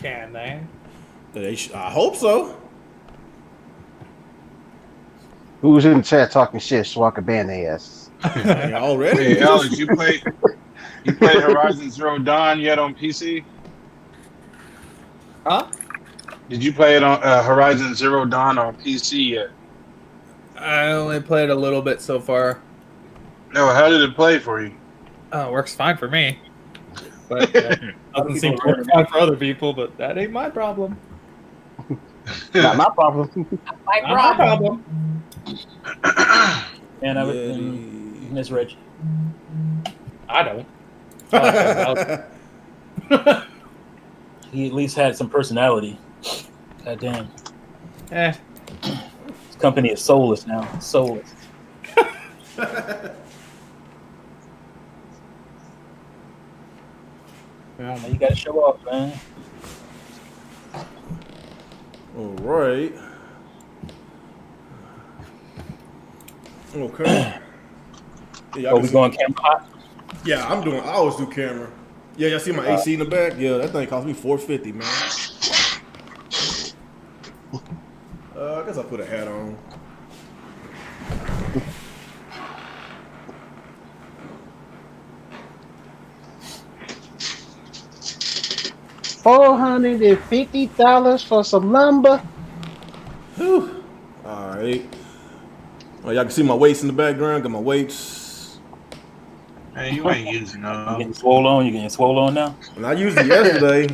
Can they? I hope so. Who's in the chat talking shit so I can ban their asses? Already? Hey, Alex, you play Horizon Zero Dawn yet on PC? Huh? Did you play it on Horizon Zero Dawn on PC yet? I only played a little bit so far. No, how did it play for you? Oh, it works fine for me. But doesn't seem to work fine for other people, but that ain't my problem. Not my problem. Not my problem. And I would Miss Reggie. I don't. He at least had some personality. God damn. Eh. His company is soulless now. Soulless. Yeah, you gotta show off, man. All right. Okay. Yeah, We going camera hot? Yeah, I always do camera. Yeah, y'all see my AC in the back? Yeah, that thing cost me $450, man. I guess I'll put a hat on. $450 for some lumber. Whew. All right. Oh, y'all can see my weights in the background. Got my weights. Man, you ain't using You those. getting swole on? You getting swole on now? And I used it yesterday.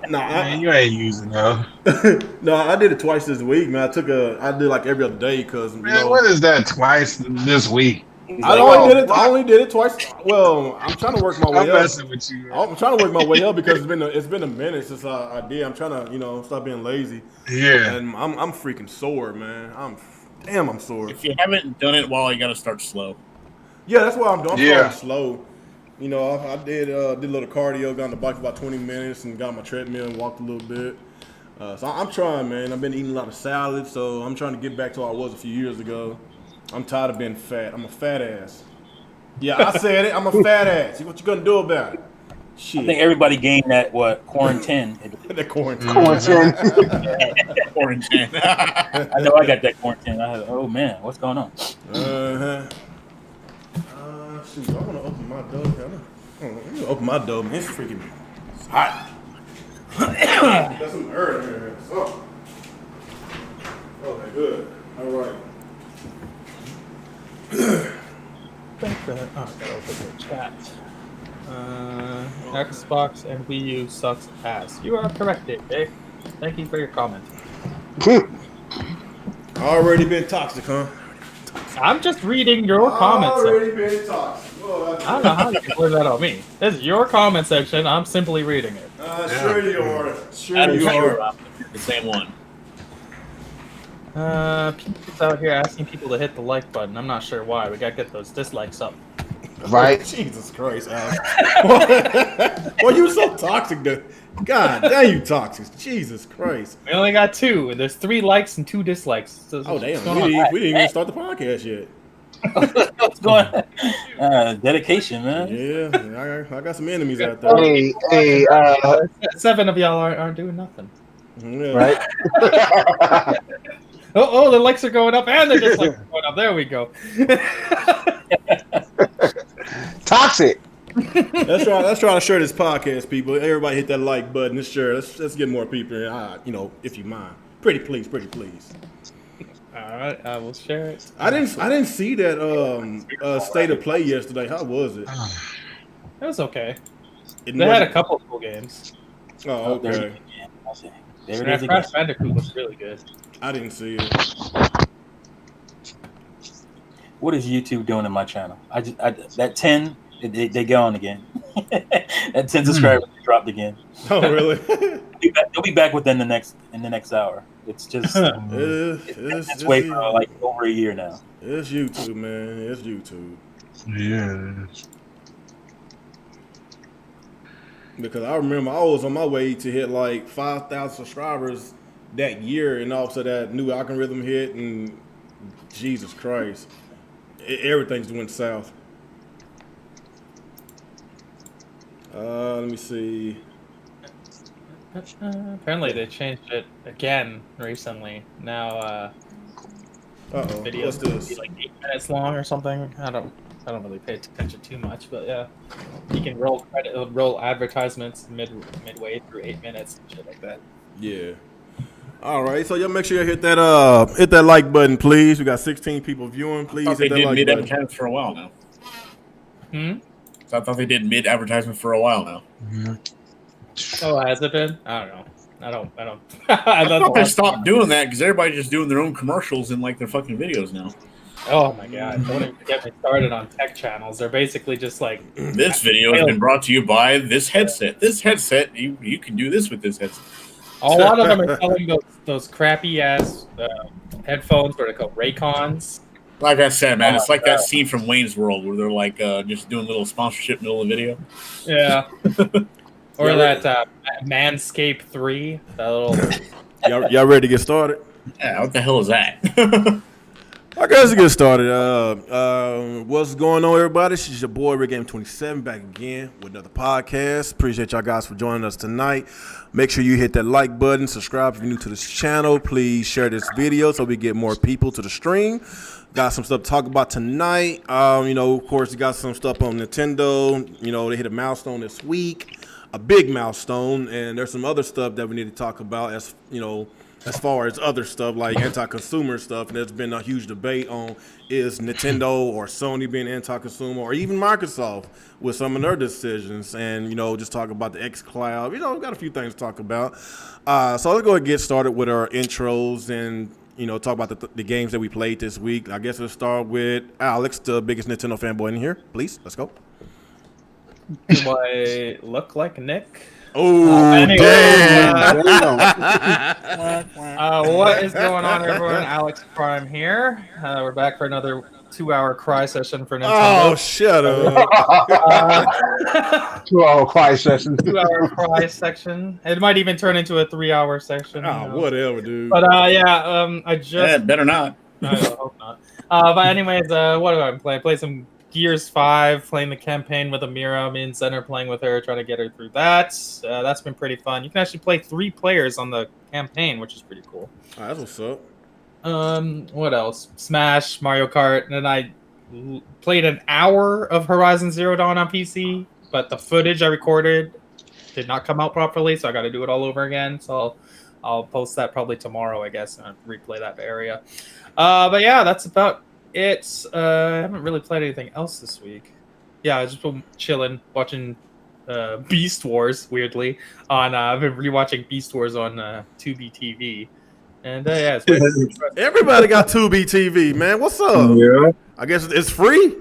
Man, you ain't using those. No, I did it twice this week, man. I did like every other day because Man, what is that twice this week? I only did it twice. Well, I'm trying to work my way I'm up. messing with you. Man. I'm trying to work my way up because it's been a minute since I did. I'm trying to stop being lazy. Yeah. And I'm freaking sore, man. I'm sore. If you haven't done it, you got to start slow. Yeah, that's what I'm doing. I'm Yeah. starting slow. I did a little cardio, got on the bike for about 20 minutes, and got on my treadmill and walked a little bit. So I'm trying, man. I've been eating a lot of salad, so I'm trying to get back to where I was a few years ago. I'm tired of being fat. I'm a fat ass. Yeah, I said it. I'm a fat ass. See what you gonna do about it? Shit. I think everybody gained that quarantine. That quarantine. Quarantine. I know I got that quarantine. Oh man, what's going on? Shoot, I want to open my door. Let me open my door, man. It's freaking hot. Got some air in here. So. Okay, good. All right. Gotta open the chat. Xbox and Wii U sucks ass. You are correct, Dave. Thank you for your comment. Already been toxic, huh? I'm just reading your comment section. Already been toxic. Well, I don't know how you can blame that on me. This is your comment section. I'm simply reading it. Sure you are. I'm sure the same one. People's out here asking people to hit the like button. I'm not sure why. We gotta get those dislikes up. Right? Jesus Christ, Alex. Well, you so toxic, dude. God damn, you toxic. Jesus Christ. We only got 2. There's 3 likes and 2 dislikes. So Oh, damn. We didn't even start the podcast yet. What's going on? Dedication, man. Yeah, I got some enemies out there. Hey, 7 of y'all aren't doing nothing. Yeah. right? Oh, the likes are going up and the dislikes are going up. There we go. Toxic. Let's try to share this podcast, people. Everybody hit that like button. Let's share. Let's get more people in. If you mind. Pretty please. All right, I will share it. I didn't see that state of play yesterday. How was it? It was okay. They had a couple of cool games. Oh, okay. There it is. Crash Bandicoot was really good. I didn't see it. What is YouTube doing in my channel? That 10, they gone again. That 10 subscribers dropped again. Oh, really? They'll be back within the next hour. It's just it's way for like over a year now. It's YouTube, man. It's YouTube. Yeah. Because I remember I was on my way to hit like 5,000 subscribers that year, and also that new algorithm hit, and Jesus Christ, everything's went south. Let me see. Apparently they changed it again recently. Now videos What's can be this? like 8 minutes long or something. I don't really pay attention too much, but yeah, you can roll advertisements midway through 8 minutes and shit like that. Yeah. All right, so y'all make sure you hit that like button, please. We got 16 people viewing. Please I thought they hit that did like mid button. advertisement for a while now. So I thought they did mid advertisement for a while now. Oh, has it been? I don't know. I don't. I thought they stopped doing that because everybody's just doing their own commercials in like their fucking videos now. Oh my god! Don't even get me started on tech channels. They're basically just like This video has been brought to you by this headset. This headset, you can do this with this headset. a lot of them are selling those crappy ass headphones. What are they called? Raycons. Like I said, man, it's like God. that scene from Wayne's World where they're like just doing a little sponsorship in the middle of the video. Yeah. Or Yeah, that Manscaped 3. That little. Y'all ready to get started? Yeah, what the hell is that? I guess to get started. What's going on, everybody? This is your boy Rick Game 27 back again with another podcast. Appreciate y'all guys for joining us tonight. Make sure you hit that like button, subscribe if you're new to this channel. Please share this video so we get more people to the stream. Got some stuff to talk about tonight. Of course, we got some stuff on Nintendo. They hit a milestone this week, a big milestone, and there's some other stuff that we need to talk about as far as other stuff like anti-consumer stuff. And there's been a huge debate on is Nintendo or Sony being anti-consumer, or even Microsoft with some of their decisions. And, just talk about the xCloud. We've got a few things to talk about. So let's go ahead and get started with our intros and, talk about the games that we played this week. I guess we'll start with Alex, the biggest Nintendo fanboy in here. Please, let's go. Do I look like Nick? Oh, anyway, damn. What is going on, everyone? Alex Prime here. We're back for another 2-hour cry session for Nintendo. Oh, shut up. 2-hour quiet session. 2-hour cry section. It might even turn into a 3-hour section. Whatever, dude. But I just Yeah, better not. I hope not. But anyways, what do I play? I play some Gears 5, playing the campaign with Amira. I'm in center playing with her, trying to get her through that. That's been pretty fun. You can actually play 3 players on the campaign, which is pretty cool. That's what's up. What else? Smash, Mario Kart, and then I played an hour of Horizon Zero Dawn on PC, but the footage I recorded did not come out properly, so I got to do it all over again. So I'll post that probably tomorrow, I guess, and replay that area. But yeah, that's about it. I haven't really played anything else this week. Yeah, I just been chilling, watching Beast Wars, weirdly. I've been rewatching Beast Wars on Tubi TV. And yeah, it's Everybody got Tubi TV, man. What's up? Yeah. I guess it's free.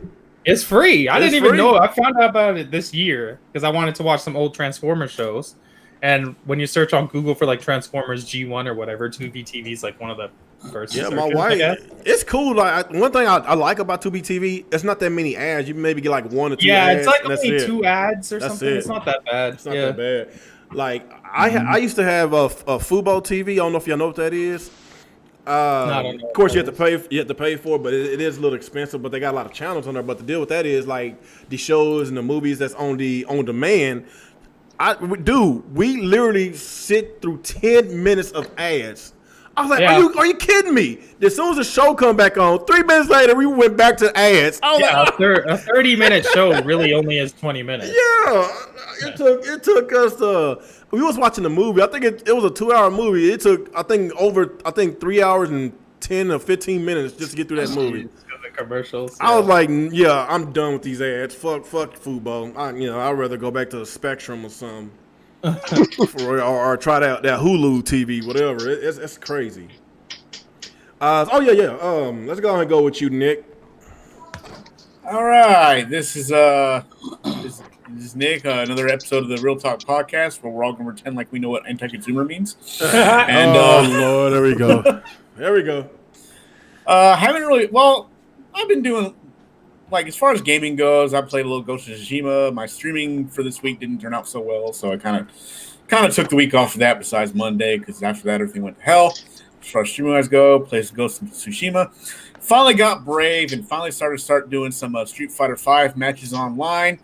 It's free. I It's didn't even free. know. I found out about it this year because I wanted to watch some old Transformers shows. And when you search on Google for like Transformers G1 or whatever, Tubi TV is like one of the first. Yeah, searches, my I wife. guess. It's cool. Like one thing I like about Tubi TV, it's not that many ads. You maybe get like 1 or 2 Yeah, ads. it's like and that's only it. 2 ads or That's something. it. It's not that bad. It's not Yeah. that bad. Like I used to have a Fubo TV. I don't know if y'all know what that is. I don't know Of course, what you have to pay for it, but it is a little expensive. But they got a lot of channels on there. But the deal with that is like the shows and the movies that's on demand. We literally sit through 10 minutes of ads. I was like, Yeah. are you kidding me? As soon as the show come back on, 3 minutes later, we went back to ads. I was Yeah, like, a 30-minute show really only is 20 minutes. yeah, it took us we was watching the movie. I think it was a 2-hour movie. It took I think 3 hours and 10 or 15 minutes just to get through that movie. Because of commercials. I was like, yeah, I'm done with these ads. Fuck Fubo. I'd rather go back to Spectrum or something. or try that Hulu TV, whatever. It's crazy. Let's go ahead and go with you, Nick. All right, this is Nick. Another episode of the Real Talk podcast where we're all going to pretend like we know what anti-consumer means. And Lord, there we go. There we go. haven't really. Well, I've been doing like as far as gaming goes. I played a little Ghost of Tsushima. My streaming for this week didn't turn out so well, so I kind of took the week off of that. Besides Monday, because after that everything went to hell. As far as streaming wise go, played Ghost of Tsushima. Finally got brave and finally started doing some Street Fighter V matches online.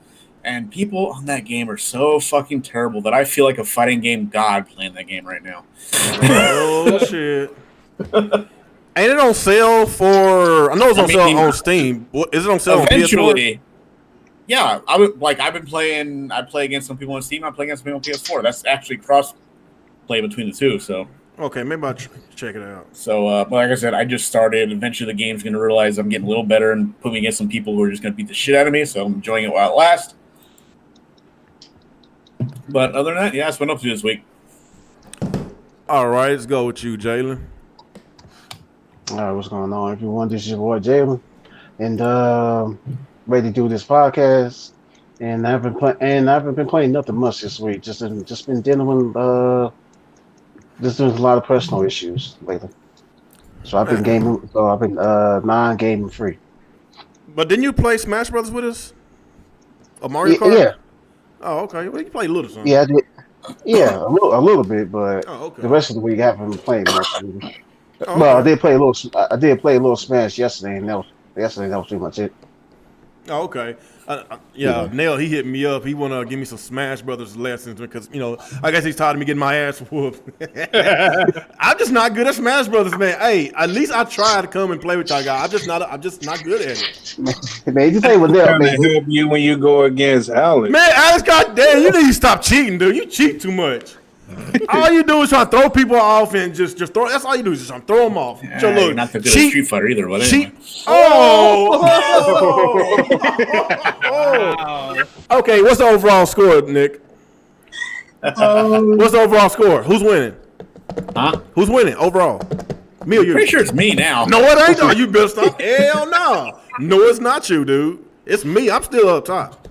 and people on that game are so fucking terrible that I feel like a fighting game god playing that game right now. Oh shit! Ain't it on sale for? I know it's on sale on Steam. Is it on sale eventually, on PS4? Yeah, I've been playing. I play against some people on Steam. I play against some people on PS4. That's actually cross play between the two. So okay, maybe I'll check it out. So, but like I said, I just started. Eventually, the game's going to realize I'm getting a little better and put me against some people who are just going to beat the shit out of me. So I'm enjoying it while it lasts. But other than that, yeah, that's what I'm up to this week. All right, let's go with you, Jalen. All right, what's going on, everyone? This is your boy Jalen, and ready to do this podcast. And I haven't been playing nothing much this week. Just been dealing with just doing a lot of personal issues lately. So I've been gaming. So I've been non-gaming free. But didn't you play Smash Brothers with us? Or Mario Kart? Yeah. Oh, okay. Well, you play a little something. Yeah, I did. Yeah, a little bit, but okay. The rest of the week I haven't been playing much. Okay. Well, I did play a little Smash yesterday, and that was pretty much it. Oh, okay. Nail, he hit me up. He want to give me some Smash Brothers lessons because, I guess he's tired of me getting my ass whooped. I'm just not good at Smash Brothers, man. Hey, at least I try to come and play with y'all guys. I'm just not good at it. Man, you play with Nail, man. Help you when you go against Alex. Man, Alex, goddamn, you need to stop cheating, dude. You cheat too much. All you do is try to throw people off and just throw. That's all you do is just try to throw them off. Yeah, you're not the good at Street Fighter either, but anyway. Oh. Okay, what's the overall score, Nick? What's the overall score? Who's winning? Huh? Who's winning overall? Me or you? Pretty sure it's me now. No, it ain't. No, you better stop. Hell no. No, it's not you, dude. It's me. I'm still up top.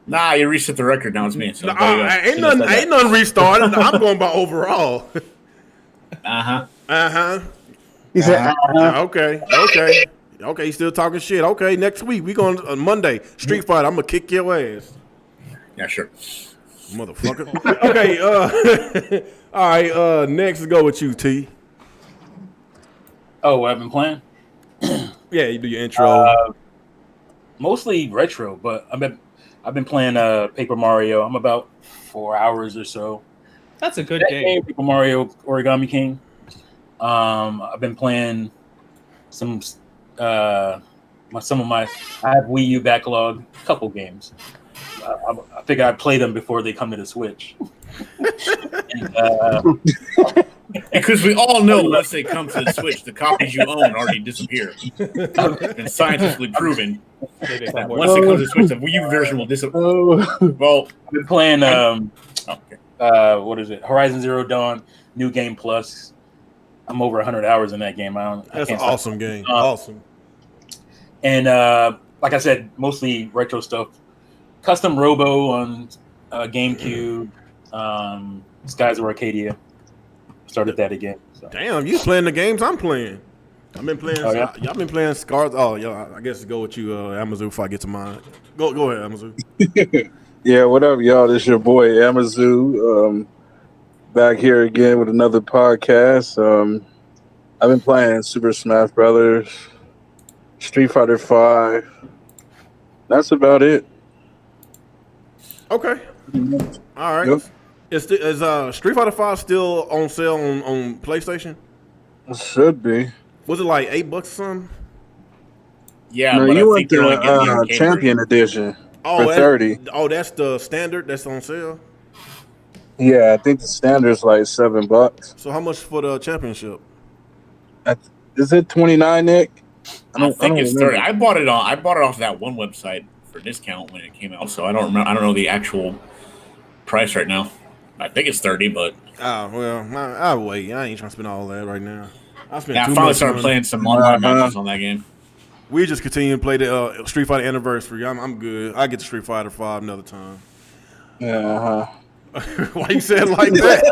Nah, you reset the record. Now it's me. So ain't nothing restarted. I'm going by overall. He said, Okay. You still talking shit. Okay, next week we going on Monday. Street Fighter. I'm gonna kick your ass. Yeah, sure. Motherfucker. Okay, all right, next go with you, T. Oh, what I've been playing? Yeah, you do your intro. Mostly retro, but I've been playing Paper Mario. I'm about 4 hours or so. That's a good game. Paper Mario Origami King. I've been playing some of my. I have Wii U backlog, a couple games. I figure I'd play them before they come to the Switch. Because we all know once they come to the Switch, the copies you own already disappear. It's been scientifically proven. Once they come to the Switch, the Wii U version will disappear. Well, I've been playing what is it? Horizon Zero Dawn, New Game Plus. I'm over 100 hours in that game. That's an awesome game. Awesome. And like I said, mostly retro stuff. Custom Robo on GameCube. Skies of Arcadia. Started that again. So. Damn, you playing the games I'm playing. I've been playing. Y'all been playing Scars. Oh, yeah. I guess go with you, Amazu. Before I get to mine, go ahead, Amazu. Yeah, what up, y'all? This your boy Amazu. Back here again with another podcast. I've been playing Super Smash Brothers, Street Fighter 5. That's about it. Okay. All right. Yep. Is Street Fighter 5 still on sale on PlayStation? It should be. Was it like $8 or something? Yeah, no, but you I went think to Champion Edition for 30. Oh, that's the standard that's on sale? Yeah, I think the standard's like $7. So how much for the championship? Is it 29, Nick? I think it's 30. I bought it off that one website for discount when it came out. So I don't remember. I don't know the actual price right now. I think it's 30, but I'll wait. I ain't trying to spend all that right now. I finally started playing some online matches on that game. We just continue to play the Street Fighter Anniversary. I'm good. I get to Street Fighter 5 another time. Yeah. Why you say it like that?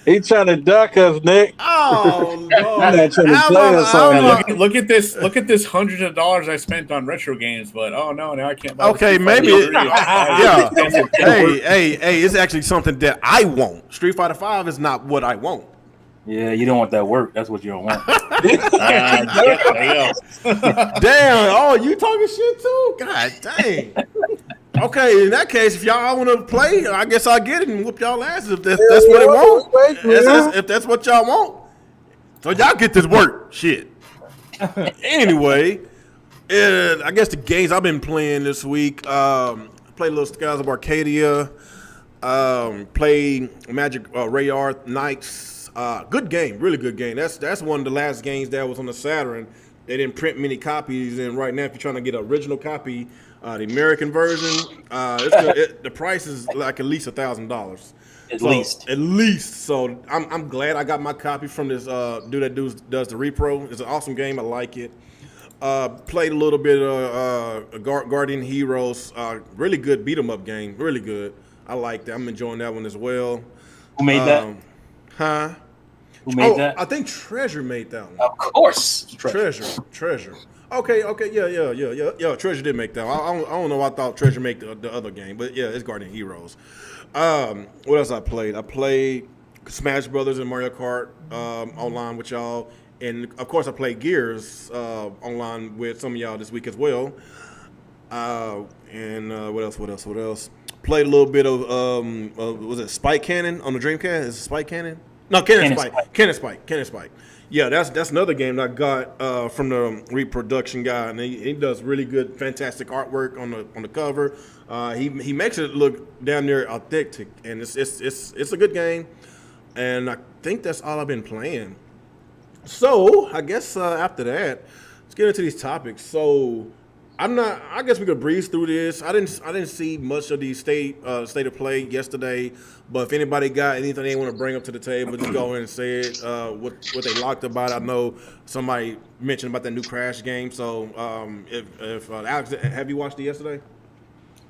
He trying to duck us, Nick. Oh no! Not trying to play us on look at this! Look at this hundreds of dollars I spent on retro games, but oh no, now I can't buy. Okay, maybe. Yeah. Hey! It's actually something that I want. Street Fighter 5 is not what I want. Yeah, you don't want that work. That's what you don't want. Yeah, there you go. Damn. Oh, you talking shit too? God dang. Okay, in that case, if y'all want to play, I guess I'll get it and whoop y'all asses if that's what it want. If that's what y'all want. So y'all get this work. Shit. Anyway, I guess the games I've been playing this week, played a little Skies of Arcadia, played Magic Rayard Knights. Good game, really good game. That's one of the last games that was on the Saturn. They didn't print many copies, and right now, if you're trying to get an original copy, the American version, the price is like at least $1,000. At least. So I'm glad I got my copy from this dude that does the repro. It's an awesome game. I like it. Played a little bit of Guardian Heroes. Really good beat 'em up game. Really good. I like that. I'm enjoying that one as well. Who made that? Huh? Who made that? I think Treasure made that one. Of course. Treasure. Okay, yeah. Treasure did make that. I don't know. I thought Treasure made the other game, but yeah, it's Guardian Heroes. What else I played? I played Smash Brothers and Mario Kart online with y'all, and of course I played Gears online with some of y'all this week as well. And what else? Played a little bit of was it Spike Cannon on the Dreamcast? Is it Spike Cannon? No, Cannon Spike. Yeah, that's another game that I got from the reproduction guy, and he does really good, fantastic artwork on the cover. He makes it look damn near authentic, and it's a good game. And I think that's all I've been playing. So I guess after that, let's get into these topics. So I guess we could breeze through this. I didn't see much of the state of play yesterday, but if anybody got anything they want to bring up to the table, just go ahead and say it. What they liked about it. I know somebody mentioned about that new Crash game. So if Alex, have you watched it yesterday?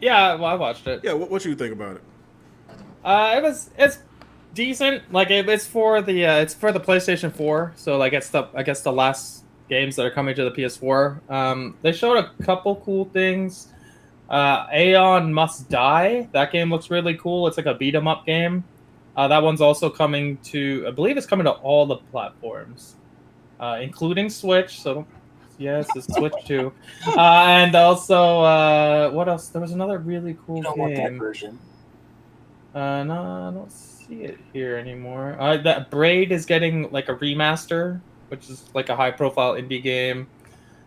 Yeah, well, I watched it. Yeah, what you think about it? It's decent. Like it's for the PlayStation 4. So like it's the last games that are coming to the PS4. They showed a couple cool things. Aeon Must Die. That game looks really cool. It's like a beat 'em up game. That one's also coming to, I believe it's coming to all the platforms, including Switch. So yes, it's Switch too. And also, what else? There was another really cool You don't game. want that version. No, I don't see it here anymore. That Braid is getting like a remaster, which is like a high-profile indie game.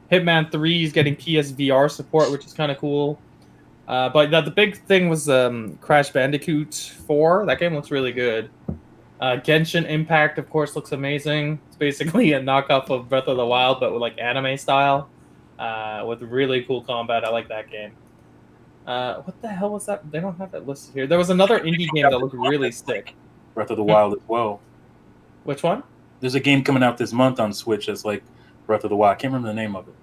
Hitman 3 is getting PSVR support, which is kind of cool. But the big thing was Crash Bandicoot 4. That game looks really good. Genshin Impact, of course, looks amazing. It's basically a knockoff of Breath of the Wild, but with like anime style, with really cool combat. I like that game. What the hell was that? They don't have that listed here. There was another indie game that looked really sick. Breath of the Wild as well. Which one? There's a game coming out this month on Switch that's like Breath of the Wild. I can't remember the name of it.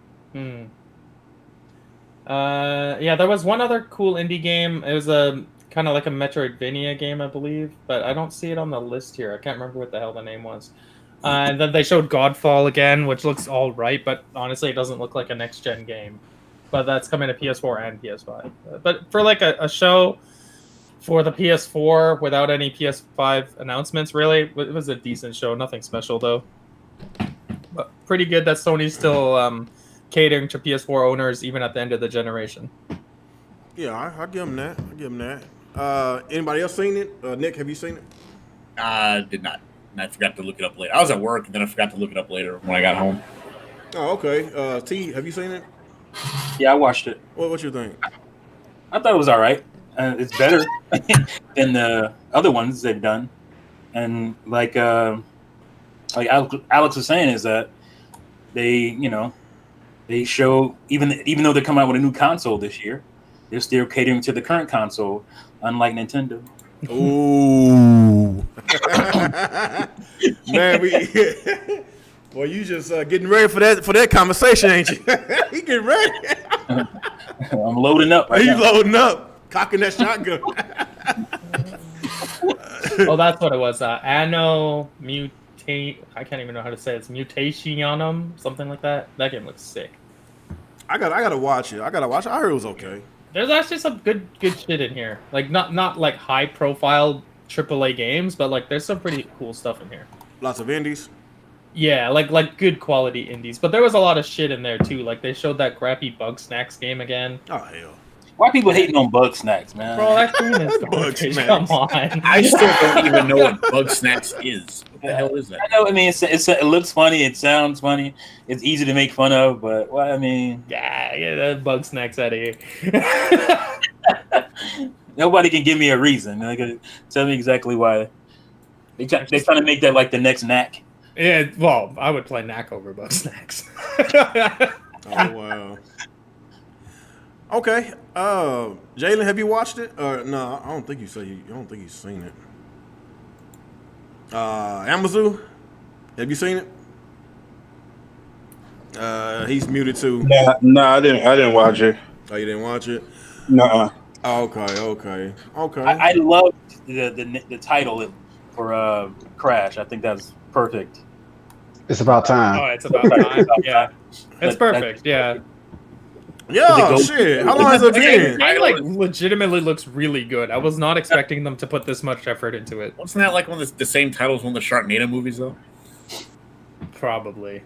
Yeah, there was one other cool indie game. It was a kind of like a Metroidvania game, I believe, but I don't see it on the list here. I can't remember what the hell the name was. And then they showed Godfall again, which looks all right, but honestly, it doesn't look like a next-gen game. But that's coming to PS4 and PS5. But for like a show for the PS4 without any PS5 announcements, really, it was a decent show. Nothing special, though. But pretty good that Sony's still catering to PS4 owners even at the end of the generation. Yeah, I give them that. Anybody else seen it? Nick, have you seen it? I did not. And I forgot to look it up later. I was at work, and then I forgot to look it up later when I got home. Oh, okay. T, have you seen it? Yeah, I watched it. What you think? I thought it was all right. It's better than the other ones they've done. And like Alex was saying, is that they show even though they come out with a new console this year, they're still catering to the current console, unlike Nintendo. Ooh, man, well, you just getting ready for that conversation, ain't you? He getting ready. I'm loading up. He's loading up, cocking that shotgun. Oh, that's what it was. Anno Mutate. I can't even know how to say it. It's Mutationum, something like that. That game looks sick. I gotta watch it. I heard it was okay. There's actually some good shit in here. Like not like high profile AAA games, but like there's some pretty cool stuff in here. Lots of indies. Yeah, like good quality indies, but there was a lot of shit in there too. Like they showed that crappy Bug Snacks game again. Oh hell. Why people hating on Bug Snacks, man? Bro, that game is Bug garbage. Snacks. Come on. I still don't even know what Bug Snacks is. What the hell is that? I know. I mean, it looks funny. It sounds funny. It's easy to make fun of, but well, I mean, Yeah, that Bug Snacks out of here. nobody can give me a reason. Like, tell me exactly why. They're trying to make that like the next knack. Yeah, well, I would play Knack over Bug Snacks. Oh wow. Okay. Jalen, have you watched it? No, I don't think you say you don't think you've seen it. Amazon, have you seen it? He's muted too. No, I didn't watch it. Oh, you didn't watch it? No. Oh, okay. I love the title for Crash. I think that's perfect. It's about time. Oh, it's about time. Yeah, it's perfect. Yeah. Yeah, shit. How long has it The been? game like legitimately looks really good. I was not expecting them to put this much effort into it. Wasn't that like one of the same title as one of the Sharknado movies, though? Probably.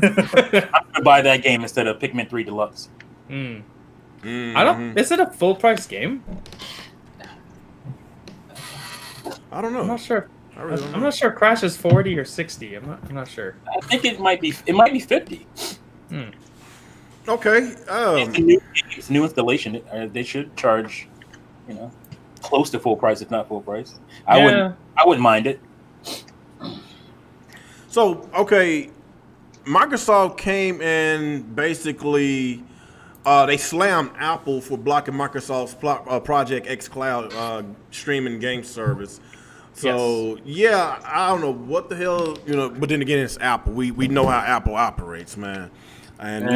I'm gonna buy that game instead of Pikmin 3 Deluxe. Mm. Mm-hmm. I don't. Is it a full price game? I don't know. I'm not sure. I really don't know. I'm not sure. Crash is 40 or 60. I'm not sure. I think it might be 50. Okay. It's new installation. They should charge, close to full price, if not full price. I wouldn't mind it. So, okay, Microsoft came and basically they slammed Apple for blocking Microsoft's Project X Cloud streaming game service. So, yeah, I don't know what the hell, but then again, it's Apple. We know how Apple operates, man. And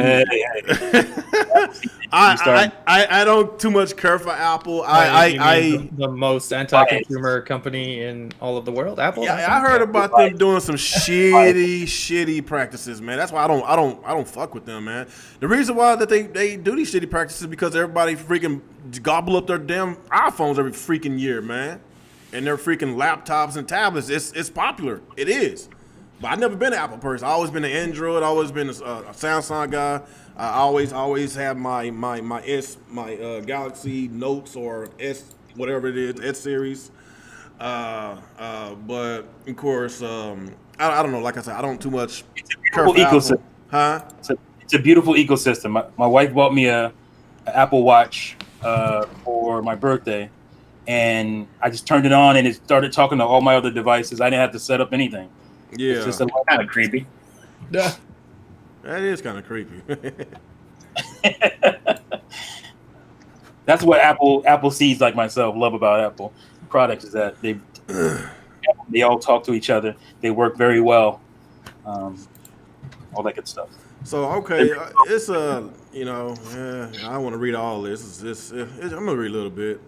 I don't too much care for Apple. The most anti-consumer company in all of the world. Apple. Yeah, I heard about them doing some shitty practices, man. That's why I don't fuck with them, man. The reason why that they do these shitty practices is because everybody freaking gobble up their damn iPhones every freaking year, man, and their freaking laptops and tablets. It's popular. It is. But I've never been an Apple person. I've always been an Android. I've always been a Samsung guy. I always have my Galaxy Notes or S whatever it is, S series. But of course, I don't know. Like I said, I don't too much. It's a beautiful ecosystem. Huh? It's a beautiful ecosystem. My wife bought me an Apple Watch for my birthday, and I just turned it on and it started talking to all my other devices. I didn't have to set up anything. Yeah, it's just kind of creepy. Yeah, that is kind of creepy. That's what Apple seeds like myself love about Apple products is that they all talk to each other. They work very well. All that good stuff. So okay, it's I don't want to read all this. I'm gonna read a little bit.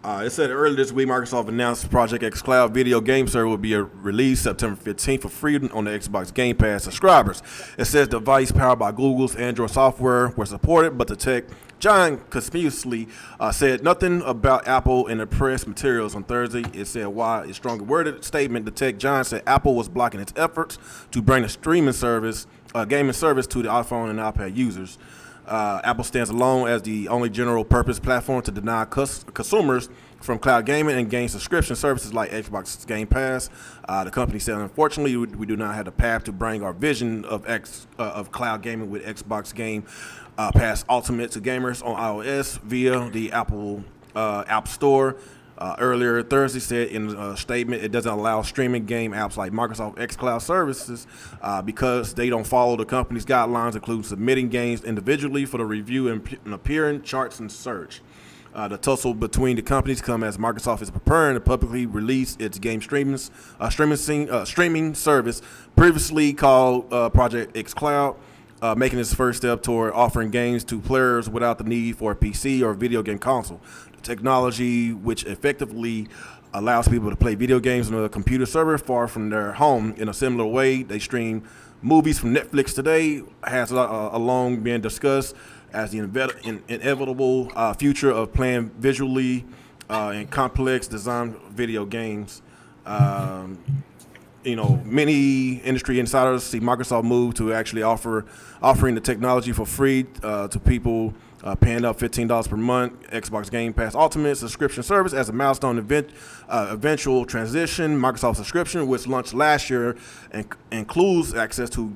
It said earlier this week, Microsoft announced Project X Cloud video game server will be released September 15th for free on the Xbox Game Pass subscribers. It says the device powered by Google's Android software were supported, but the tech giant conspicuously said nothing about Apple in the press materials on Thursday. It said why a strongly worded statement. The tech giant said Apple was blocking its efforts to bring the streaming service, gaming service to the iPhone and iPad users. Apple stands alone as the only general-purpose platform to deny consumers from cloud gaming and game subscription services like Xbox Game Pass. The company said, unfortunately, we do not have the path to bring our vision of cloud gaming with Xbox Game Pass Ultimate to gamers on iOS via the Apple App Store. Earlier Thursday said in a statement it doesn't allow streaming game apps like Microsoft xCloud services because they don't follow the company's guidelines, including submitting games individually for the review and appear in charts and search. The tussle between the companies come as Microsoft is preparing to publicly release its game streaming service, previously called Project xCloud, making its first step toward offering games to players without the need for a PC or video game console. Technology which effectively allows people to play video games on a computer server far from their home. In a similar way, they stream movies from Netflix today has long been discussed as the inevitable future of playing visually and complex design video games. many industry insiders see Microsoft move to actually offering the technology for free to people paying up $15 per month. Xbox Game Pass Ultimate subscription service as a milestone eventual transition. Microsoft subscription, which launched last year, and includes access to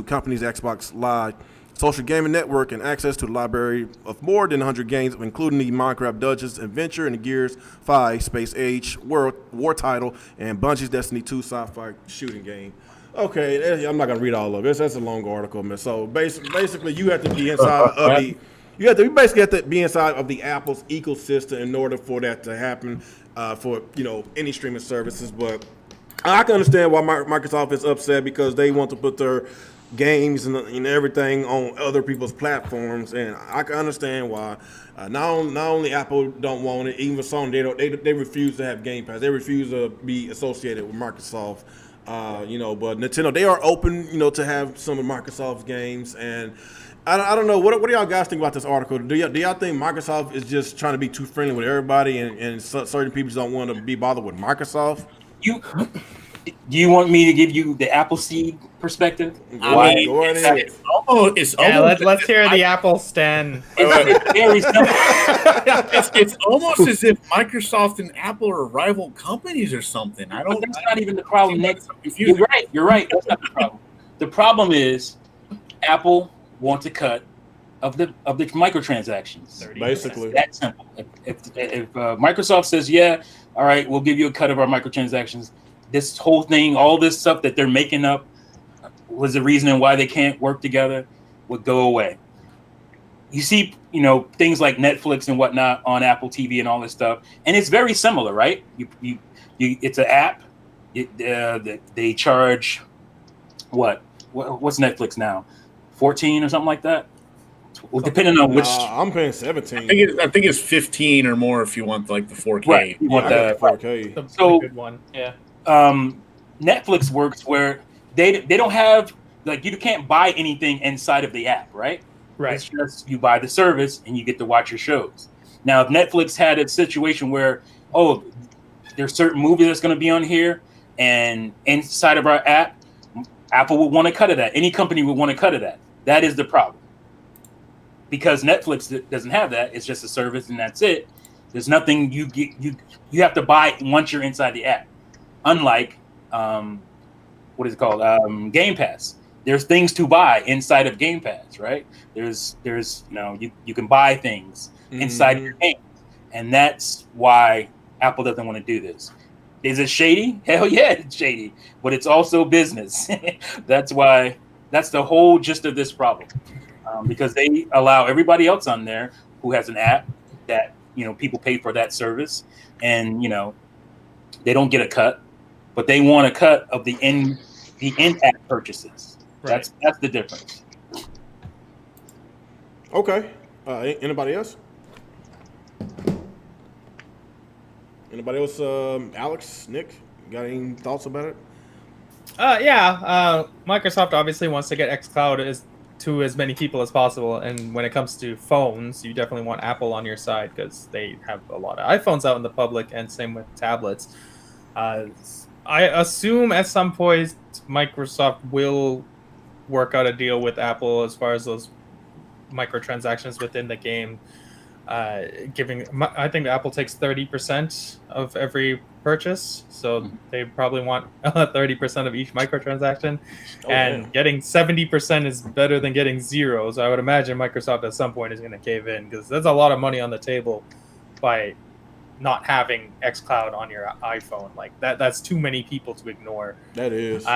companies' Xbox Live social gaming network and access to the library of more than 100 games, including the Minecraft Dungeons Adventure and the Gears 5 Space Age War title and Bungie's Destiny 2 sci-fi shooting game. Okay, I'm not gonna read all of it. That's a long article, man. So basically, you have to be inside of the. You basically have to be inside of the Apple's ecosystem in order for that to happen for any streaming services. But I can understand why Microsoft is upset because they want to put their games and everything on other people's platforms, and I can understand why. Not only Apple don't want it, even Sony they refuse to have Game Pass. They refuse to be associated with Microsoft. But Nintendo, they are open, to have some of Microsoft's games, and I don't know. What do y'all guys think about this article? Do y'all think Microsoft is just trying to be too friendly with everybody, and certain people don't want to be bothered with Microsoft? Do you want me to give you the Appleseed perspective? It's almost let's hear the Apple stand. It's very simple. It's almost as if Microsoft and Apple are rival companies or something. But that's not even the problem, Nick. You're right. That's not the problem. The problem is Apple wants a cut of the microtransactions. Basically, that's that simple. If Microsoft says, yeah, all right, we'll give you a cut of our microtransactions, this whole thing, all this stuff that they're making up was the reason why they can't work together would go away. You see, things like Netflix and whatnot on Apple TV and all this stuff, and it's very similar, right? It's an app. They charge what's Netflix now, 14 or something like that. Well, depending on which, I'm paying 17. I think it's 15 or more if you want like the 4K. Right, you want the 4K. So good one, yeah. Netflix works where they don't have, like, you can't buy anything inside of the app, right? Right. It's just you buy the service and you get to watch your shows. Now, if Netflix had a situation where, there's certain movies that's going to be on here, and inside of our app, Apple would want to cut of that. Any company would want to cut of that. That is the problem. Because Netflix doesn't have that. It's just a service and that's it. There's nothing you have to buy once you're inside the app. Unlike what is it called? Game Pass. There's things to buy inside of Game Pass, right? There's you can buy things inside your game, and that's why Apple doesn't want to do this. Is it shady? Hell yeah, it's shady, but it's also business. That's the whole gist of this problem, because they allow everybody else on there who has an app that people pay for that service, and they don't get a cut, but they want a cut of the in-app purchases. Right. That's the difference. Okay. Anybody else? Anybody else? Alex, Nick, got any thoughts about it? Microsoft obviously wants to get xCloud to as many people as possible, and when it comes to phones, you definitely want Apple on your side because they have a lot of iPhones out in the public, and same with tablets. I assume at some point Microsoft will work out a deal with Apple as far as those microtransactions within the game. I think Apple takes 30% of every purchase, so they probably want 30% of each microtransaction, getting 70% is better than getting zero. So I would imagine Microsoft at some point is going to cave in, because there's a lot of money on the table by not having xCloud on your iPhone. Like that's too many people to ignore. That is.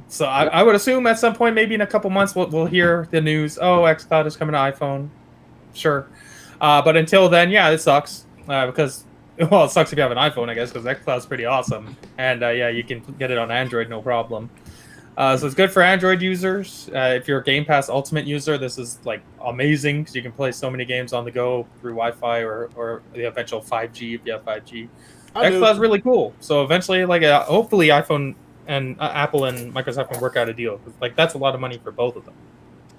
So I would assume at some point, maybe in a couple months, we'll hear the news. Oh, xCloud is coming to iPhone. Sure. But until then, yeah, it sucks. Because, it sucks if you have an iPhone, I guess, because xCloud's pretty awesome. And, you can get it on Android, no problem. So it's good for Android users. If you're a Game Pass Ultimate user, this is, amazing, because you can play so many games on the go through Wi-Fi or the eventual 5G, if you have 5G. xCloud's really cool. So eventually, hopefully iPhone and Apple and Microsoft can work out a deal. That's a lot of money for both of them.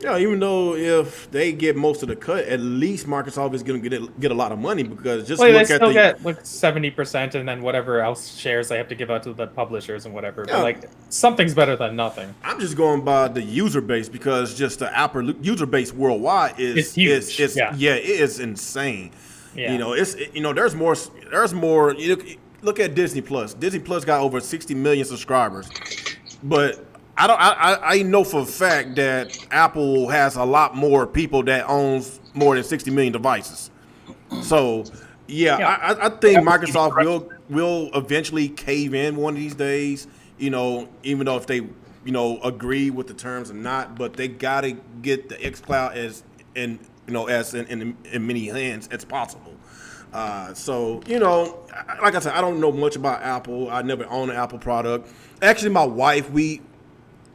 Yeah, even though if they get most of the cut, at least Microsoft is going to get a lot of money because just Well, they look at still the get like 70%, and then whatever else shares they have to give out to the publishers and whatever. Yeah. But like something's better than nothing. I'm just going by the user base because just the Apple user base worldwide It's huge. Yeah, it is insane. Yeah. You know, there's more. Look at Disney Plus. Disney Plus got over 60 million subscribers, but I know for a fact that Apple has a lot more people that owns more than 60 million devices. So yeah. I think Microsoft will eventually cave in one of these days. You know, even though if they agree with the terms or not, but they gotta get the xCloud as in many hands as possible. So like I said, I don't know much about Apple. I never owned an Apple product. Actually, my wife,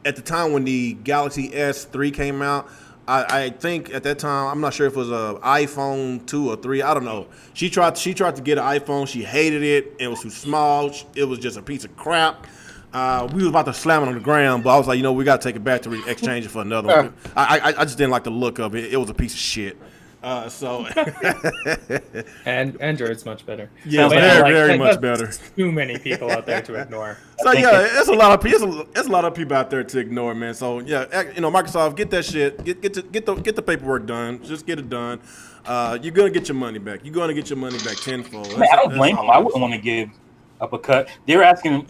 at the time when the Galaxy S3 came out, I think at that time, I'm not sure if it was an iPhone 2 or 3. I don't know. She tried to get an iPhone. She hated it. It was too small. It was just a piece of crap. We was about to slam it on the ground, but I was like, we got to take it back to exchange it for another one. I just didn't like the look of it. It was a piece of shit. And Android's much better. Yeah, very much better. Too many people out there to ignore. So yeah, it's a lot of people out there to ignore, man. So yeah, Microsoft, get that shit, get the paperwork done. Just get it done. You're gonna get your money back. You're gonna get your money back tenfold. I don't blame them. I wouldn't want to give up a cut. They're asking.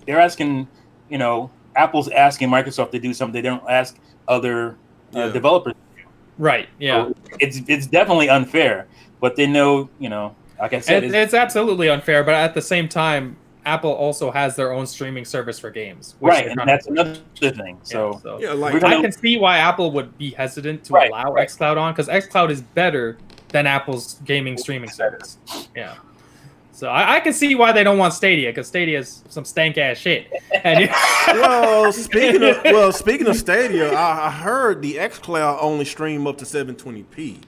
Apple's asking Microsoft to do something they don't ask other developers. Right. Yeah. So it's definitely unfair, but they know, like I said, it's absolutely unfair. But at the same time, Apple also has their own streaming service for games, right? And that's another thing. So I can see why Apple would be hesitant to allow xCloud on, because xCloud is better than Apple's gaming streaming service. Yeah. So I can see why they don't want Stadia, because Stadia is some stank ass shit. And speaking of Stadia, I heard the xCloud only stream up to 720p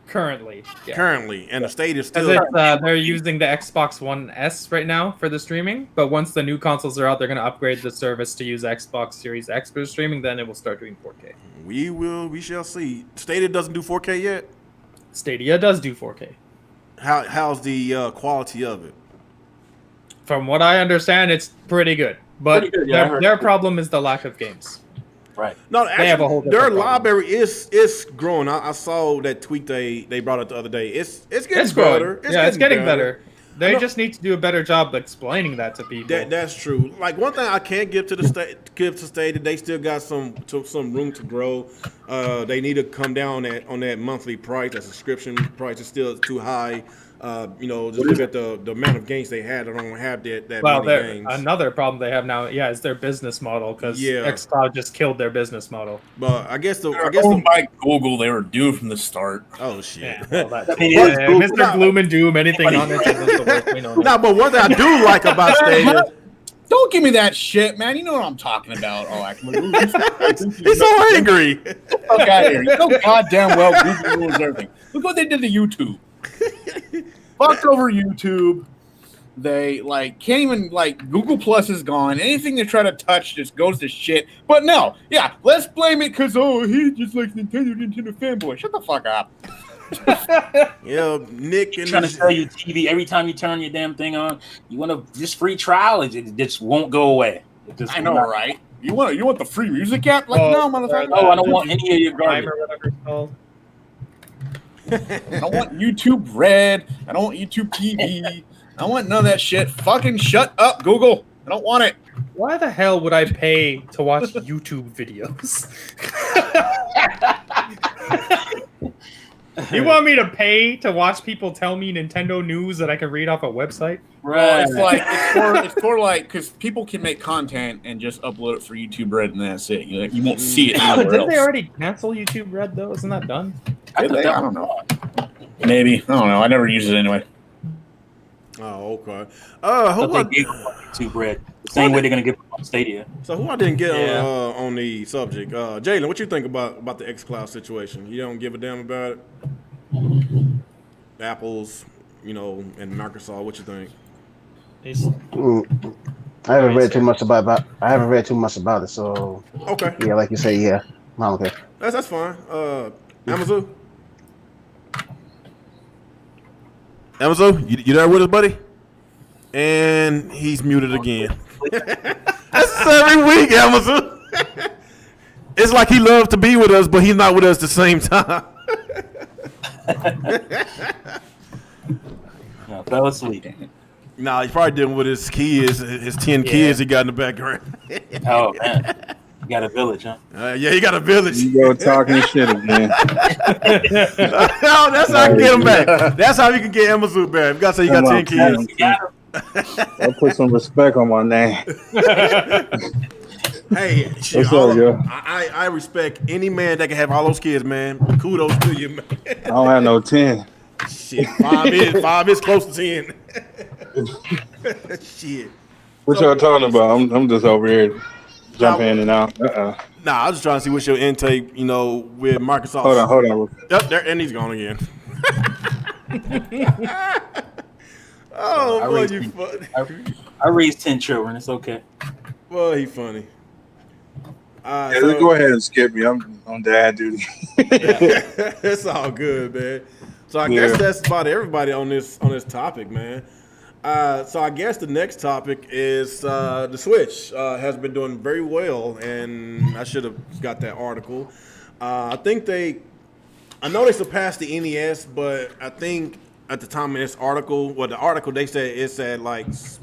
currently. Yeah. Currently, and the Stadia still. They're using the Xbox One S right now for the streaming, but once the new consoles are out, they're going to upgrade the service to use Xbox Series X for streaming. Then it will start doing 4K. We shall see. Stadia doesn't do 4K yet. Stadia does do 4K. How's the quality of it? From what I understand, it's pretty good. But their problem is the lack of games. Right. No, actually, they have a whole their problem. library is growing. I saw that tweet they brought up the other day. It's getting better. It's getting better. They just need to do a better job explaining that to people. That's true. Like, one thing I can't give to Stadia, they still got some room to grow. They need to come down on that monthly price. That subscription price is still too high. Just look at the amount of games they had. They don't have that many games. Another problem they have now, is their business model, because xCloud just killed their business model. But I guess by Google, they were due from the start. Oh shit! Yeah, Mr. Gloom and Doom, anything on it is the worst we know. No, but one thing I do like about Stadia. Don't give me that shit, man. You know what I'm talking about. Oh, he's so angry. Fuck out of here. You know goddamn well Google rules everything. Look what they did to YouTube. Fucked over YouTube. They can't even Google Plus is gone. Anything they try to touch just goes to shit. But no, let's blame it because he just likes Nintendo fanboy. Shut the fuck up. Nick and trying to sell you TV every time you turn your damn thing on. You want a just free trial? It just won't go away. I know, right? You want the free music app? No, motherfucker. No, I don't want any of your garbage. Or whatever it's called. I don't want YouTube Red. I don't want YouTube TV. I don't want none of that shit. Fucking shut up, Google. I don't want it. Why the hell would I pay to watch YouTube videos? You want me to pay to watch people tell me Nintendo news that I can read off a website? Right. It's for because people can make content and just upload it for YouTube Red, and that's it. You won't see it anywhere Didn't else. they already cancel YouTube Red though? Isn't that done? I don't know. Maybe. I don't know. I never use it anyway. Oh, okay. They gave YouTube Red the same way they're gonna give on Stadia. So who I didn't get on the subject? Jalen, what you think about the xCloud situation? You don't give a damn about it? Apple's, and Microsoft. What you think? I haven't read too much about it. So okay. yeah, like you say, yeah. I don't care. That's fine. Amazon. Amazon, you there with us, buddy? And he's muted again. That's every week, Amazon. It's like he loves to be with us, but he's not with us at the same time. No, fell asleep. Nah, he's probably dealing with his kids, his 10 kids he got in the background. Oh man, you got a village, huh? Yeah, he got a village. You go talking shit again. No, that's how I can get him back. That's how you can get Amazon back. You gotta say you got 10 kids. You got him. I'll put some respect on my name. Hey, shit, What's up, yo? I respect any man that can have all those kids, man. Kudos to you, man. I don't have no 10. Shit, five is close to 10. Shit. What y'all talking about? I'm just over here jumping in and out. Nah, I was just trying to see what's your intake, with Microsoft. Hold on. Yep, there, and he's gone again. Oh, boy, you funny. I raised 10 children. It's okay. Boy, he funny. Yeah, go ahead and skip me. I'm on dad duty. It's all good, man. So I guess that's about everybody on this topic, man. So I guess the next topic is the Switch has been doing very well, and I should have got that article. I know they surpassed the NES, but I think at the time of this article, the article they said it's at like 6.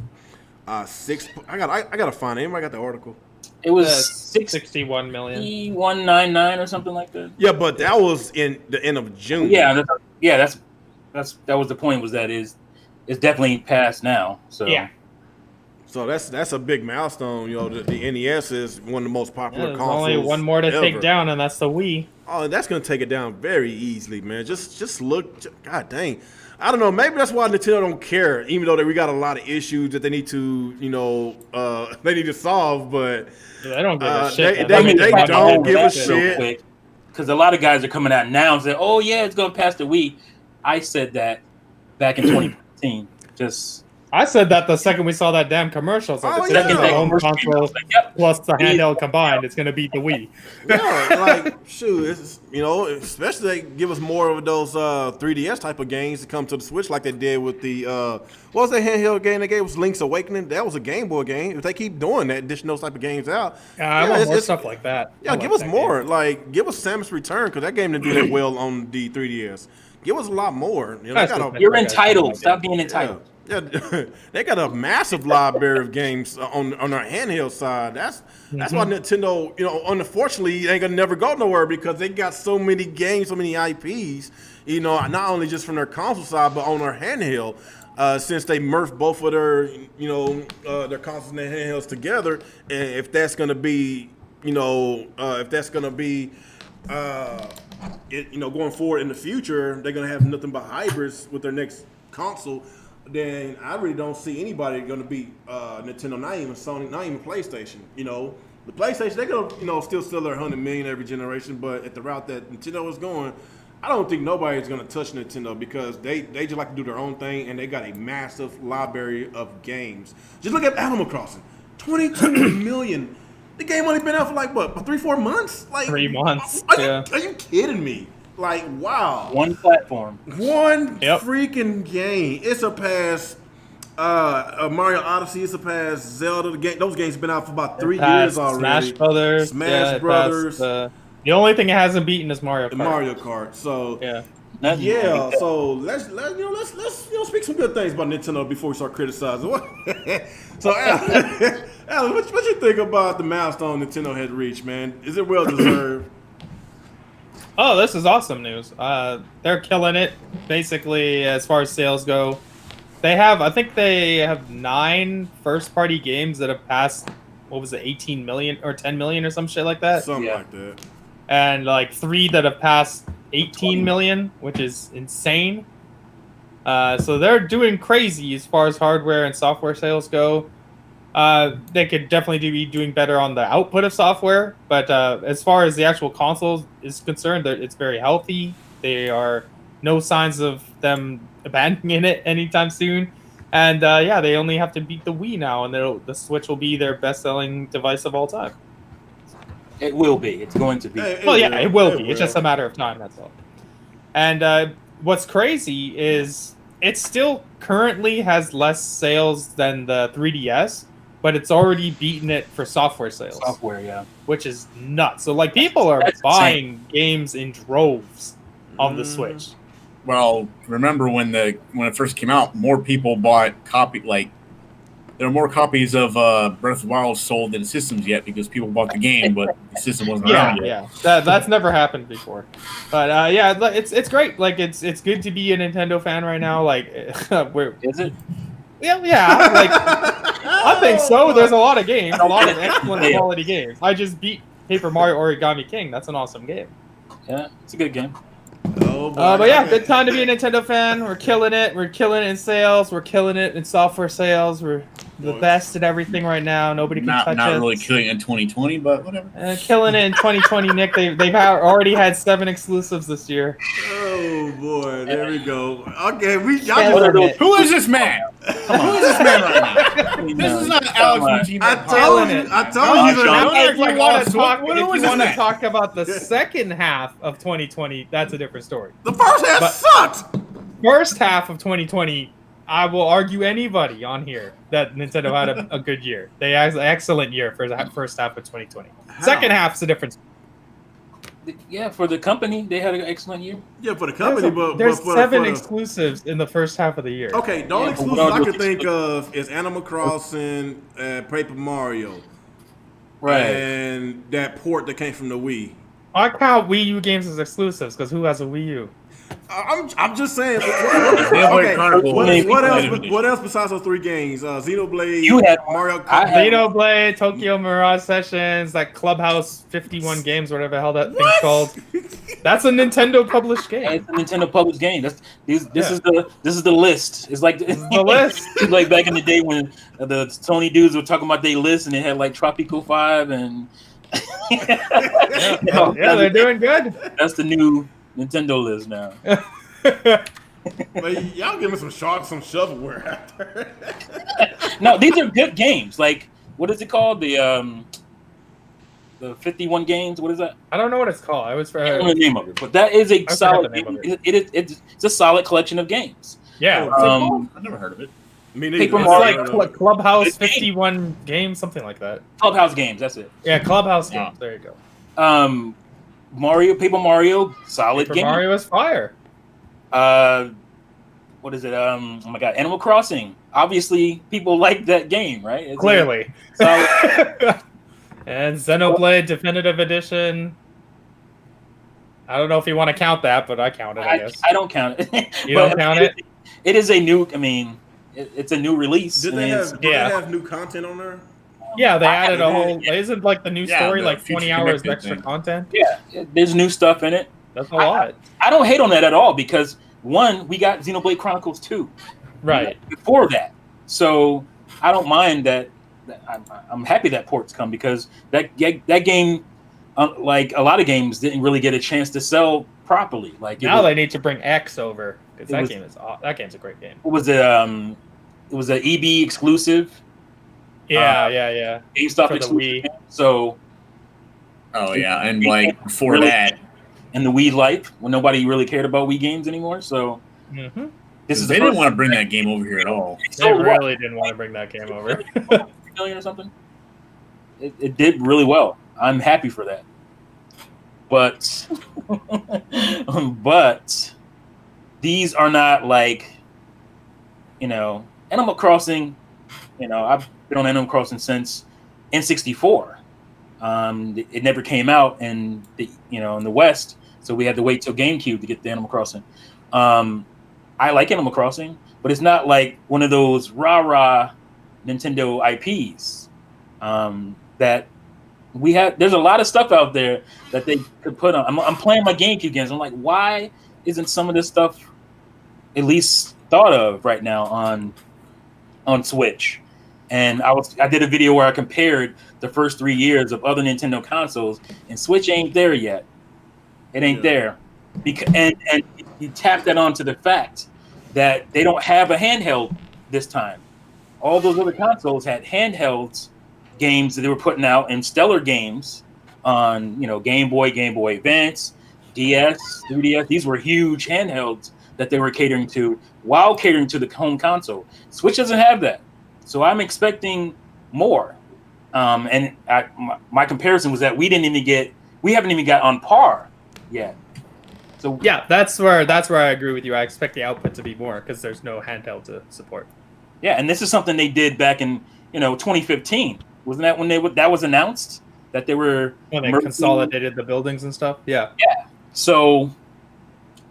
I gotta find it. Anybody got the article? It was 61 million. 199 or something like that. Yeah, but that was in the end of June. Yeah, that was the point. Was that it's definitely past now. So Yeah. So that's a big milestone. The NES is one of the most popular There's consoles. only one more to ever. take down, and that's the Wii. Oh, that's gonna take it down very easily, man. Just look. God dang. I don't know. Maybe that's why Nintendo don't care, even though we got a lot of issues that they need to, they need to solve. But They don't give a shit. they don't give a shit. Because a lot of guys are coming out now and say, "Oh yeah, it's going to pass the Wii." I said that back in 2015. I said that the second we saw that damn commercial. It's like Oh, it's yeah. the home console Yep. plus the handheld combined, it's gonna beat the Wii. Yeah, like shoot, especially they give us more of those 3DS type of games to come to the Switch, like they did with the what was that handheld game they gave us? Link's Awakening. That was a Game Boy game. If they keep doing that, dishing those type of games out, I want more stuff like that. Yeah, I give like us that more. game. Like, give us Samus Return because that game didn't do that well on the 3DS. Give us a lot more. You're entitled. Stop being entitled. Yeah, they got a massive library of games on our handheld side. That's why Nintendo, unfortunately, ain't gonna never go nowhere because they got so many games, so many IPs. Not only just from their console side, but on their handheld. Since they merged both of their, their consoles and their handhelds together, and if that's gonna be, going forward in the future, they're gonna have nothing but hybrids with their next console. Then I really don't see anybody going to beat Nintendo, not even Sony, not even PlayStation. The PlayStation, they're going to, still sell their 100 million every generation, but at the route that Nintendo is going, I don't think nobody's going to touch Nintendo because they just like to do their own thing, and they got a massive library of games. Just look at Animal Crossing, 22 million. The game only been out for like, what, 3-4 months? Like 3 months. Are you kidding me? Like, wow. One platform. Freaking game. It surpassed Mario Odyssey. It surpassed Zelda. Those games have been out for about 3 years already. Smash Brothers. Smash Brothers. The only thing it hasn't beaten is Mario Kart. Mario Kart. So yeah. So let's speak some good things about Nintendo before we start criticizing. So Alan, what you think about the milestone Nintendo had reached, man? Is it well deserved? Oh, this is awesome news. They're killing it, basically, as far as sales go. I think they have 9 first-party games that have passed, 18 million or 10 million or some shit like that? Something like that. And like 3 that have passed 18 million, which is insane. So they're doing crazy as far as hardware and software sales go. They could definitely be doing better on the output of software, but as far as the actual console is concerned, it's very healthy. There are no signs of them abandoning it anytime soon. And they only have to beat the Wii now, and the Switch will be their best-selling device of all time. It will be. It's going to be. Well, yeah, it will be. It's just a matter of time. That's all. And what's crazy is it still currently has less sales than the 3DS, but it's already beaten it for software sales. Software, yeah. Which is nuts. So like people are buying games in droves on the Switch. Well, remember when it first came out, more people bought there are more copies of Breath of the Wild sold than systems yet because people bought the game, but the system wasn't around yet. Yeah, that's never happened before. But yeah, it's great. Like it's good to be a Nintendo fan right now. Like, is it? Yeah. Like, I think so. There's a lot of games, a lot of excellent quality games. I just beat Paper Mario Origami King. That's an awesome game. Yeah, it's a good game. But yeah, good time to be a Nintendo fan. We're killing it. We're killing it in sales. We're killing it in software sales. We're the best at everything right now. Nobody can touch us. Not really killing it in 2020, but whatever. Killing it in 2020, Nick. They've already had 7 exclusives this year. Oh boy, there we go. Okay, who is this man? Who is this man right now? This is not Alex Mujima. I told you. If you want to talk about the second half of 2020, that's a different story. The first half sucked. First half of 2020, I will argue anybody on here that Nintendo had a good year. They had an excellent year for the first half of 2020. Second half's a difference. Yeah, for the company, they had an excellent year. Yeah, for the company, there's 7 exclusives in the first half of the year. Okay, the only exclusives I can think of is Animal Crossing, Paper Mario, right, and that port that came from the Wii. I count Wii U games as exclusives because who has a Wii U? I'm just saying. What else besides those 3 games? Xenoblade, you had Mario Kart, Xenoblade, Tokyo Mirage Sessions, that Clubhouse 51 games, whatever the hell that thing's called. That's a Nintendo published game. Yeah, it's a Nintendo published game. This is the list. It's like the list. It's like back in the day when the Sony dudes were talking about their list and they had like Tropico 5 and yeah, they're doing good. That's the new Nintendo list now. But y'all give me some shovelware out there. No, these are good games. Like, what is it called? The 51 games. What is that? I don't know what it's called. I don't know the name of it, but that is a solid. It's a solid collection of games. Yeah, I've never heard of it. It's like Clubhouse 51 games, something like that. Clubhouse games. That's it. Yeah, Clubhouse games. There you go. Paper Mario, solid game. Mario is fire. What is it? Oh my God, Animal Crossing. Obviously, people like that game, right? It's clearly. And Xenoblade Definitive Edition. I don't know if you want to count that, but I count it. I guess I don't count it. You don't count it? It is a new. I mean, it's a new release. Did they have new content on there? Yeah, they added a whole. Isn't like the new story like 20 hours of extra content? Yeah, there's new stuff in it. That's a lot. I don't hate on that at all because one, we got Xenoblade Chronicles 2, right before that, so I don't mind that. I'm happy that ports come because that game, like a lot of games, didn't really get a chance to sell properly. Like now they need to bring X over because that game's a great game. What was it? It was an EB exclusive. Yeah. GameStop exclusive. So. Oh yeah, and like before really, that, and the Wii Life when nobody really cared about Wii games anymore. So. Mm-hmm. They didn't want to bring that game over here at all. They really didn't want to bring that game over. Million or something. It did really well. I'm happy for that. But these are not like, Animal Crossing. I've been on Animal Crossing since N64. It never came out in the West, so we had to wait till GameCube to get the Animal Crossing. I like Animal Crossing, but it's not like one of those rah-rah Nintendo IPs that we have. There's a lot of stuff out there that they could put on. I'm playing my GameCube games. I'm like, why isn't some of this stuff at least thought of right now on Switch? And I did a video where I compared the first 3 years of other Nintendo consoles, and Switch ain't there yet. It ain't there, and you tap that onto the fact that they don't have a handheld this time. All those other consoles had handhelds games that they were putting out and stellar games on Game Boy, Game Boy Advance, DS, 3DS. These were huge handhelds that they were catering to while catering to the home console. Switch doesn't have that, so I'm expecting more. And my comparison was that we haven't even got on par yet. So yeah, that's where I agree with you. I expect the output to be more because there's no handheld to support. Yeah, and this is something they did back in 2015. Wasn't that when that was announced that they were when they consolidated the buildings and stuff? Yeah. Yeah. So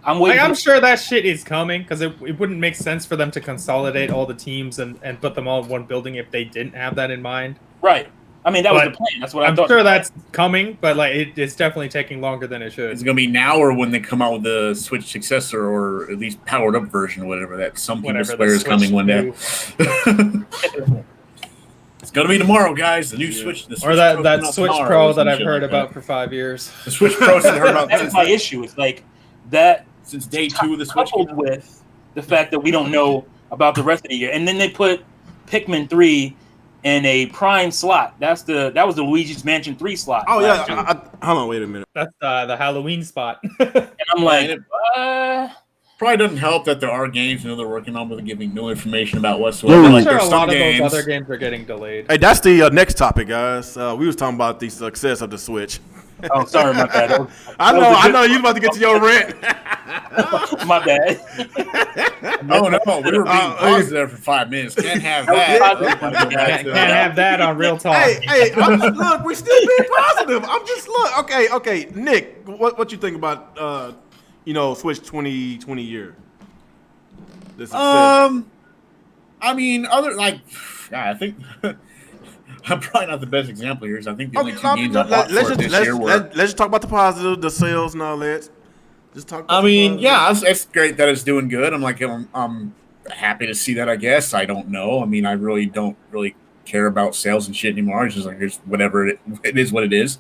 I'm waiting. I'm sure that shit is coming because it wouldn't make sense for them to consolidate all the teams and put them all in one building if they didn't have that in mind. Right. I mean, that was the plan. That's what I thought. I'm sure that's coming, but it's definitely taking longer than it should. It's going to be now or when they come out with the Switch successor or at least powered up version, whatever that some people swear is coming one day. It's going to be tomorrow, guys. The new Switch. The Switch or that Switch Pro that I've heard about for 5 years. The Switch Pro that I've heard about. That's my issue. It's like that since day 2 of the Switch. Coupled with the fact that we don't know about the rest of the year. And then they put Pikmin 3 in a prime slot. That was the Luigi's Mansion 3 slot. Oh yeah, hold on, wait a minute. That's the Halloween spot. And I'm like, probably doesn't help that there are games they're working on, but giving no information about whatsoever. I'm sure a lot of those other games are getting delayed. Hey, that's the next topic, guys. We was talking about the success of the Switch. Oh, sorry about that. I know you about to get to your rant. My bad. No, we were being paused there for 5 minutes. Can't have that. Can't have that on Real Talk. Hey, look, we still being positive. I'm just okay. Nick, what you think about Switch 2020 year? The success? I mean, I think. I'm probably not the best example here, because I think the only two games I bought this year were... Let's just talk about the positive, the sales and all that. Just talk about it's great that it's doing good. I'm happy to see that, I guess. I don't know. I mean, I really don't care about sales and shit anymore. It's just like, it's whatever, it is what it is.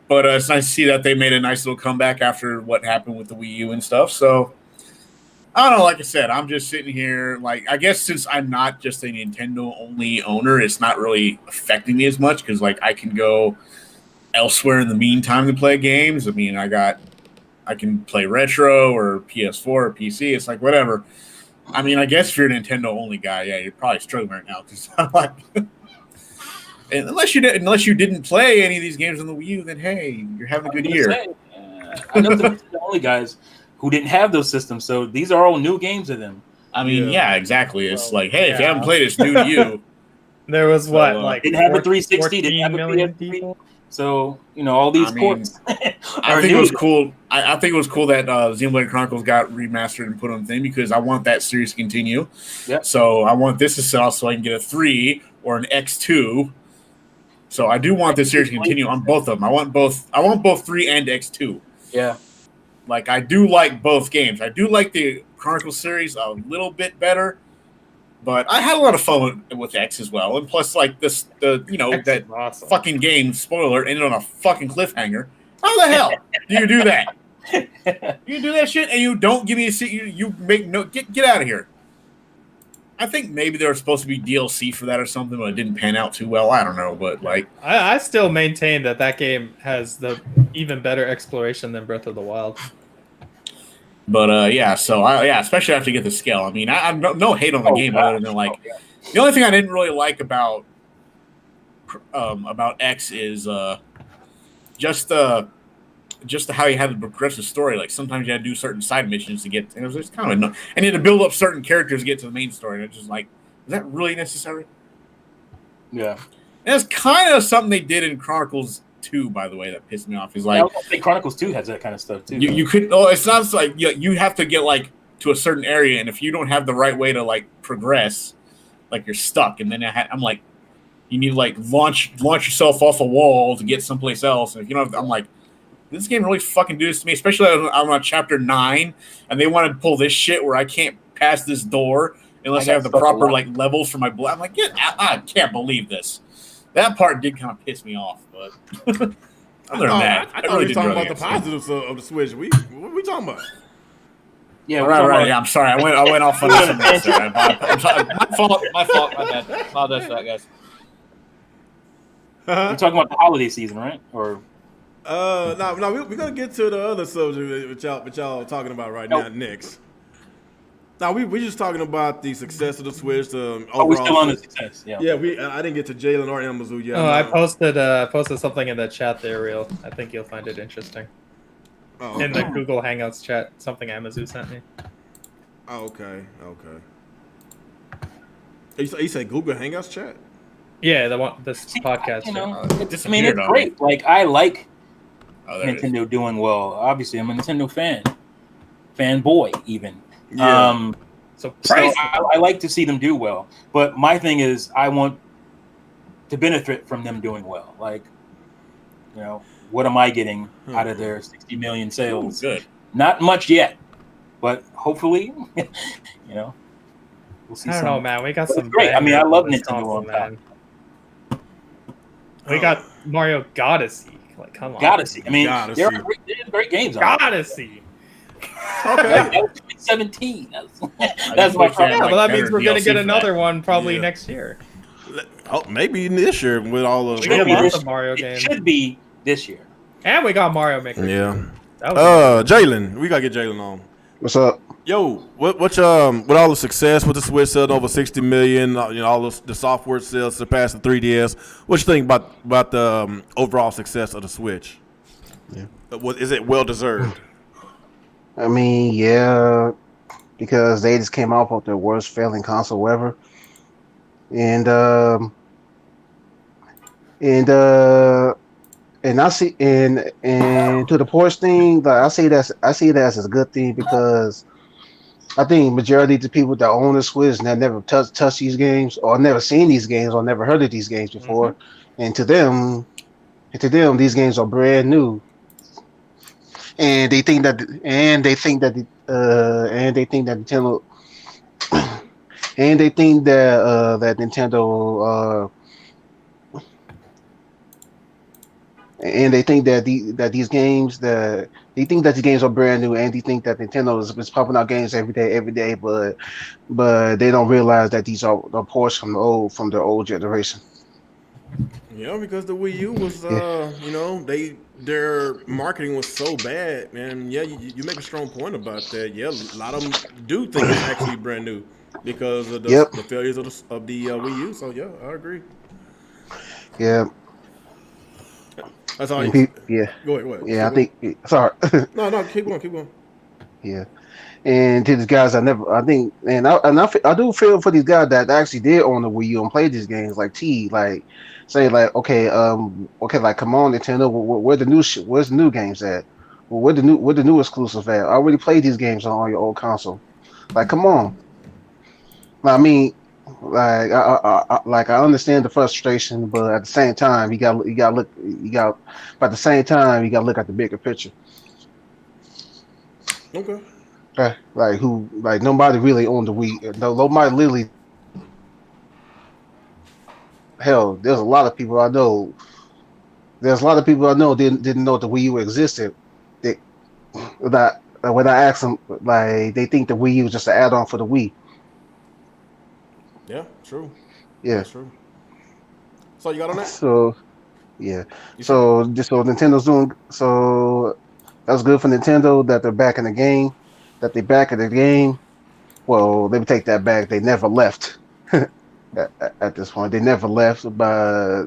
But it's nice to see that they made a nice little comeback after what happened with the Wii U and stuff. So, I don't know, like I said, I'm just sitting here, I guess since I'm not just a Nintendo-only owner, it's not really affecting me as much, because, I can go elsewhere in the meantime to play games. I mean, I can play retro or PS4 or PC. It's whatever. I mean, I guess if you're a Nintendo-only guy, yeah, you're probably struggling right now, because unless you didn't play any of these games on the Wii U, then, hey, you're having a good year. I know the only guys who didn't have those systems, so these are all new games to them. I mean, yeah exactly. It's hey, if you haven't played it, it's new to you. There was didn't have a 360, didn't have a PS3. People? So all these ports. I think it was cool. I think it was cool that Xenoblade Chronicles got remastered and put on the thing, because I want that series to continue. Yeah. So I want this to sell so I can get a 3 or an X2. So I do want this series to continue on both of them. I want both 3 and X2. Yeah. I do like both games. I do like the Chronicles series a little bit better, but I had a lot of fun with X as well. And plus, that awesome. Fucking game, spoiler, ended on a fucking cliffhanger. How the hell do you do that? You do that shit and you don't give me a seat. You make no get out of here. I think maybe there was supposed to be DLC for that or something, but it didn't pan out too well. I don't know, but I still maintain that game has the even better exploration than Breath of the Wild. But especially after you get the scale. I mean, I no hate on the game other than the only thing I didn't really like about X is just how you had to progress the story. Sometimes you had to do certain side missions to get. It was just kind of annoying. And you had to build up certain characters to get to the main story. And it's just is that really necessary? Yeah. And it's kind of something they did in Chronicles 2, by the way, that pissed me off. Is I think Chronicles 2 has that kind of stuff too. You could. Oh, it's not you have to get to a certain area, and if you don't have the right way to progress, you're stuck. And then I'm you need to launch yourself off a wall to get someplace else. And if you don't have, I'm this game really fucking do this to me, especially I'm on chapter 9, and they want to pull this shit where I can't pass this door unless I have the proper levels for my blood. I'm I can't believe this. That part did kind of piss me off, but other than that, I thought we were talking about the positives of the Switch. What are we talking about? Yeah, right. Yeah, I'm sorry. I went off on this. I'm sorry. My fault. My bad. Apologize for that, guys. We're talking about the holiday season, right? Or No, we're gonna get to the other subject which y'all talking about right now next. Now we just talking about the success of the Switch, the Oh, we're overall. still on the success. Yeah. Yeah, I didn't get to Jalen or Amazon yet. Oh, I posted something in the chat there, real. I think you'll find it interesting. Oh, In the Google Hangouts chat, something Amazon sent me. oh, okay. You say Google Hangouts chat? Yeah, this See, podcast. you know, chat. it's disappeared on great. Like I like Oh, there it is. Nintendo doing well. Obviously, I'm a Nintendo fanboy even. Yeah. So I like to see them do well. But my thing is, I want to benefit from them doing well. Like, you know, what am I getting out of their 60 million sales? Ooh, good. Not much yet, but hopefully, you know, we'll see. I don't know, man. We got some. Great. I mean, I bangers love on this Nintendo console, on top. We got Mario Odyssey. Like, come on. Odyssey. I mean, Odyssey. there are great games on it. Odyssey. Okay. That was 2017. That's just my wish they had, Yeah, problem. like, well, that better means we're gonna DLC get for another that. one probably Yeah. next year. Oh, maybe this year with all of. We got Maybe lots this- of Mario It games, should be this year. and we got Mario Maker. Yeah. That was Jalen, we gotta get Jalen on. What's up? Yo, what with all the success with the Switch selling over 60 million, you know, all the software sales surpassing 3DS. What you think about the overall success of the Switch? Yeah. Is it well deserved? I mean, yeah, because they just came out with their worst failing console ever, and and uh, and I see and to the ports thing, like I see that as a good thing because I think majority of the people that own the Switch and that never touched these games or never seen these games or never heard of these games before, and to them, these games are brand new. And they think that Nintendo that Nintendo and they think that these games are brand new, and they think that Nintendo is pumping out games every day, but they don't realize that these are ports from the old generation. Yeah, because the Wii U was, you know, their marketing was so bad, and yeah, you make a strong point about that. Yeah, a lot of them do think it's actually brand new because of the failures of the Wii U. So yeah, I agree. Yeah. That's all. Yeah. Go ahead. Yeah, I think. Sorry. No, keep going. Yeah. And to these guys, I do feel for these guys that actually did own the Wii U and played these games, like say like, okay, like come on, Nintendo, where the new where's the new games at? Well, where the new exclusive at? I already played these games on your old console. Like, come on. I mean, like I understand the frustration, but at the same time, you got at the bigger picture. Okay. Like nobody really owned the Wii. Nobody literally. Hell, there's a lot of people I know. Didn't know the Wii U existed. That when I asked them, like they think the Wii U was just an add-on for the Wii. Yeah, true. Yeah. That's true. So you got on that? So, yeah. So Nintendo's doing so. That's good for Nintendo that they're back in the game. Well, let me take that back. They never left. At this point, they never left. But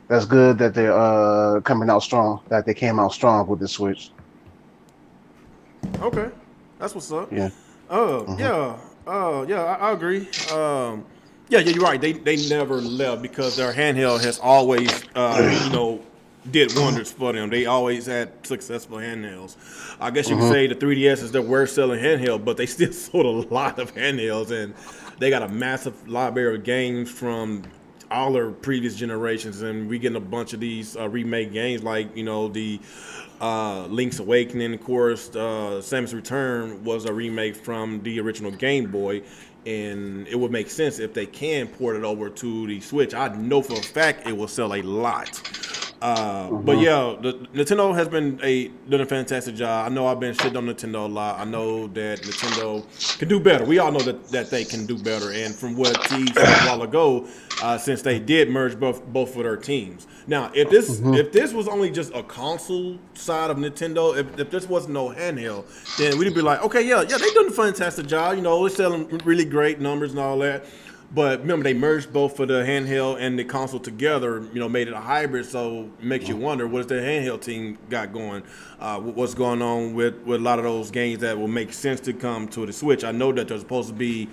that's good that they're coming out strong. That they came out strong with the Switch. Okay, that's what's up. Yeah. Yeah. I agree. Yeah, you're right. They never left because their handheld has always, did wonders for them. They always had successful handhelds. I guess you could say the 3DS is their worst selling handheld, but they still sold a lot of handhelds, and they got a massive library of games from all their previous generations, and we getting a bunch of these remake games like the Link's Awakening, of course. Samus Return was a remake from the original Game Boy, and it would make sense if they can port it over to the Switch. I know for a fact it will sell a lot. But yeah, Nintendo has been done a fantastic job. I know I've been shitting on Nintendo a lot. I know that Nintendo can do better. We all know that they can do better. And from what T said a while ago, since they did merge both of their teams. Now, if this was only just a console side of Nintendo, if this wasn't no handheld, then we'd be like, okay, yeah, they done a fantastic job. You know, they're selling really great numbers and all that. But remember, they merged both for the handheld and the console together, you know, made it a hybrid. So it makes you wonder, what does the handheld team got going? What's going on with a lot of those games that will make sense to come to the Switch? I know that there's supposed to be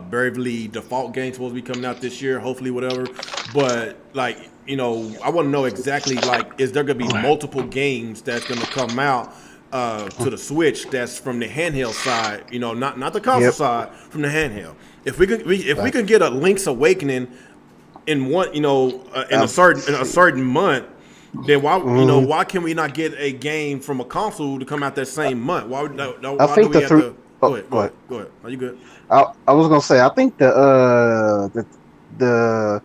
Bravely Default game supposed to be coming out this year, hopefully, whatever. But, like, you know, I want to know exactly, like, is there going to be multiple games that's going to come out to the Switch that's from the handheld side, you know, not the console side, from the handheld. If we can get a Link's Awakening in one, you know, in a certain month, then why can we not get a game from a console to come out that same month? Why do we have to? Go ahead. Are you good? I was gonna say, I think I think the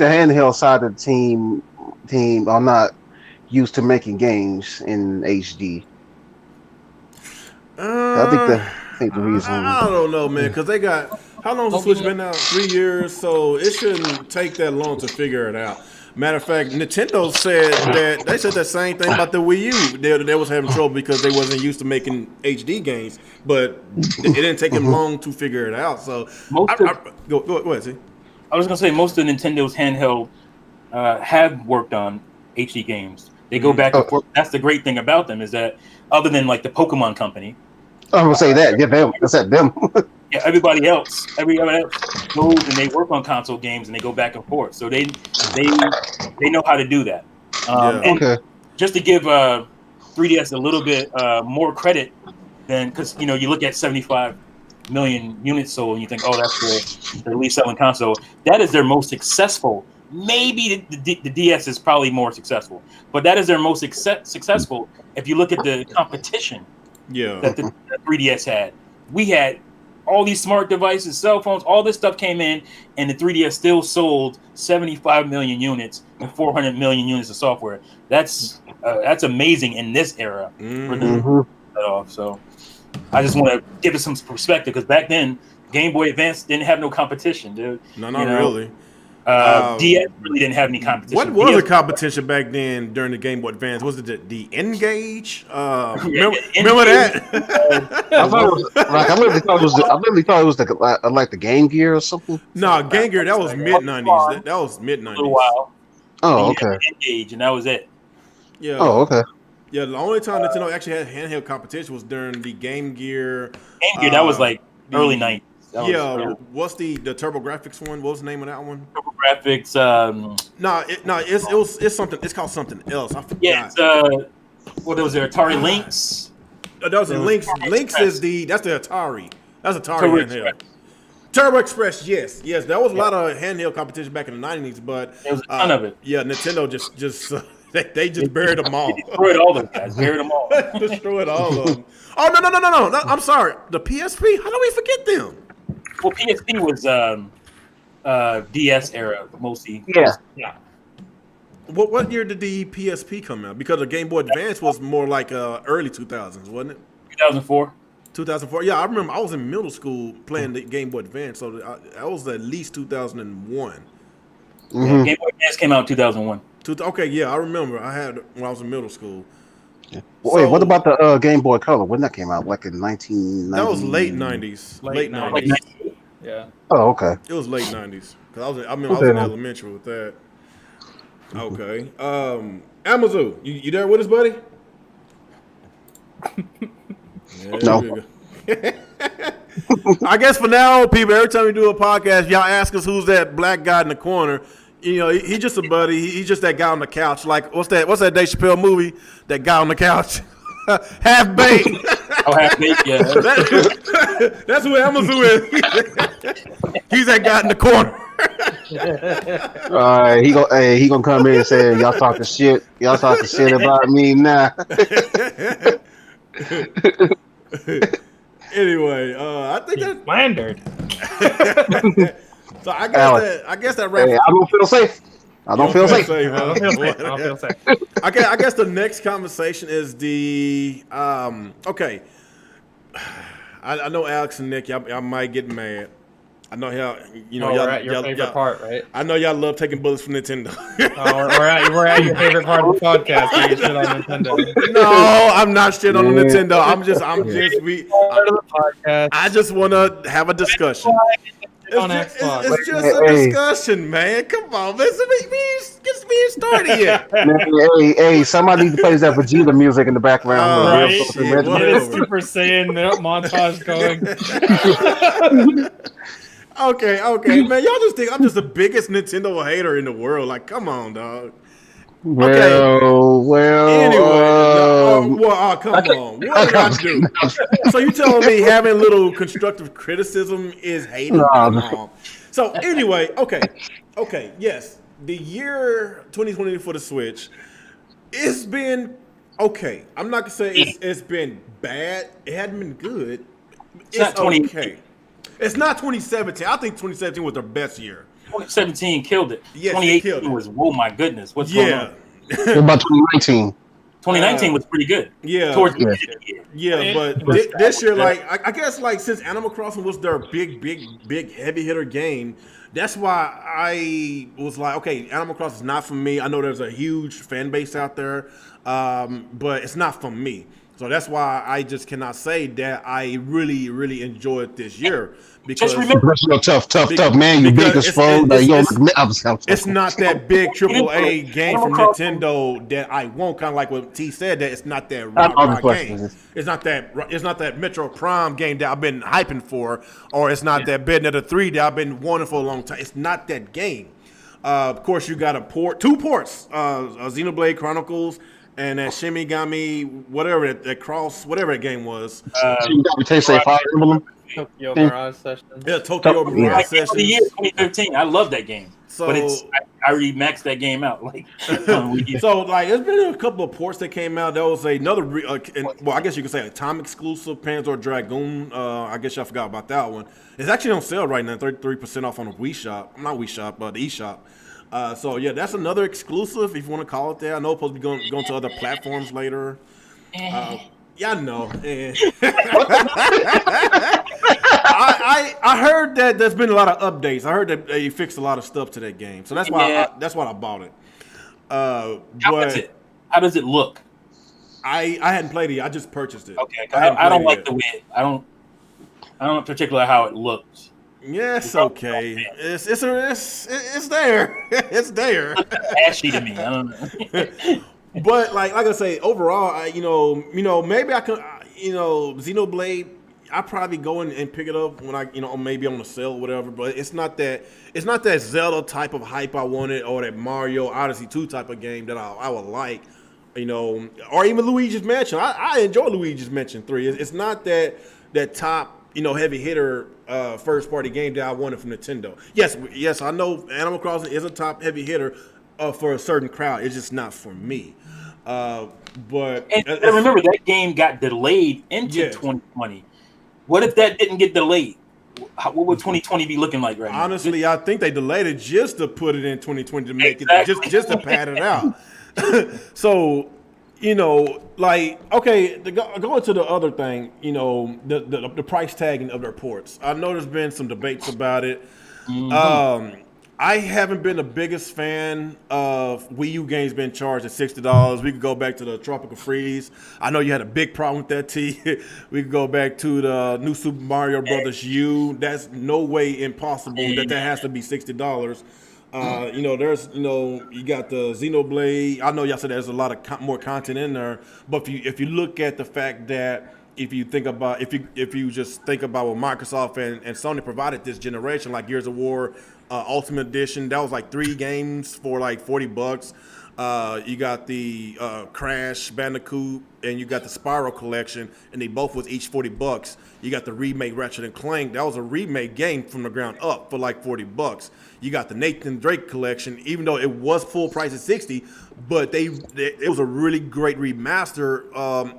handheld side of the team are not used to making games in HD. I think the reason. I don't know, man, because they got, how long has the Switch been out? 3 years, so it shouldn't take that long to figure it out. Matter of fact, Nintendo said the same thing about the Wii U. They was having trouble because they wasn't used to making HD games, but it didn't take them long to figure it out. So go ahead, see. I was gonna say most of Nintendo's handheld have worked on HD games. They go back and forth. That's the great thing about them, is that other than like the Pokemon Company, I'm gonna say that. Yeah, them. Yeah, everybody else goes and they work on console games and they go back and forth. So they know how to do that. And just to give 3DS a little bit more credit than, because you know, you look at 75 million units sold and you think, oh, that's their least selling console. That is their most successful. Maybe the DS is probably more successful, but that is their most successful. If you look at the competition that the 3DS had, we had all these smart devices, cell phones, all this stuff came in, and the 3DS still sold 75 million units and 400 million units of software. That's amazing in this era for them to that off. So I just want to give it some perspective, because back then Game Boy Advance didn't have no competition, dude. No, not really. DS really didn't have any competition. What was the competition back then during the Game Boy Advance? Was it the N-Gage? Remember that? I literally thought it was like the Game Gear or something. No, Game Gear, that was mid-90s. That was mid-90s. A while. Oh, okay. N-Gage, and that was it. Yeah. Oh, okay. Yeah, the only time Nintendo actually had handheld competition was during the Game Gear. Game Gear, that was like early 90s. What's the TurboGrafx one? What was the name of that one? TurboGrafx. It's something. It's called something else. I forgot. Yeah, it's what was there? Atari Lynx. That was Lynx. Lynx is that's the Atari. That's Atari handheld. Turbo Express. Yes. That was a lot of handheld competition back in the 90s, but there was a ton of it. Yeah, Nintendo just they just buried them all. Destroyed all those guys. Buried them all. Destroyed all of them. Oh no! I'm sorry. The PSP. How do we forget them? Well, PSP was DS era mostly. Yeah. What year did the PSP come out? Because the Game Boy Advance was more like early 2000s, wasn't it? 2004. 2004. Yeah, I remember I was in middle school playing the Game Boy Advance, so I was at least 2001. Yeah, Game Boy Advance came out in 2001. Okay, yeah, I remember. I had when I was in middle school. Yeah. Wait, what about the Game Boy Color? When that came out? Like in 1990? That was late 90s. Late 90s. Yeah. Oh, okay. It was late 90s. Cause I was in elementary with that. Okay. Amazu, you there with us, buddy? No. I guess for now, people, every time we do a podcast, y'all ask us who's that black guy in the corner. You know, he's just a buddy. He's just that guy on the couch. Like, what's that Dave Chappelle movie? That guy on the couch. Half baked. Oh, Half Baked, yeah. That's who Amazu is. He's that guy in the corner. All right, he gonna come in and say, y'all talking shit about me now. Anyway, I think that slandered. So I guess that wraps. Hey, I don't feel safe. I don't feel safe. I don't feel safe. I don't feel safe. I guess the next conversation is the okay. I know Alex and Nick, y'all might get mad. I know y'all, We're at your favorite part, right? I know y'all love taking bullets from Nintendo. We're at your favorite part of the podcast. Where you shit on Nintendo. No, I'm not shit on Nintendo. I'm just Part of the podcast. I just want to have a discussion. On Xbox. It's just a discussion, man. Come on, man. Get me started here. Man, hey, somebody needs to play that Vegeta music in the background. Right? shit, Get a Super Saiyan montage going. Okay, man. Y'all just think I'm just the biggest Nintendo hater in the world. Like, come on, dog. Well, Anyway, come on. What did I do? So you telling me having little constructive criticism is hating? Come on. So anyway, okay, yes. The year 2020 for the Switch, it's been okay. I'm not gonna say it's been bad. It hadn't been good. It's okay. It's not 2017. I think 2017 was their best year. 2017 killed it. Yes, 2018 was, oh my goodness, what's going on? What about 2019? 2019 was pretty good. Yeah. Towards the end of the year. Yeah, but this year, like I guess, like since Animal Crossing was their big heavy hitter game, that's why I was like, okay, Animal Crossing is not for me. I know there's a huge fan base out there, but it's not for me. So that's why I just cannot say that I really enjoyed this year. Because Just remember, tough man. You big as fuck. It's not that big AAA game from Nintendo that I want. Kind of like what T said, that it's not that rock game. It's not that Metro Prime game that I've been hyping for, or it's not that Bayonetta 3 that I've been wanting for a long time. It's not that game. Of course, you got two ports, Xenoblade Chronicles and that Shimigami, whatever that game was. Fire Emblem. Tokyo Mirage Session. Yeah, Tokyo Mirage Session. For the year 2013, I love that game. So, but I already maxed that game out. So there's been a couple of ports that came out. There was another, I guess you could say a time exclusive, Panzer Dragoon. I guess y'all forgot about that one. It's actually on sale right now, 33% off on the Wii Shop. Not Wii Shop, but the eShop. So yeah, that's another exclusive if you want to call it that. I know it's supposed to be going to other platforms later. Yeah, I know. I heard that there's been a lot of updates. I heard that they fixed a lot of stuff to that game, so that's why I bought it. How does it look? I hadn't played it. I just purchased it. Okay, I don't like the way I don't particularly how it looks. Yeah, it's okay. It's there. It's there. Ashy to me. I don't know. But like I say, overall, maybe I can, Xenoblade, I probably go in and pick it up when I, maybe on the sale or whatever. But it's not that Zelda type of hype I wanted, or that Mario Odyssey 2 type of game that I would like, or even Luigi's Mansion. I enjoy Luigi's Mansion 3. It's not that top, heavy hitter first party game that I wanted from Nintendo. Yes, I know Animal Crossing is a top heavy hitter for a certain crowd. It's just not for me. But remember that game got delayed into 2020. What if that didn't get delayed? What would 2020 be looking like right now? Honestly, I think they delayed it just to put it in 2020 to make it just to pad it out. So, okay, going to the other thing, the price tagging of their ports. I know there's been some debates about it. Mm-hmm. I haven't been the biggest fan of Wii U games being charged at $60. We could go back to the Tropical Freeze. I know you had a big problem with that, T. We could go back to the new Super Mario Brothers U. That's no way impossible that has to be $60. There's, you got the Xenoblade. I know y'all said there's a lot of more content in there, but if you look at the fact that if you just think about what Microsoft and Sony provided this generation, like Gears of War Ultimate Edition, that was like 3 games for like $40. You got the Crash Bandicoot, and you got the Spyro Collection, and they both was each $40. You got the remake Ratchet and Clank. That was a remake game from the ground up for like $40. You got the Nathan Drake Collection, even though it was full price at $60, but it was a really great remaster,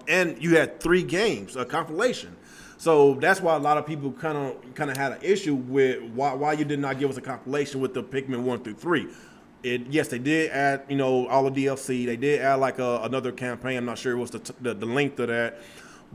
and you had 3 games, a compilation. So that's why a lot of people kind of had an issue with why you did not give us a compilation with the Pikmin 1 through 3. Yes, they did add, all the DLC. They did add like another campaign. I'm not sure what's the length of that,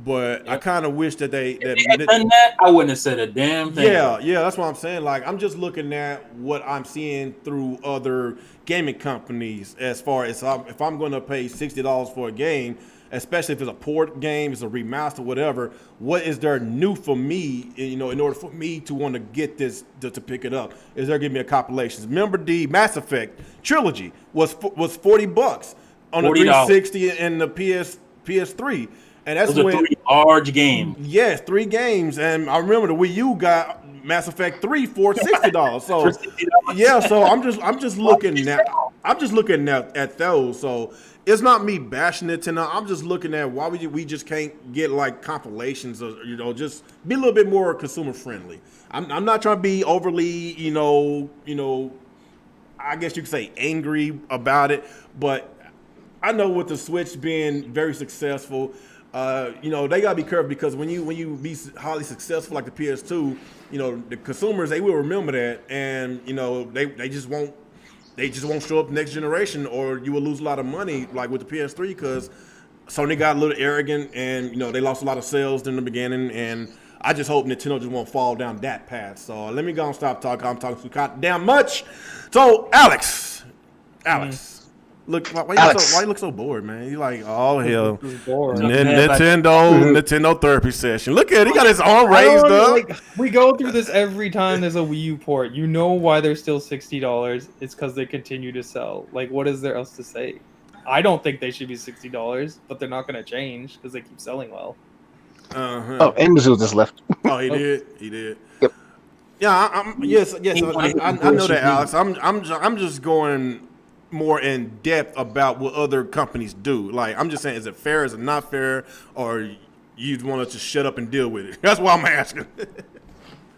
but I kind of wish that If they had done that, I wouldn't have said a damn thing. Yeah, that's what I'm saying. Like, I'm just looking at what I'm seeing through other gaming companies as far as if I'm going to pay $60 for a game, especially if it's a port game, it's a remaster, whatever. What is there new for me? In order for me to want to get this to pick it up, is there giving me a compilation? Remember the Mass Effect trilogy was $40 on the 360 and the PS3. And that's those are 3 large games. Yes, 3 games, and I remember the Wii U got Mass Effect 3 for $60. So yeah, so I'm just looking at those. So it's not me bashing Nintendo. I'm just looking at why we just can't get like compilations or just be a little bit more consumer friendly. I'm not trying to be overly I guess you could say angry about it, but I know with the Switch being very successful. They gotta be careful because when you be highly successful like the PS2, the consumers, they will remember that, and they just won't show up next generation, or you will lose a lot of money like with the PS3 because Sony got a little arrogant and they lost a lot of sales in the beginning, and I just hope Nintendo just won't fall down that path. So let me go and stop talking. I'm talking too goddamn much. So Alex. Look, why you look so bored, man? You like, oh hell, Nintendo therapy session. Look at it, he got his arm raised up. Like, we go through this every time there's a Wii U port. You know why they're still $60? It's because they continue to sell. Like, what is there else to say? I don't think they should be $60, but they're not going to change because they keep selling well. Oh, and Mizzou just left. Oh, he did. Yep. Yeah, yes. I know that, Alex. I'm just going more in depth about what other companies do. Like, I'm just saying, is it fair? Is it not fair? Or you want us to shut up and deal with it? That's why I'm asking.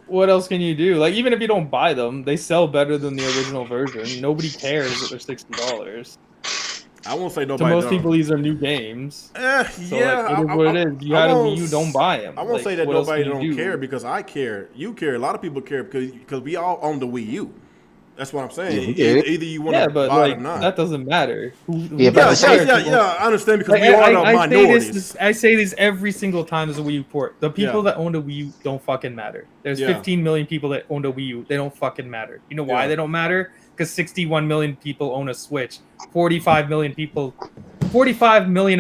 What else can you do? Like, even if you don't buy them, they sell better than the original version. Nobody cares that they're $60. I won't say nobody. To most people, these are new games. So, yeah, it is what it is. You had a Wii U, don't buy them. I won't say that nobody don't care because I care. You care. A lot of people care because we all own the Wii U. That's what I'm saying. Either you want to buy it or not. That doesn't matter. Yeah, I understand because we are the minorities. I say this every single time there's a Wii U port. The people that own a Wii U don't fucking matter. There's 15 million people that own a Wii U. They don't fucking matter. You know why they don't matter? Because 61 million people own a Switch. 45 million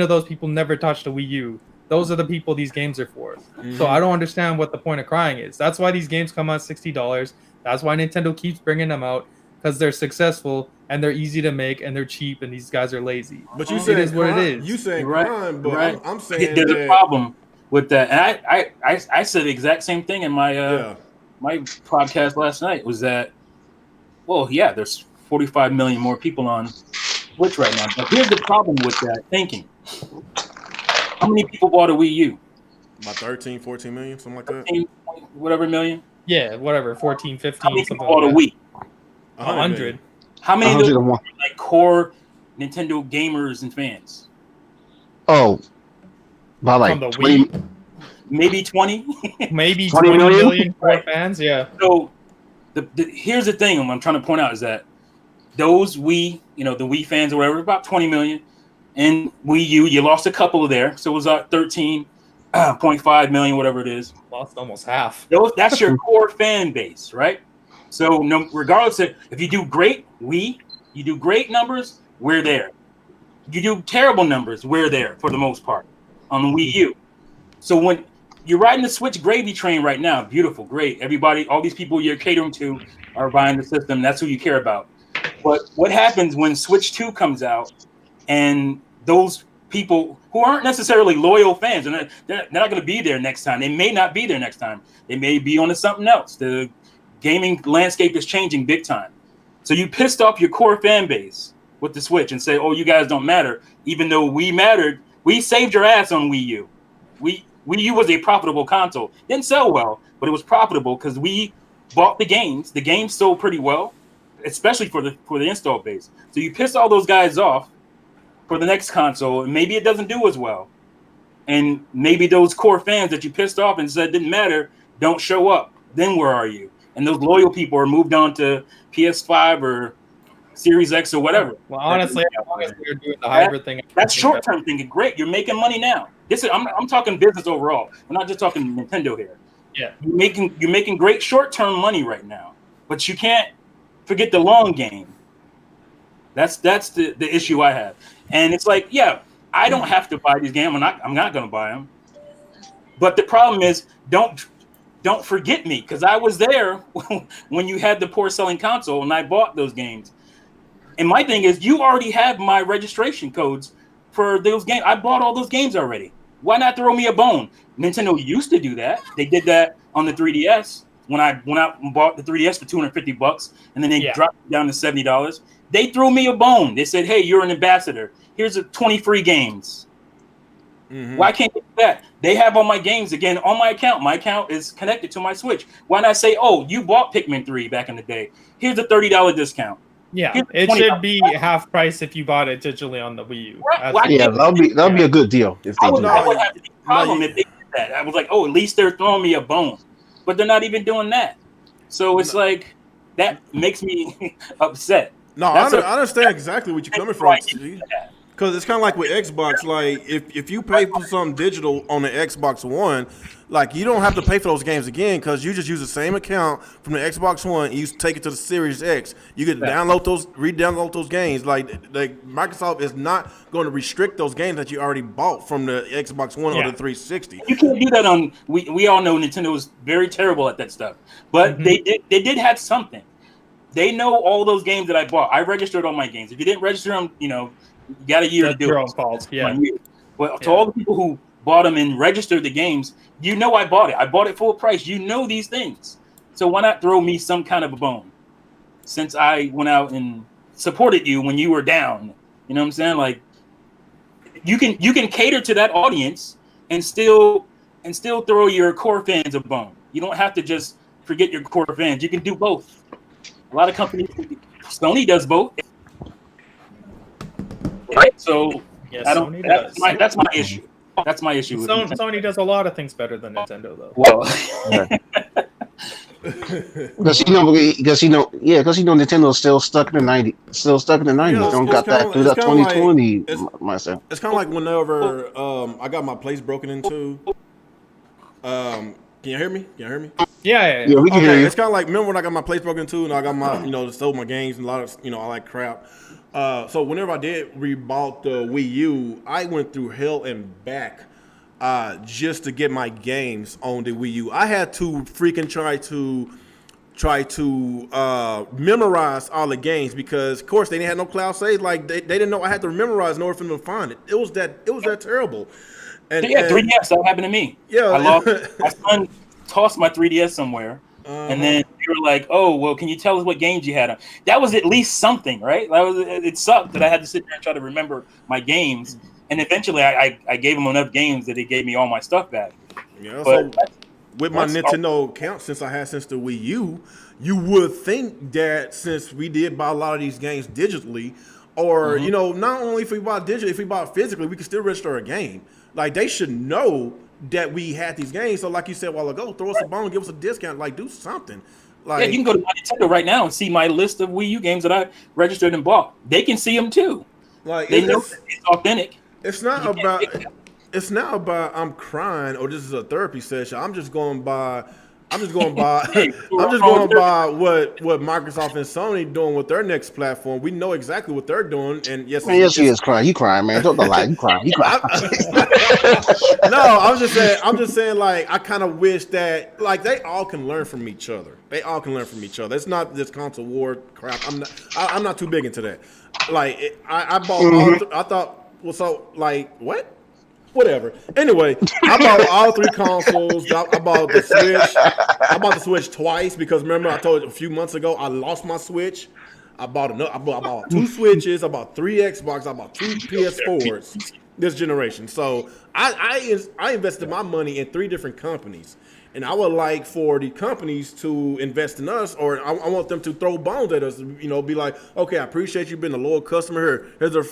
of those people never touched a Wii U. Those are the people these games are for. Mm-hmm. So I don't understand what the point of crying is. That's why these games come out $60. That's why Nintendo keeps bringing them out, because they're successful and they're easy to make and they're cheap and these guys are lazy. But you say it is what it is. You say crime, but I'm saying there's a problem with that. And I said the exact same thing in my my podcast last night. Was that there's 45 million more people on Switch right now. But here's the problem with that thinking. How many people bought a Wii U? About 13, 14 million, something like that. 13, whatever million. Yeah, whatever, 14, 15. How many people bought a Wii? 100. How many of those are like core Nintendo gamers and fans? Oh, about like 20, maybe 20, maybe 20 million core fans. Yeah. So here's the thing I'm trying to point out is that those Wii, the Wii fans or whatever, about 20 million, and Wii U, you lost a couple of there, so it was 13.5 million, whatever it is. Lost almost half. That's your core fan base, right? So regardless of if you do great you do great numbers, we're there. You do terrible numbers, we're there for the most part on the Wii U. So when you're riding the Switch gravy train right now, beautiful, great. Everybody, all these people you're catering to are buying the system. That's who you care about. But what happens when Switch 2 comes out and those people who aren't necessarily loyal fans, and they're not going to be there next time. They may not be there next time. They may be on to something else. The gaming landscape is changing big time. So you pissed off your core fan base with the Switch and say, oh, you guys don't matter. Even though we mattered, we saved your ass on Wii U. Wii U was a profitable console. Didn't sell well, but it was profitable because we bought the games. The games sold pretty well, especially for the install base. So you pissed all those guys off for the next console, and maybe it doesn't do as well. And maybe those core fans that you pissed off and said didn't matter don't show up. Then where are you? And those loyal people are moved on to PS5 or Series X or whatever. Well, honestly, as long as they're doing the hybrid thing, That's short-term thinking. Great, you're making money now. I'm talking business overall. I'm not just talking Nintendo here. Yeah, You're making great short-term money right now, but you can't forget the long game. That's the issue I have, and it's like, yeah, I don't have to buy these games. I'm not going to buy them. But the problem is, don't forget me, because I was there when you had the poor selling console and I bought those games. And my thing is, you already have my registration codes for those games. I bought all those games already. Why not throw me a bone? Nintendo used to do that. They did that on the 3DS when I went out and bought the 3DS for $250, and then they dropped it down to $70. They threw me a bone. They said, "Hey, you're an ambassador. Here's 20 free games." Mm-hmm. Why can't they do that? They have all my games again on my account. My account is connected to my Switch. Why not say, "Oh, you bought Pikmin 3 back in the day. Here's a $30 discount." Yeah, it should be half price if you bought it digitally on the Wii U. Right. Yeah, that'll be a good deal if they do that. that. Would have to be a problem if they did that. I was like, oh, at least they're throwing me a bone, but they're not even doing that. So it's like that makes me upset. No, I understand exactly what you're coming from. Because it's kind of like with Xbox. Like if you pay for something digital on the Xbox One, like you don't have to pay for those games again because you just use the same account from the Xbox One and you take it to the Series X. You can re-download those games. Like Microsoft is not going to restrict those games that you already bought from the Xbox One or the 360. You can't do that on. We all know Nintendo is very terrible at that stuff, but they did have something. They know all those games that I bought. I registered all my games. If you didn't register them, you got a year to do your it. own fault. Yeah. But to all the people who bought them and registered the games, I bought it. I bought it full price. These things. So why not throw me some kind of a bone? Since I went out and supported you when you were down. You know what I'm saying? Like you can cater to that audience and still throw your core fans a bone. You don't have to just forget your core fans. You can do both. A lot of companies, Sony does both. Right? So I don't. That's my issue. That's my issue. Sony does a lot of things better than Nintendo, though. Well, because Nintendo's still stuck in the '90s. Still stuck in the '90s. Yeah, don't got that through that 2020 myself. It's kind of like whenever I got my place broken into. Can you hear me? Yeah, we can hear you. It's kind of like, remember when I got my place broken into and I got my, sold my games and a lot of, all that crap. So whenever I did rebought the Wii U, I went through hell and back just to get my games on the Wii U. I had to freaking try to memorize all the games because, of course, they didn't have no cloud saves. Like they didn't know I had to memorize in order for them to find it. It was that terrible. And 3DS, that happened to me. Yeah, I lost. My son tossed my 3DS somewhere, and then they were like, "Oh, well, can you tell us what games you had on?" That was at least something, right? It sucked that I had to sit there and try to remember my games, and eventually, I gave them enough games that they gave me all my stuff back. Yeah, but so with my Nintendo account, since the Wii U, you would think that since we did buy a lot of these games digitally, or not only if we bought digitally, if we bought physically, we could still register a game. Like, they should know that we had these games. So, like you said a while ago, throw us a bone, give us a discount, like, do something. Like, you can go to my Nintendo right now and see my list of Wii U games that I registered and bought. They can see them too. Like, they know it's authentic. It's not about I'm crying or this is a therapy session. I'm just going by what Microsoft and Sony doing with their next platform. We know exactly what they're doing, and yes, he is crying. You crying, man? Don't lie. You crying. No, I'm just saying. Like, I kind of wish that like they all can learn from each other. It's not this console war crap. I'm not too big into that. Like, I bought. I thought. Well, so like what? Whatever. Anyway, I bought all three consoles. I bought the Switch. I bought the Switch twice because remember I told you a few months ago I lost my Switch. I bought 2 Switches. I bought 3 Xbox. I bought 2 PS4s this generation. So I invested my money in 3 different companies, and I would like for the companies to invest in us, or I want them to throw bones at us. Be like, okay, I appreciate you being a loyal customer. Here's a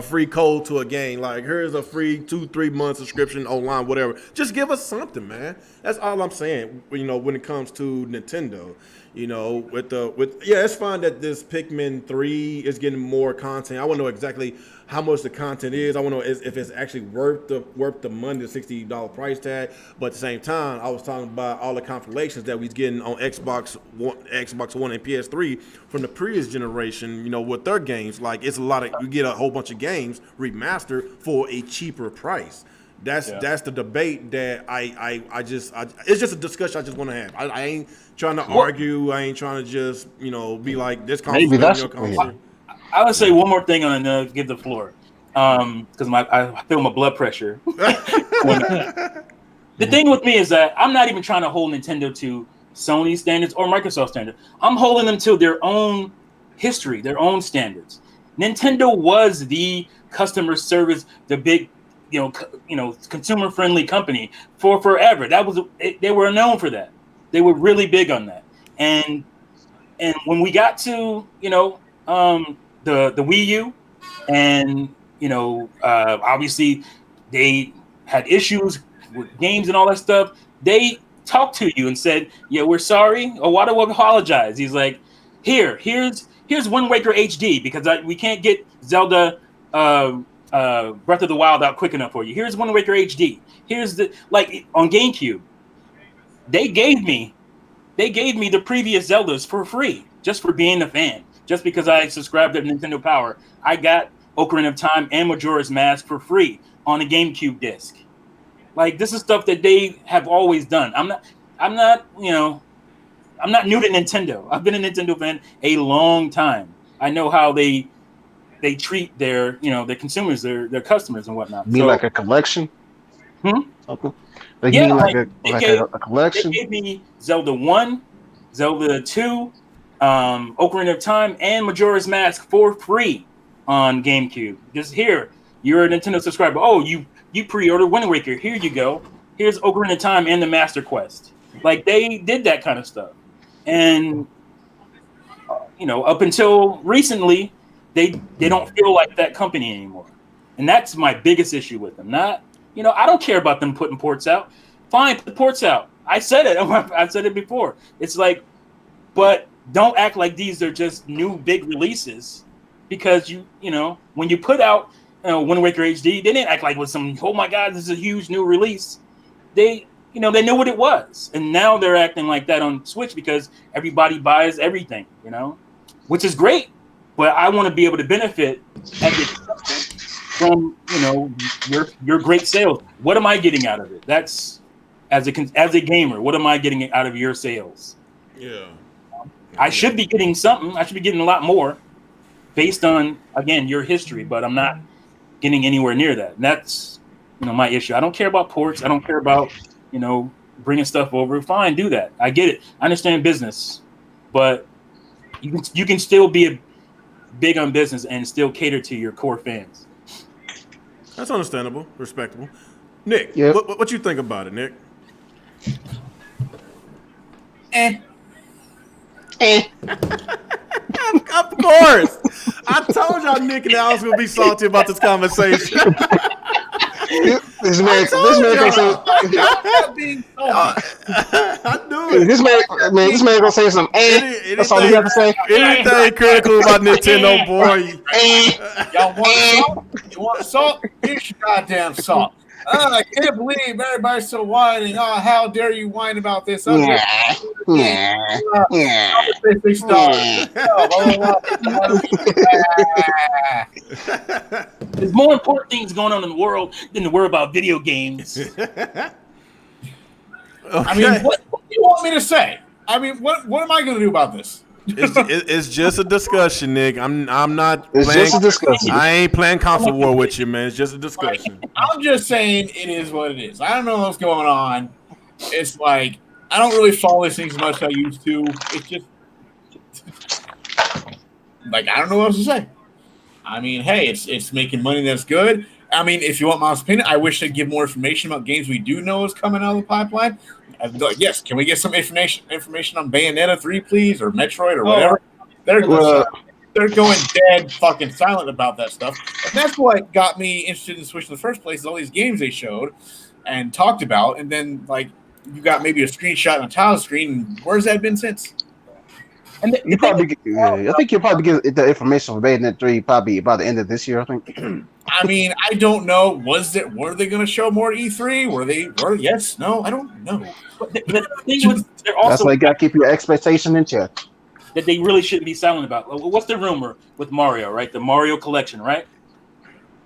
free code to a game. Like, here's a free 2-3 month subscription online, whatever. Just give us something, man. That's all I'm saying. When it comes to Nintendo, It's fine that this Pikmin 3 is getting more content. I want to know exactly how much the content is. I want to know if it's actually worth the money, the $60 price tag. But at the same time, I was talking about all the compilations that we getting on Xbox One and PS3 from the previous generation. With their games, like it's a lot of you get a whole bunch of games remastered for a cheaper price. That's the debate that it's just a discussion I just want to have. I ain't trying to argue. I ain't trying to just be like this console. Maybe that's I would say one more thing and give the floor because I feel my blood pressure. The thing with me is that I'm not even trying to hold Nintendo to Sony standards or Microsoft standards. I'm holding them to their own history, their own standards. Nintendo was the customer service, the big consumer friendly company for forever. They were known for that. They were really big on that. And when we got to the Wii U, and obviously they had issues with games and all that stuff. They talked to you and said, "Yeah, we're sorry. Owada will apologize." He's like, "Here's Wind Waker HD because we can't get Zelda." Breath of the Wild out quick enough for you. Here's Wind Waker HD. Here's on GameCube. They gave me the previous Zeldas for free just for being a fan. Just because I subscribed to Nintendo Power, I got Ocarina of Time and Majora's Mask for free on a GameCube disc. Like this is stuff that they have always done. I'm not new to Nintendo. I've been a Nintendo fan a long time. I know how they treat their consumers, their customers and whatnot. Like a collection? Okay. A collection? They gave me Zelda 1, Zelda 2, Ocarina of Time, and Majora's Mask for free on GameCube. Just here, you're a Nintendo subscriber. Oh, you pre-ordered Wind Waker. Here you go. Here's Ocarina of Time and the Master Quest. Like they did that kind of stuff. And up until recently, they don't feel like that company anymore. And that's my biggest issue with them. I don't care about them putting ports out. Fine, put ports out. I said it. I've said it before. It's like, but don't act like these are just new big releases because when you put out Wind Waker HD, they didn't act like it was some, oh my God, this is a huge new release. They knew what it was. And now they're acting like that on Switch because everybody buys everything, which is great. But I want to be able to benefit from your great sales. What am I getting out of it? That's as a gamer. What am I getting out of your sales? Yeah, I should be getting something. I should be getting a lot more, based on again your history. But I'm not getting anywhere near that. And that's my issue. I don't care about ports. I don't care about bringing stuff over. Fine, do that. I get it. I understand business, but you can still be big on business and still cater to your core fans. That's understandable, respectable. Nick, what you think about it, Nick? Of course. I told y'all Nick and I was gonna be salty about this conversation. This man gonna say. I knew it. This man gonna say some. That's all he got to say. Anything critical about Nintendo, boy. Y'all want salt? You want salt? Here's your goddamn salt. I can't believe everybody's so whining. Oh, how dare you whine about this? There's more important things going on in the world than to worry about video games. Okay. I mean, what do you want me to say? I mean, what am I going to do about this? It's just a discussion, Nick. I'm not. It's just a discussion. I ain't playing console war with you, man. It's just a discussion. I'm just saying it is what it is. I don't know what's going on. It's like I don't really follow these things as much as I used to. It's just like I don't know what else to say. I mean, hey, it's making money. That's good. I mean, if you want my opinion, I wish they'd give more information about games we do know is coming out of the pipeline. I'd be like, yes, can we get some information on Bayonetta 3, please, or Metroid, or whatever? They're going dead fucking silent about that stuff. And that's what got me interested in Switch in the first place, is all these games they showed and talked about, and then, like, you got maybe a screenshot on a tile screen, and where's that been since? And the, You the thing probably, I think you'll probably get the information for Bayonetta 3 probably by the end of this year. I think. I mean, I don't know. Were they going to show more E3? Yes, no, I don't know. but the thing was, they're That's also why you gotta keep your expectation in check. that they really shouldn't be silent about. What's the rumor with Mario, right? The Mario collection, right?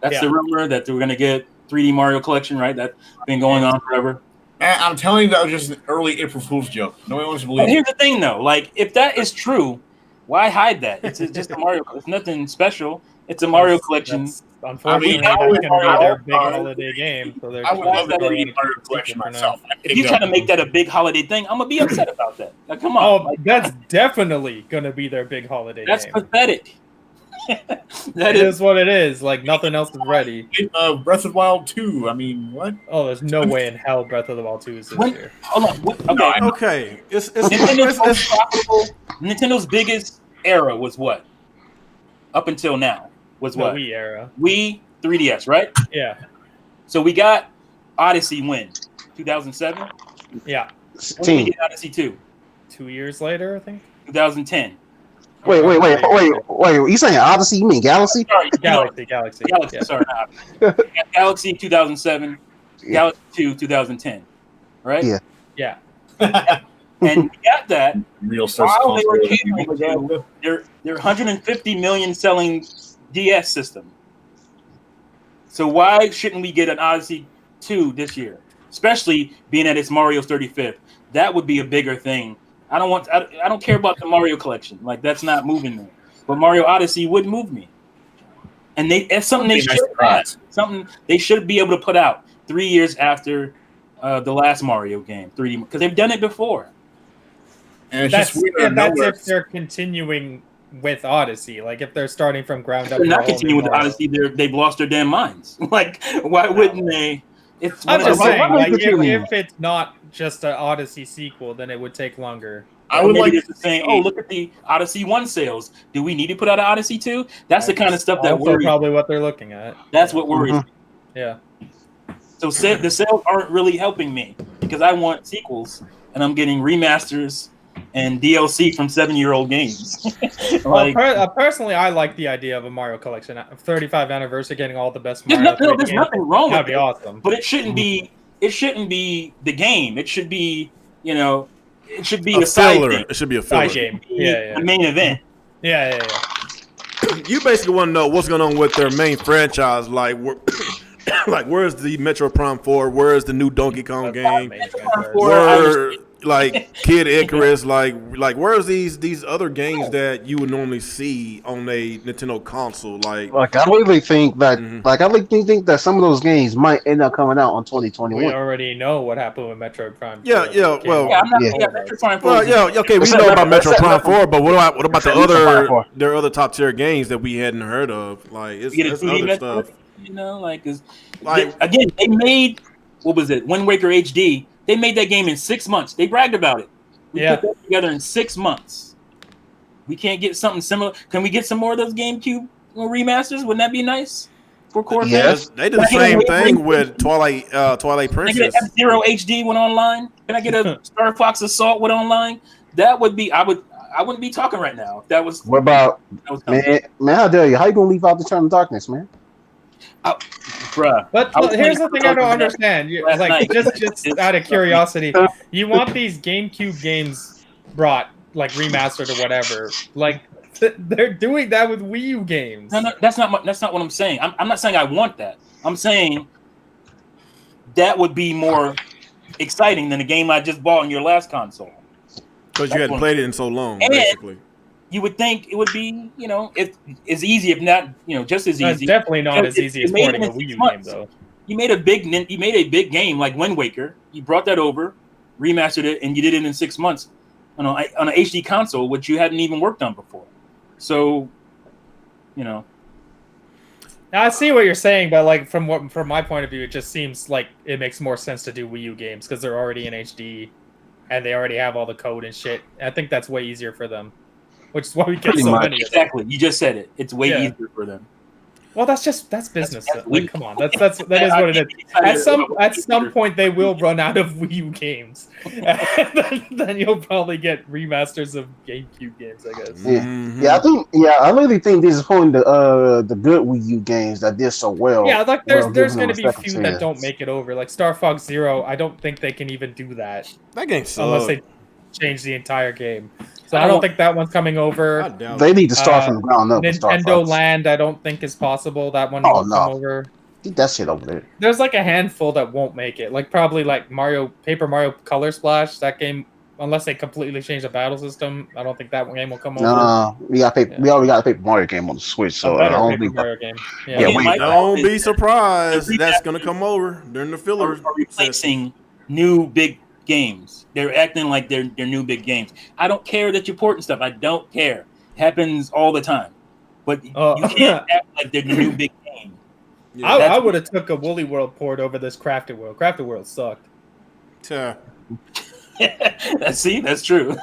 That's the rumor that we're going to get 3D Mario collection, right? That's been going on forever. Man, I'm telling you, that was just an early April Fool's joke. No one wants to believe But it. here's the thing, though. Like, if that is true, why hide that? It's just a Mario. It's nothing special. It's a Mario collection. Unfortunately, I that's would- going to be I their would- big holiday game. So they're I would love that going to be to a Mario keep it collection for now. myself. If you try to make that a big holiday thing, I'm gonna be upset about that. Like, come on, Oh, like, that's definitely going to be their big holiday that's game. pathetic. That is what it is. Like, nothing else is ready. Breath of the Wild 2. I mean, what? Oh, there's no way in hell Breath of the Wild 2 is this When- year. Hold on. Okay. Okay, Nintendo's biggest era was what? Up until now was The what? Wii era. Wii, 3DS, right? Yeah. So we got Odyssey when? 2007? Yeah. When did we 16. get Odyssey 2? 2 years later, I think. 2010. Wait. You saying Odyssey? You mean Galaxy? Sorry, Galaxy. Galaxy, Yeah. sorry. Not Odyssey. We got Galaxy 2007, Yeah. Galaxy 2 2010, right? Yeah. Yeah. And we got that Real while they were catering to their 150 million selling DS system. So why shouldn't we get an Odyssey 2 this year? Especially being that it's Mario's 35th. That would be a bigger thing. I don't care about the Mario collection. Like, that's not moving me. But Mario Odyssey would move me. And that's something they should have. Something they should be able to put out 3 years after the last Mario game, 3D, because they've done it before. And it's That's, just weird. and that's if they're continuing with Odyssey. Like, if they're starting from ground up. They're not for a whole continuing with new the Mario. Odyssey. They've lost their damn minds. Like, why wouldn't they? It's I'm just Why- saying, why like, would you mean? if it's not just an Odyssey sequel, then it would take longer. I would maybe like this to is saying, see- oh, look at the Odyssey 1 sales. Do we need to put out an Odyssey 2? That's the kind of stuff that Also worries. probably what they're looking at. That's what worries Mhm. me. Yeah. So the sales aren't really helping me because I want sequels and I'm getting remasters and DLC from 7-year-old games. Like, Personally, I like the idea of a Mario collection. 35th anniversary, getting all the best there's Mario. nothing, 3D there's games. nothing wrong with That'd be it, awesome. but it shouldn't be. It shouldn't be the game. It should be, it should be a a side filler. thing. It should be a filler. Side game. Be Yeah. The main event. Yeah. You basically want to know what's going on with their main franchise. Like, like where's the Metro Prime 4? Where's the new Donkey Kong game? Where, like Kid Icarus? Like where's these other games that you would normally see on a Nintendo console? Like I really think that, Mhm. I really think that some of those games might end up coming out on We 2021. already know what happened with Metroid Prime. Yeah, 2. yeah, It came well- out. Yeah, I'm not. Yeah. Yeah, Metro Prime 4 well, is- yeah, okay, we Except know about Metro- Metro Prime except 4, but what about the except Metro Prime other 4. their other top tier games that we hadn't heard of? Like it's You get a that's 2D other Metroid, stuff. like, 'cause Like again, they made, what was it, Wind Waker HD. They made that game in 6 months. They bragged about it. We Yeah. put that together in 6 months. We can't get something similar. Can we get some more of those GameCube remasters? Wouldn't that be nice for core fans? Yes. they did the same thing with Twilight Can I get Princess. an F-Zero HD went online? Can I get a Star Fox Assault went online? That would be. I wouldn't be talking right now if that was. What about That was coming. man? How dare you? How you gonna leave out the Eternal Darkness, man? Bruh. But I was here's playing the thing I don't Dark understand. last Like, night. just out of curiosity, you want these GameCube games brought, like, remastered or whatever. Like, they're doing that with Wii U games. No, that's not what I'm saying. I'm not saying I want that. I'm saying that would be more exciting than the game I just bought on your last console. Because you hadn't played it in so long, And- basically. You would think it would be, it's easy, if not, just as It's easy. definitely not as It- easy it as made porting a it in Wii 6 U game, months. though. You made a big game like Wind Waker. You brought that over, remastered it, and you did it in 6 months on an HD console, which you hadn't even worked on before. So, Now, I see what you're saying, but like from my point of view, it just seems like it makes more sense to do Wii U games because they're already in HD and they already have all the code and shit. I think that's way easier for them, which is why we get Pretty so much. many. Of them. exactly, you just said it. It's way Yeah. easier for them. Well, that's business. That's Like, come on, that is what it is. At some point, they will run out of Wii U games, and then you'll probably get remasters of GameCube games, I guess. I really think disappointing the good Wii U games that did so well. Yeah, like well, there's giving going to them be a second few that don't chance. make it over. Like Star Fox Zero, I don't think they can even do that That game sucks. unless they change the entire game. So I don't think that one's coming I over. doubt They it. need to start from the ground up. with Star Nintendo Fox. Land, I don't think is possible. That one Oh, won't come no. over. Get that shit over there. There's like a handful that won't make it. Like probably like Paper Mario Color Splash. That game, unless they completely change the battle system, I don't think that game will come over. No, we already got a Paper Mario game on the Switch, so A I better don't Paper think Mario game. Yeah, Again, wait, my Don't point be is surprised. That's gonna come over during the filler. are replacing new big games. They're acting like they're new big games. I don't care that you're porting stuff. I don't care. Happens all the time. But you can't act like they're the new big game. Yeah. I would have took a Woolly World port over this Crafted World. Crafted World sucked. Yeah. See, that's true.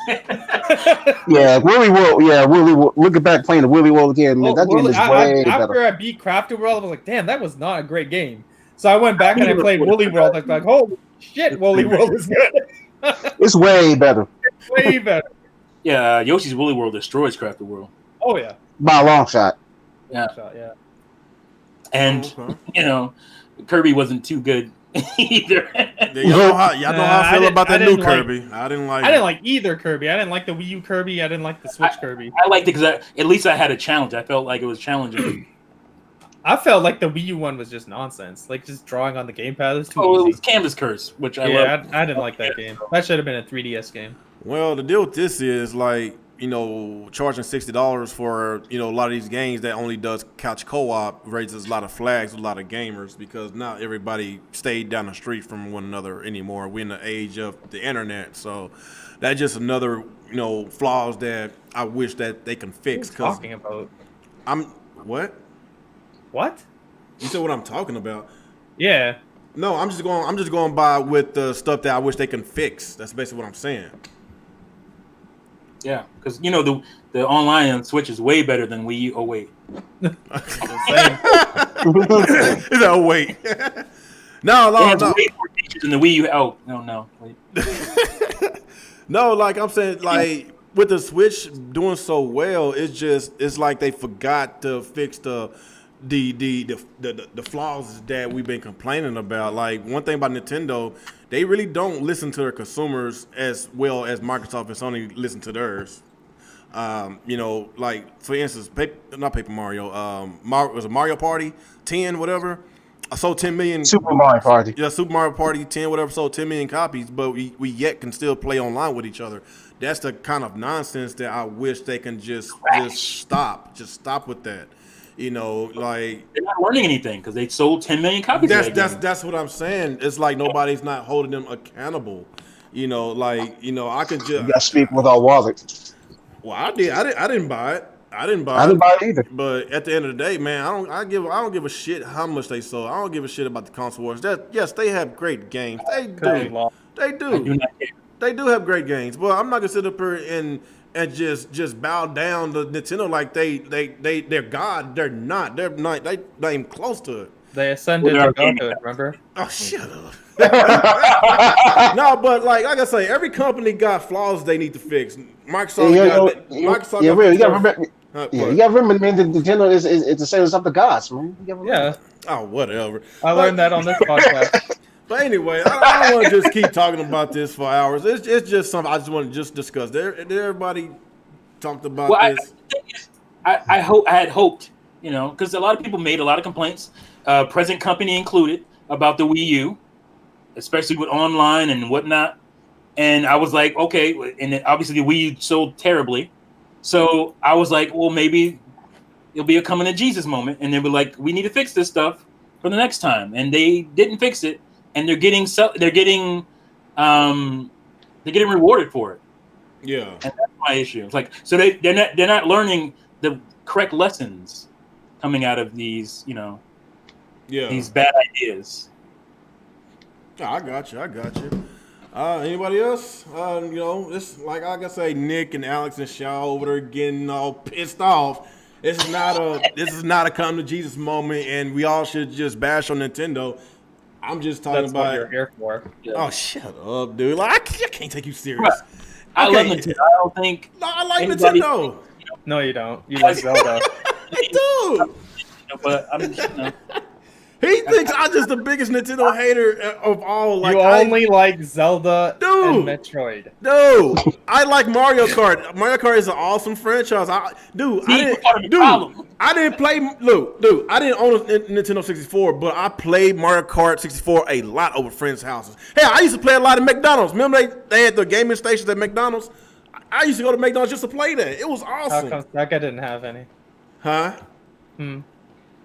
Yeah, Willy World. Yeah, Willy World. Looking back, playing the Willy World again, man, that game is way better. After I beat Crafted World, I was like, damn, that was not a great game. So I went back and I played Woolly World. I was like, holy shit, Woolly World is good. It's way better. Way better. Yeah, Yoshi's Woolly World destroys Crafted World. Oh, yeah. By a long shot. Yeah. Yeah. And, Okay. Kirby wasn't too good either. Y'all know how I feel about that new didn't Kirby. I didn't like. I didn't like either Kirby. I didn't like the Wii U Kirby. I didn't like the Switch Kirby. I liked it because at least I had a challenge. I felt like it was challenging. I felt like the Wii U one was just nonsense. Like just drawing on the gamepad was too Oh, it easy. was Canvas Curse, which I Yeah, love. I didn't like that game. That should have been a 3DS game. Well, the deal with this is like, charging $60 for, a lot of these games that only does couch co-op raises a lot of flags with a lot of gamers because not everybody stayed down the street from one another anymore. We're in the age of the internet. So that's just another, flaws that I wish that they can fix. What are you talking about? What? What? You said what I'm talking about? Yeah. No, I'm just going by with the stuff that I wish they can fix. That's basically what I'm saying. Yeah, because the online on Switch is way better than Wii U. Oh wait, Is that wait? No. It's way more features than the Wii U. Oh no, wait. No, like I'm saying, like with the Switch doing so well, it's like they forgot to fix the flaws that we've been complaining about. Like one thing about Nintendo, they really don't listen to their consumers as well as Microsoft and Sony listen to theirs. Like for instance, not Paper Mario. Was it Mario Party 10, whatever? I sold 10 million. Super Mario Party. Yeah, Super Mario Party 10, whatever, sold 10 million copies, but we yet can still play online with each other. That's the kind of nonsense that I wish they can just stop. Just stop with that. Like They're not learning anything because they sold 10 million copies. that's what I'm saying. It's like nobody's not holding them accountable. I could just. You got to speak with our wallet. Well, I did. I didn't buy it. I didn't buy it either. But at the end of the day, man, I don't give a shit how much they sold. I don't give a shit about the console wars. Yes, they have great games. They do. They do. I do not care. They do have great games. But I'm not gonna sit up here and just bow down to Nintendo like they're God. They're not. They're not. They not even close to it. They ascended to godhood, remember? Oh, shut up. No, but like I say, every company got flaws they need to fix. Microsoft got you gotta remember. You gotta remember, man. The Nintendo is the service of the gods, man. Yeah. Oh, whatever. I learned that on this podcast. But anyway, I don't want to just keep talking about this for hours. It's just something I just want to just discuss. Everybody talked about this. I had hoped, because a lot of people made a lot of complaints, present company included, about the Wii U, especially with online and whatnot. And I was like, okay, and obviously the Wii U sold terribly. So I was like, well, maybe it'll be a coming to Jesus moment. And they were like, we need to fix this stuff for the next time. And they didn't fix it. And they're getting rewarded for it. Yeah. And that's my issue. It's like, so they're not learning the correct lessons coming out of these, these bad ideas. Yeah, I got you. Anybody else? It's like I say, Nick and Alex and Shaw over there getting all pissed off. This is not a come to Jesus moment, and we all should just bash on Nintendo. I'm just talking That's about. what you're here for. Oh, shut up, dude! Like I can't take you serious. I love Okay. Nintendo. I don't think No, I like anybody- Nintendo. No, you don't. You like Zelda. I do. but I'm just, He thinks I'm just the biggest Nintendo hater of all. Like you only like Zelda and Dude. Metroid. Dude, I like Mario Kart. Mario Kart is an awesome franchise. I See, part of the didn't problem. play. Look, dude, I didn't own a Nintendo 64, but I played Mario Kart 64 a lot over friends' houses. Hey, I used to play a lot at McDonald's. Remember they had the gaming stations at McDonald's? I used to go to McDonald's just to play that. It was How awesome. come Sega didn't have any? Huh? Hmm.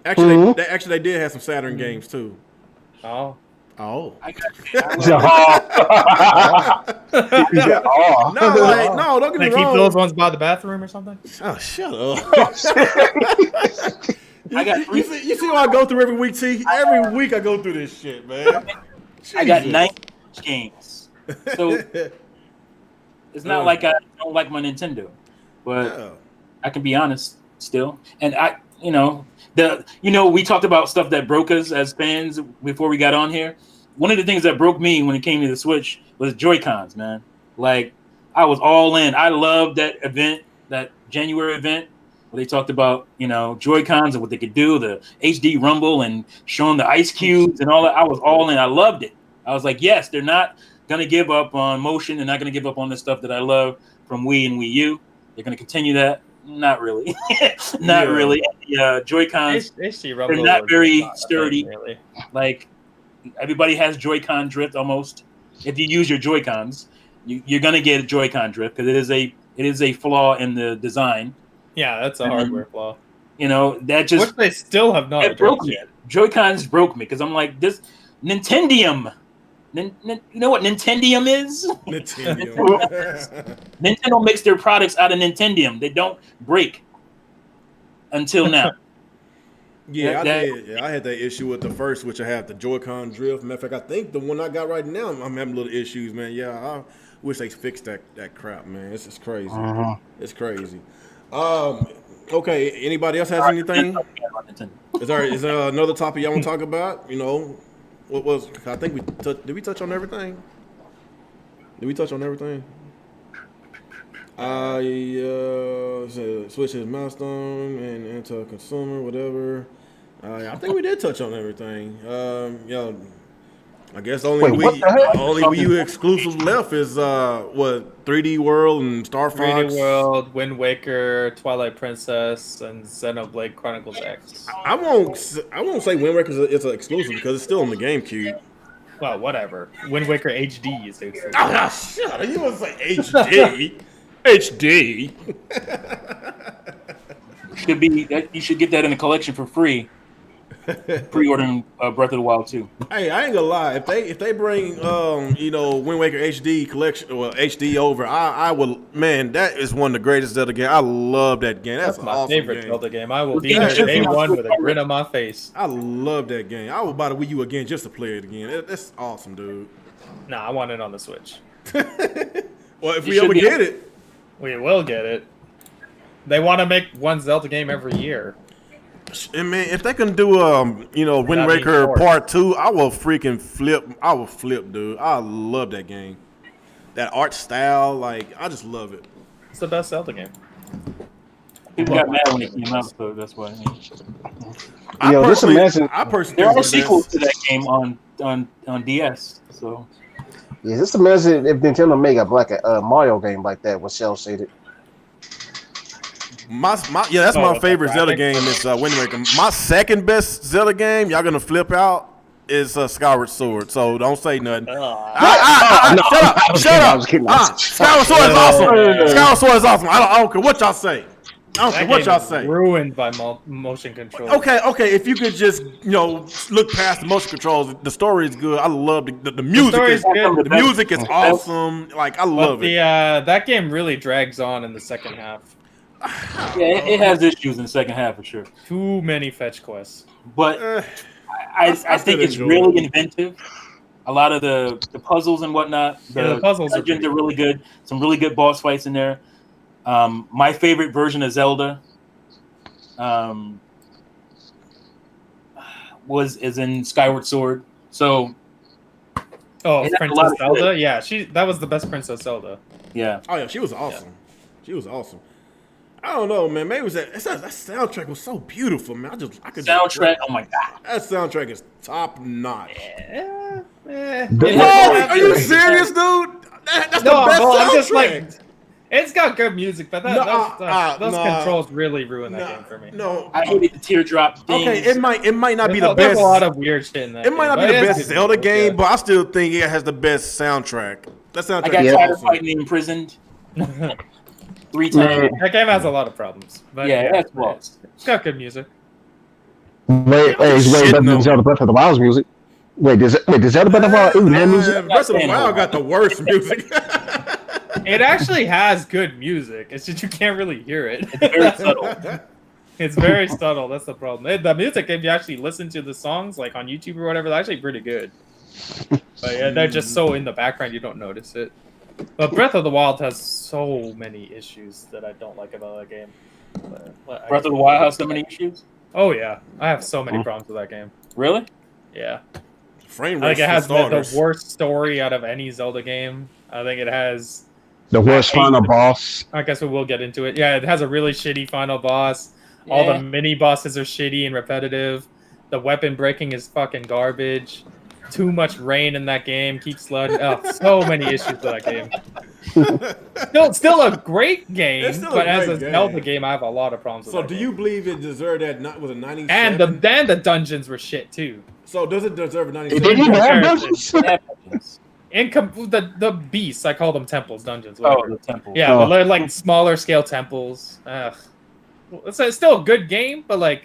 Actually, they did have some Saturn games too. Oh. Oh. I got No, don't get They me keep wrong. those ones by the bathroom or something? Oh, shut up. I got you see what I go through every week, T? Every week I go through this shit, man. I got Jesus. 9 games. So it's not like I don't like my Nintendo, but Yeah. I can be honest still. And we talked about stuff that broke us as fans before we got on here. One of the things that broke me when it came to the Switch was Joy-Cons, man. Like, I was all in. I loved that event, that January event, where they talked about, Joy-Cons and what they could do, the HD Rumble and showing the ice cubes and all that. I was all in. I loved it. I was like, yes, they're not going to give up on motion. They're not going to give up on the stuff that I love from Wii and Wii U. They're going to continue that. Not really. Not really. The Joy-Cons, HD Rumble they're not was very not a sturdy. thing, really. Like, everybody has Joy-Con drift almost. If you use your Joy-Cons, you're going to get a Joy-Con drift because it is a flaw in the design. Yeah, that's a hardware flaw. That just Which they still have not it broke addressed me. yet. Joy-Cons broke me because I'm like, this Nintendium. You know what Nintendium is? Nintendo. Nintendo makes their products out of Nintendium. They don't break until now. Yeah, I That- did. Yeah, I had that issue with the first, which I have the Joy-Con drift. Matter of fact, I think the one I got right now, I'm having little issues, man. Yeah, I wish they fixed that crap, man. It's just crazy. It's crazy. Okay, anybody else has anything? Is there another topic y'all want to talk about? What was? I think did we touch on everything? Did we touch on everything? Switch is Milestone and anti-consumer, whatever. I think we did touch on everything. I guess the only Wait, what the hell? only Wii U exclusive left is 3D World and Star Fox. 3D World, Wind Waker, Twilight Princess, and Xenoblade Chronicles X. I won't say Wind Waker is an exclusive because it's still on the GameCube. Well, whatever. Wind Waker HD is exclusive. Ah, shut up. You want to say HD? HD. You should get that in a collection for free. Pre-ordering Breath of the Wild 2. Hey, I ain't gonna lie. If they bring Wind Waker HD collection or HD over, I will. Man, that is one of the greatest Zelda games. I love that game. That's That's my awesome favorite game. Zelda game. I will be Yeah, there day yeah. one with a grin on my face. I love that game. I will buy the Wii U again just to play it again. That's awesome, dude. Nah, I want it on the Switch. Well, if You we ever should be- get it, We will get it. They want to make one Zelda game every year. and man, if they can do Wind That'd be Waker short. Part 2, I will freaking flip. I will flip, dude. I love that game. That art style, I just love it. It's the best Zelda game. People got mad when it came out, so that's why. Yo, just imagine- I personally There think are it's the sequels best. to that game on DS. So Yeah, just imagine if Nintendo made a Mario game like that with cell shaded. That's my Oh, favorite the Zelda graphics? game is Wind Waker. My second best Zelda game, y'all gonna flip out, is Skyward Sword. So don't say nothing. No, Shut I up! was kidding. Skyward Sword is awesome. Yeah. Skyward Sword is awesome. I don't care what y'all say. I don't care That what game y'all is say. ruined by motion control. Okay. If you could just look past the motion controls, the story is good. I love the music. story Is is good. the music is awesome. I But love it. that game really drags on in the second half. yeah, it has issues in the second half for sure. Too many fetch quests. But Eh, I still think it's enjoy really it. inventive. A lot of the puzzles and whatnot. Yeah, the puzzles are dungeons pretty are really good. Some really good boss fights in there. My favorite version of Zelda is in Skyward Sword. So Oh, It had a lot Princess of Zelda. Yeah, that was the best Princess Zelda. yeah, Oh yeah, she was awesome. She was awesome. I don't know, man. Maybe it was that soundtrack was so beautiful, man. I could soundtrack. Oh my god, that soundtrack is top notch. What? Are you serious, dude? That's the No, best well, soundtrack. I'm just like, it's got good music, but those nah. controls really ruined that game for me. No, I hated the teardrop things. okay, it might not be the There's best. a lot of weird shit in that. It might not game, be the but best it's good Zelda music, game, yeah. but I still think it has the best soundtrack. That soundtrack I got is tired of awesome. fighting imprisoned 3 times. That game has a lot of problems. But Yeah, that's flaws. it's got good music. Wait, it's way better than Zelda Breath of the Wild's music. Wait, does Zelda Breath of the Wild even have music? Breath of the Wild got the worst music. It actually has good music. It's just you can't really hear it. It's very subtle. It's very subtle. That's the problem. The music, if you actually listen to the songs, like on YouTube or whatever, they're actually pretty good. But yeah, they're just so in the background you don't notice it. But Breath of the Wild has so many issues that I don't like about that game. Breath of the Wild has so many issues. Oh yeah, I have so many problems with that game. Really? Yeah, Frame I rate think it for has starters. the worst story out of any Zelda game. I think it has. The worst I hate final it. boss. I guess we will get into it. Yeah, it has a really shitty final boss. All the mini bosses are shitty and repetitive. The weapon breaking is fucking garbage. Too much rain in that game. Keeps flooding. Oh, so many issues with that game. Still a great game, It's still a but as great a game. Zelda game, I have a lot of problems with So that do game. you believe it deserved that? Was it 97? And the dungeons were shit too. So does it deserve a It 97? didn't even have Comparison. dungeons. The beasts, I call them temples, dungeons. Oh, Whatever. the temple. Yeah, Oh. but they're like smaller scale temples. Ugh. It's still a good game, but like,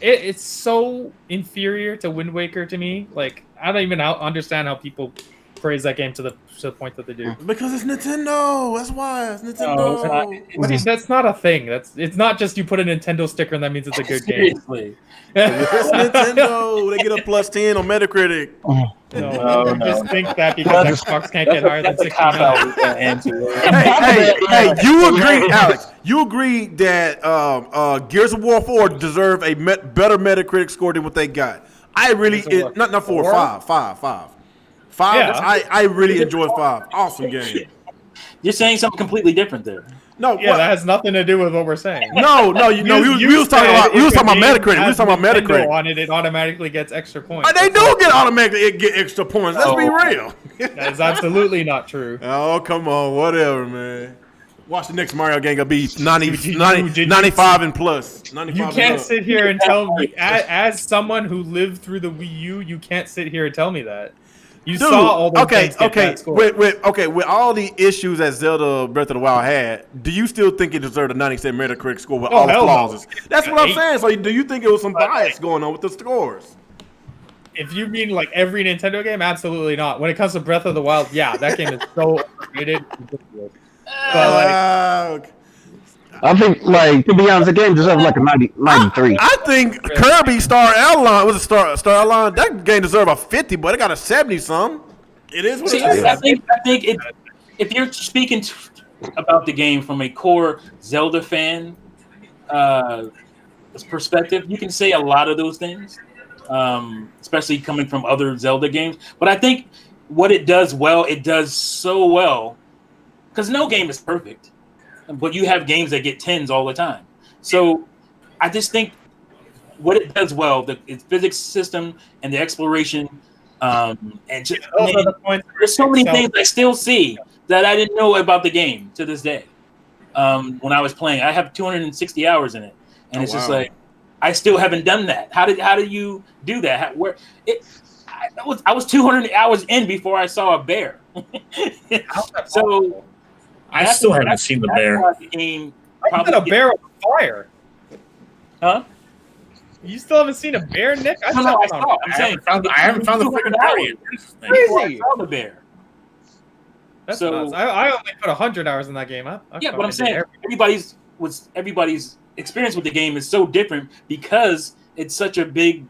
it's so inferior to Wind Waker to me. Like, I don't even understand how people praise that game to the point that they do. Because it's Nintendo. That's why it's Nintendo. No, it's not. What do you- that's not a thing. It's not just you put a Nintendo sticker and that means it's a good game. Seriously. It's Nintendo. They get a plus 10 on Metacritic. No, you just think that because Xbox can't get higher than That's a cop 69. out with that answer. Hey, you agree, Alex? You agree that Gears of War 4 deserve a better Metacritic score than what they got? I really, Gears of War not 4, 4? 5. Yeah. I really enjoy 5. Awesome game. You're saying something completely different there. No, Yeah, that has nothing to do with what we're saying. we was talking about Metacritic. We was talking about Metacritic. On it automatically gets extra points. They do get extra points. Let's be real. That is absolutely not true. Oh, come on, whatever, man. Watch the next Mario game gonna be 90, Did 95 and plus. 95 You and can't up. sit here and tell me, as someone who lived through the Wii U, you can't sit here and tell me that. You Dude, saw all those things get bad scores. with all the issues that Zelda Breath of the Wild had, do you still think it deserved a 97 Metacritic score with all the hell no. clauses? That's what I'm 8. saying. So do you think it was some bias going on with the scores? If you mean like every Nintendo game, absolutely not. When it comes to Breath of the Wild, yeah, that game is so overrated. But like, I think, like, to be honest, the game deserves like a 93. I think Kirby Star Allies was a Star Allies. That game deserved a 50, but it got a 70 some. It is what See, it is. I think if you're speaking about the game from a core Zelda fan perspective, you can say a lot of those things, especially coming from other Zelda games. But I think what it does so well, because no game is perfect, but you have games that get 10s all the time. So I just think what it does well, its physics system and the exploration, and just those are the points. there's so many things I still see that I didn't know about the game to this day. When I was playing, I have 260 hours in it, and it's just like I still haven't done that. How do you do that? I was 200 hours in before I saw a bear. So I still haven't seen the bear. why the game I got a bear on fire. Huh? You still haven't seen a bear, Nick? No, I saw. I'm saying I haven't found the freaking bear yet. before I Crazy. saw the bear. That's So- nuts. I only put 100 hours in that game. Yeah, but I'm saying everybody's experience with the game is so different because it's such a big,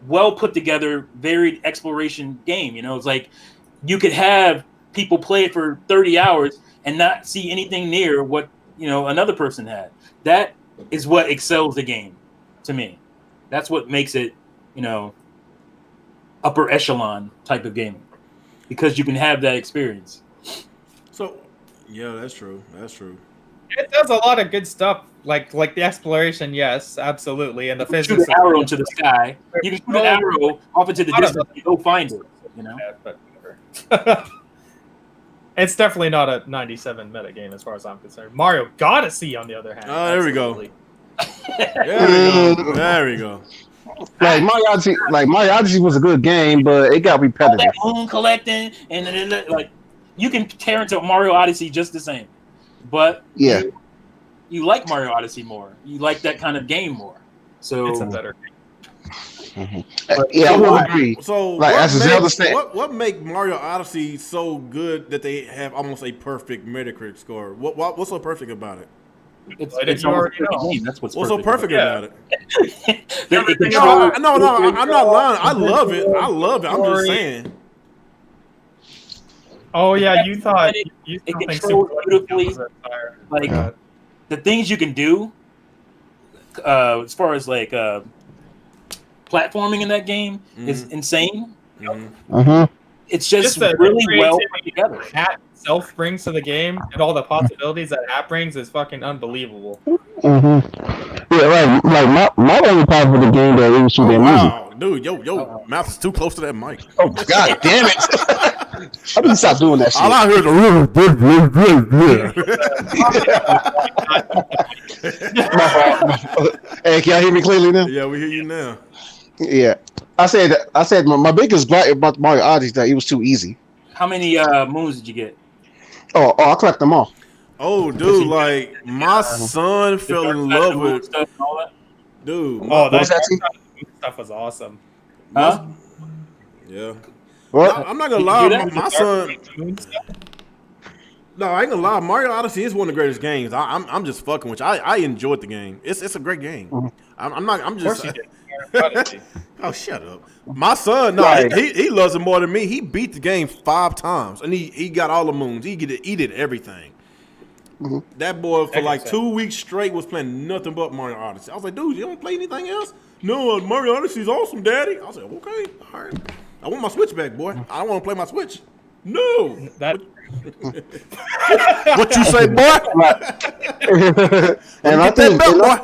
well put together, varied exploration game. You know, it's like you could have people play it for 30 hours and not see anything near what another person had. That is what excels the game to me. That's what makes it, upper echelon type of gaming, because you can have that experience. So, yeah, that's true. That's true. It does a lot of good stuff, like the exploration, yes, absolutely, and the Shoot physics. an arrow into the sky. You can shoot an arrow off into the distance. You go find it. Yeah, but whatever. It's definitely not a 97 meta game as far as I'm concerned. Mario Odyssey, on the other hand. Oh, there we go. Absolutely. There we go. Like Mario Odyssey was a good game, but it got All repetitive. that moon collecting, and then like you can tear into Mario Odyssey just the same, but Yeah. you like Mario Odyssey more. You like that kind of game more. So It's a better game. Yeah, I will agree. So, Like, as a Zelda fan- what make Mario Odyssey so good that they have almost a perfect Metacritic score? What's so perfect about it? it's You already almost a know. game. That's what's What's so perfect Yeah. about it? It No, controls- I'm not lying. I love it. I'm just saying. Oh yeah, you thought you It think controls Super beautifully. was a fire. Like Yeah. the things you can do, as far as like platforming in that game is insane. Mm-hmm. It's just the really well put creativity together. Hat itself brings to the game and all the possibilities that Hat brings is fucking unbelievable. Mm-hmm. Yeah, like my only problem with the game that it was too Oh, damn easy. wow, dude, yo, mouth is too close to that mic. Oh god damn it! I need to stop doing that shit. All I heard is Hey, can y'all hear me clearly now? yeah, we hear you now. Yeah. I said my biggest gripe about Mario Odyssey is that it was too easy. How many moons did you get? Oh, I collect them all. Oh, dude, like my son fell in love with stuff and all that. dude. Oh, was that stuff was awesome. Huh? Yeah. What? I'm not gonna You lie, do that? my son. No, I ain't gonna lie. Mario Odyssey is one of the greatest games. I'm just fucking with you. I enjoyed the game. It's a great game. I'm not. I'm Of course just. you did. Oh, shut up. My son, no, Right. he loves it more than me. He beat the game 5 times, and he got all the moons. He did everything. That boy for like 2 weeks straight was playing nothing but Mario Odyssey. I was like, dude, you don't play anything else? No, Mario Odyssey's awesome, Daddy. I was like, okay, all right. I want my Switch back, boy. I don't want to play my Switch. No. That What you say, boy? And I Get that think, belt, boy.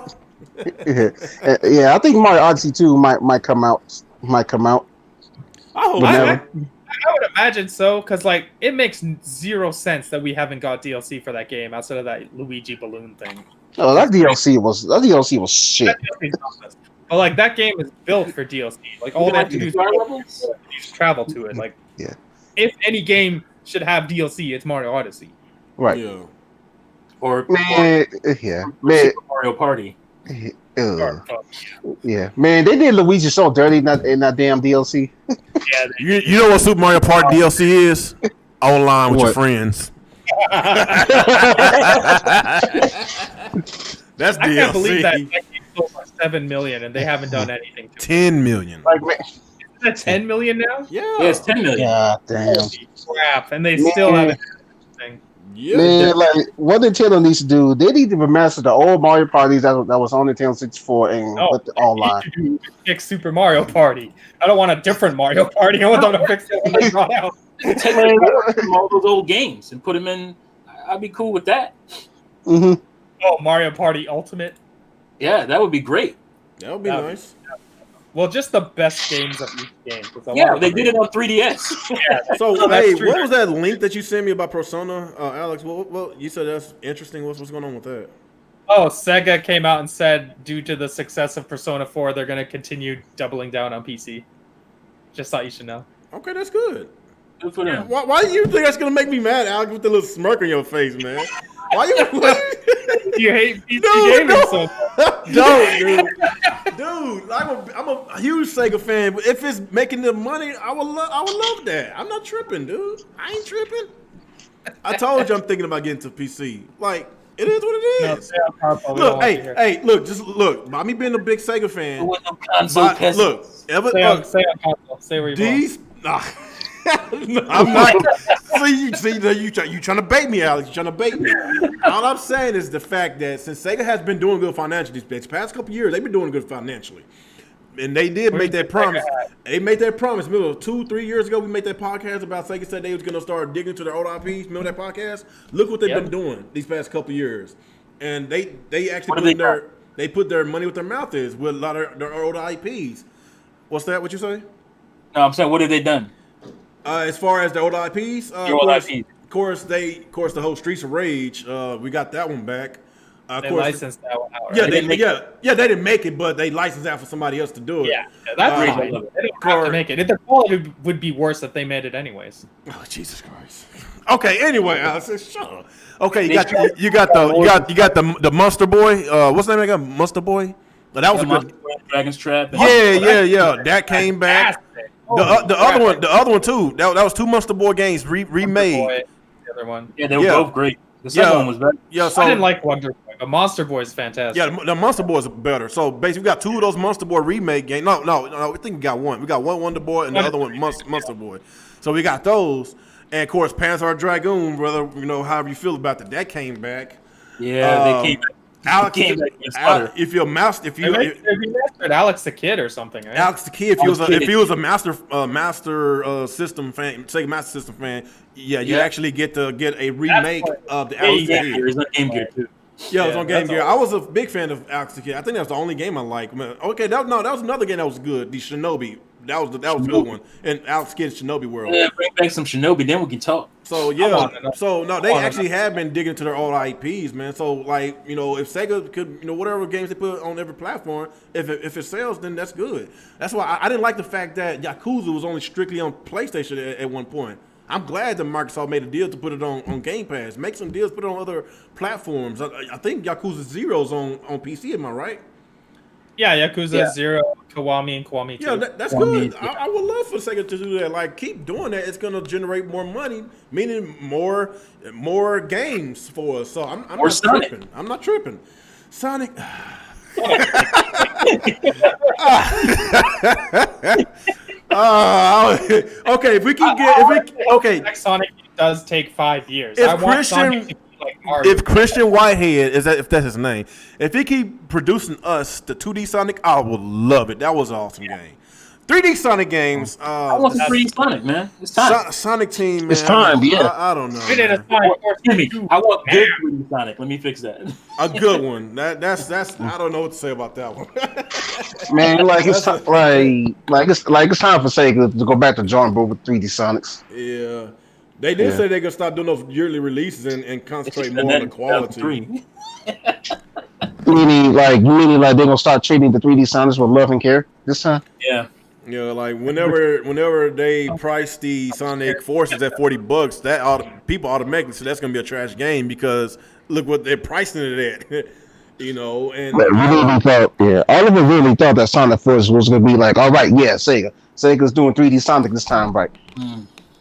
yeah, I think Mario Odyssey 2 might come out. I hope But so. never. I would imagine so, because like it makes zero sense that we haven't got DLC for that game outside of that Luigi balloon thing. Oh, that DLC was shit. That DLC is nonsense. But like that game is built for DLC. Like all they have to do is just travel to it. Like, Yeah. if any game should have DLC, it's Mario Odyssey. Right. Yeah. Or Man, yeah. Man, Super Mario Party. yeah. Man, they did Luigi so dirty in that damn DLC. Yeah, You know what Super Mario Party DLC is? Online with your What? friends. That's I DLC. can't believe that game sold for 7 million and they haven't done anything to it. 10 million. Like, man, Isn't it 10 million now? Yeah. Yeah, it's 10 million. god damn. Holy crap! And they Man. still haven't done anything. Yeah. Man, like what Nintendo needs to do, they need to remaster the old Mario parties that was on Nintendo 64 and No, put the online. they need to fix Super Mario Party. I don't want a different Mario Party. I want them to fix the one they brought out. Take from all those old games and put them in. I'd be cool with that. Hmm. Oh, Mario Party Ultimate. Yeah, that would be great. That would be Yeah. nice. Well, just the best games of each game. 'cause a lot Yeah, of they them- did it on 3DS. Yeah, So, no, that's hey, true. what was that link that you sent me about Persona, Alex? Well, you said that's interesting. What's going on with that? Oh, Sega came out and said, due to the success of Persona 4, they're going to continue doubling down on PC. Just thought you should know. Okay, that's good. Good for them. Why do you think that's gonna make me mad, Alex, with the little smirk on your face, man? Why you? You hate PC No, gaming no. so much. No, dude, I'm a huge Sega fan, but if it's making the money, I would love that. I'm not tripping, dude. I ain't tripping. I told you I'm thinking about getting to PC. Like, it is what it No, is. stay on console. We don't Look, want to hear it. hey, look, just look. By me being a big Sega fan, There was no console look, peasants. ever Stay on console. Stay where you belong. these. Nah. I'm not. See, you trying to bait me, Alex. You trying to bait me. All I'm saying is the fact that since Sega has been doing good financially these past couple years, they've been doing good financially. And they did make that promise. They made that promise. Middle of 2-3 years ago, we made that podcast about Sega said they was gonna start digging into their old IPs. Remember that podcast? Look what they've been doing these past couple years, and they actually put their money where their mouth is with a lot of their old IPs. What's that? What you say? No, I'm saying, what have they done? As far as the old IPs, of course, the whole Streets of Rage, we got that one back. They licensed that one out. Right? They didn't make it, but they licensed that for somebody else to do it. Yeah, that's fine. They don't have to make it. The quality would be worse if they made it anyways. Oh, Jesus Christ. Okay, anyway, Alex, shut up. Okay, you got the Monster Boy. What's the name of that? Monster Boy. But that was a good Dragon's Trap. Yeah. That came back. The other one too. That was two Monster Boy games remade. The other one. Yeah, they were both great. The second one was better. Yeah, so I didn't like Wonder Boy, but Monster Boy is fantastic. Yeah, the Monster Boy is better. So basically, we got two of those Monster Boy remake games. No, I think we got one. We got one Wonder Boy and the other one Monster Boy. So we got those, and of course, Panzer Dragoon, brother. However you feel about that came back. Yeah, they came back. Alex, if you're master, if you mastered Alex the Kid or something, right? Alex the Kid, if he was a master system fan, Sega Master System fan, you actually get a remake of the Alex the Kid. It was on Game Gear too. Yeah, it was on Game Gear. I was a big fan of Alex the Kid. I think that was the only game I liked. Okay, that was another game that was good. The Shinobi. That was a good one. And Alex Kidd's Shinobi World. Yeah, bring back some Shinobi, then we can talk. So they actually have been digging into their old IPs, man. So if Sega could, whatever games they put on every platform, if it sells, then that's good. That's why I didn't like the fact that Yakuza was only strictly on PlayStation at one point. I'm glad that Microsoft made a deal to put it on Game Pass. Make some deals, put it on other platforms. I think Yakuza 0's on PC. Am I right? Yeah, Yakuza 0, Kiwami, and Kiwami 2. Yeah, that's good. I would love for Sega to do that. Like, keep doing that. It's going to generate more money, meaning more games for us. So I'm not tripping. I'm not tripping. Sonic. Okay, if we can get Sonic does take 5 years. If Christian Whitehead if that's his name, if he keep producing us the 2D Sonic, I would love it. That was an awesome game. 3D Sonic games. I want the 3D Sonic, man. It's time. Sonic Team, man. It's time, yeah. I don't know. I want good 3D Sonic. Let me fix that. A good one. That's. I don't know what to say about that one. Man, it's time for Sega to go back to drawing board with 3D Sonics. Yeah. They did say they're gonna stop doing those yearly releases and concentrate more on the quality. Meaning they're gonna start treating the 3D Sonics with love and care this time? Yeah. Like whenever they price the Sonic Forces at $40, people automatically say that's gonna be a trash game because look what they're pricing it at. And all of them really thought that Sonic Forces was gonna be like, all right, Sega's doing 3D Sonic this time, right?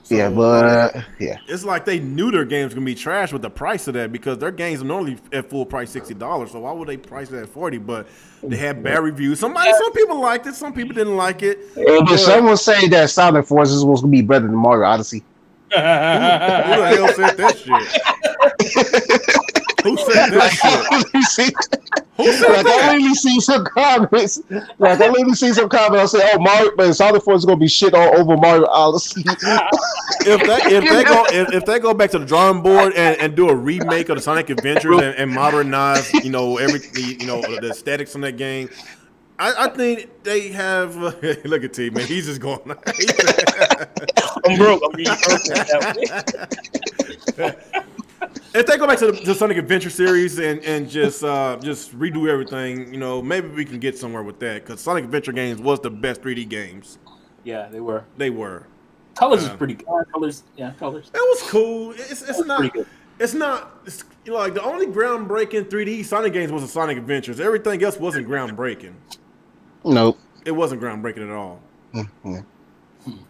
It's like they knew their games gonna be trash with the price of that because their games are normally at full price $60. So why would they price it at $40? But they had bad reviews. Some people liked it, some people didn't like it. But someone say that Sonic Forces was gonna be better than Mario Odyssey. Who the hell said that shit? Who said that? Who said that? I lately see some comments. Say, "Oh, Mario, but Sonic Force is gonna be shit all over Mario Odyssey." if they go back to the drawing board and do a remake of the Sonic Adventures and modernize, everything, the aesthetics on that game, I think they have. Look at T, man. He's just going. I'm broke. I'm being broke. If they go back to the Sonic Adventure series and just redo everything, maybe we can get somewhere with that because Sonic Adventure games was the best 3D games. Yeah, they were. They were. Colors is pretty good. Colors. It was cool. It's not. It's not. It's, like the only groundbreaking 3D Sonic games was the Sonic Adventures. Everything else wasn't groundbreaking. Nope. It wasn't groundbreaking at all. Mm-hmm.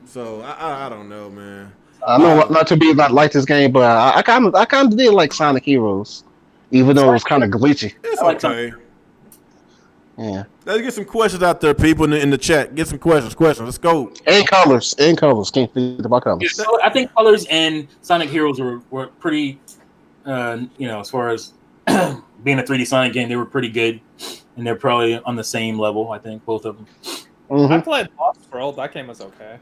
So I don't know, man. I know not to be like this game, but I kind of did like Sonic Heroes, even though it was kind of glitchy. It's okay. Yeah. Let's get some questions out there, people in the chat. Get some questions. Let's go. And colors. Can't forget about colors. So I think Colors and Sonic Heroes were pretty, as far as being a 3D Sonic game, they were pretty good, and they're probably on the same level. I think both of them. Mm-hmm. I played Lost World. That game was okay.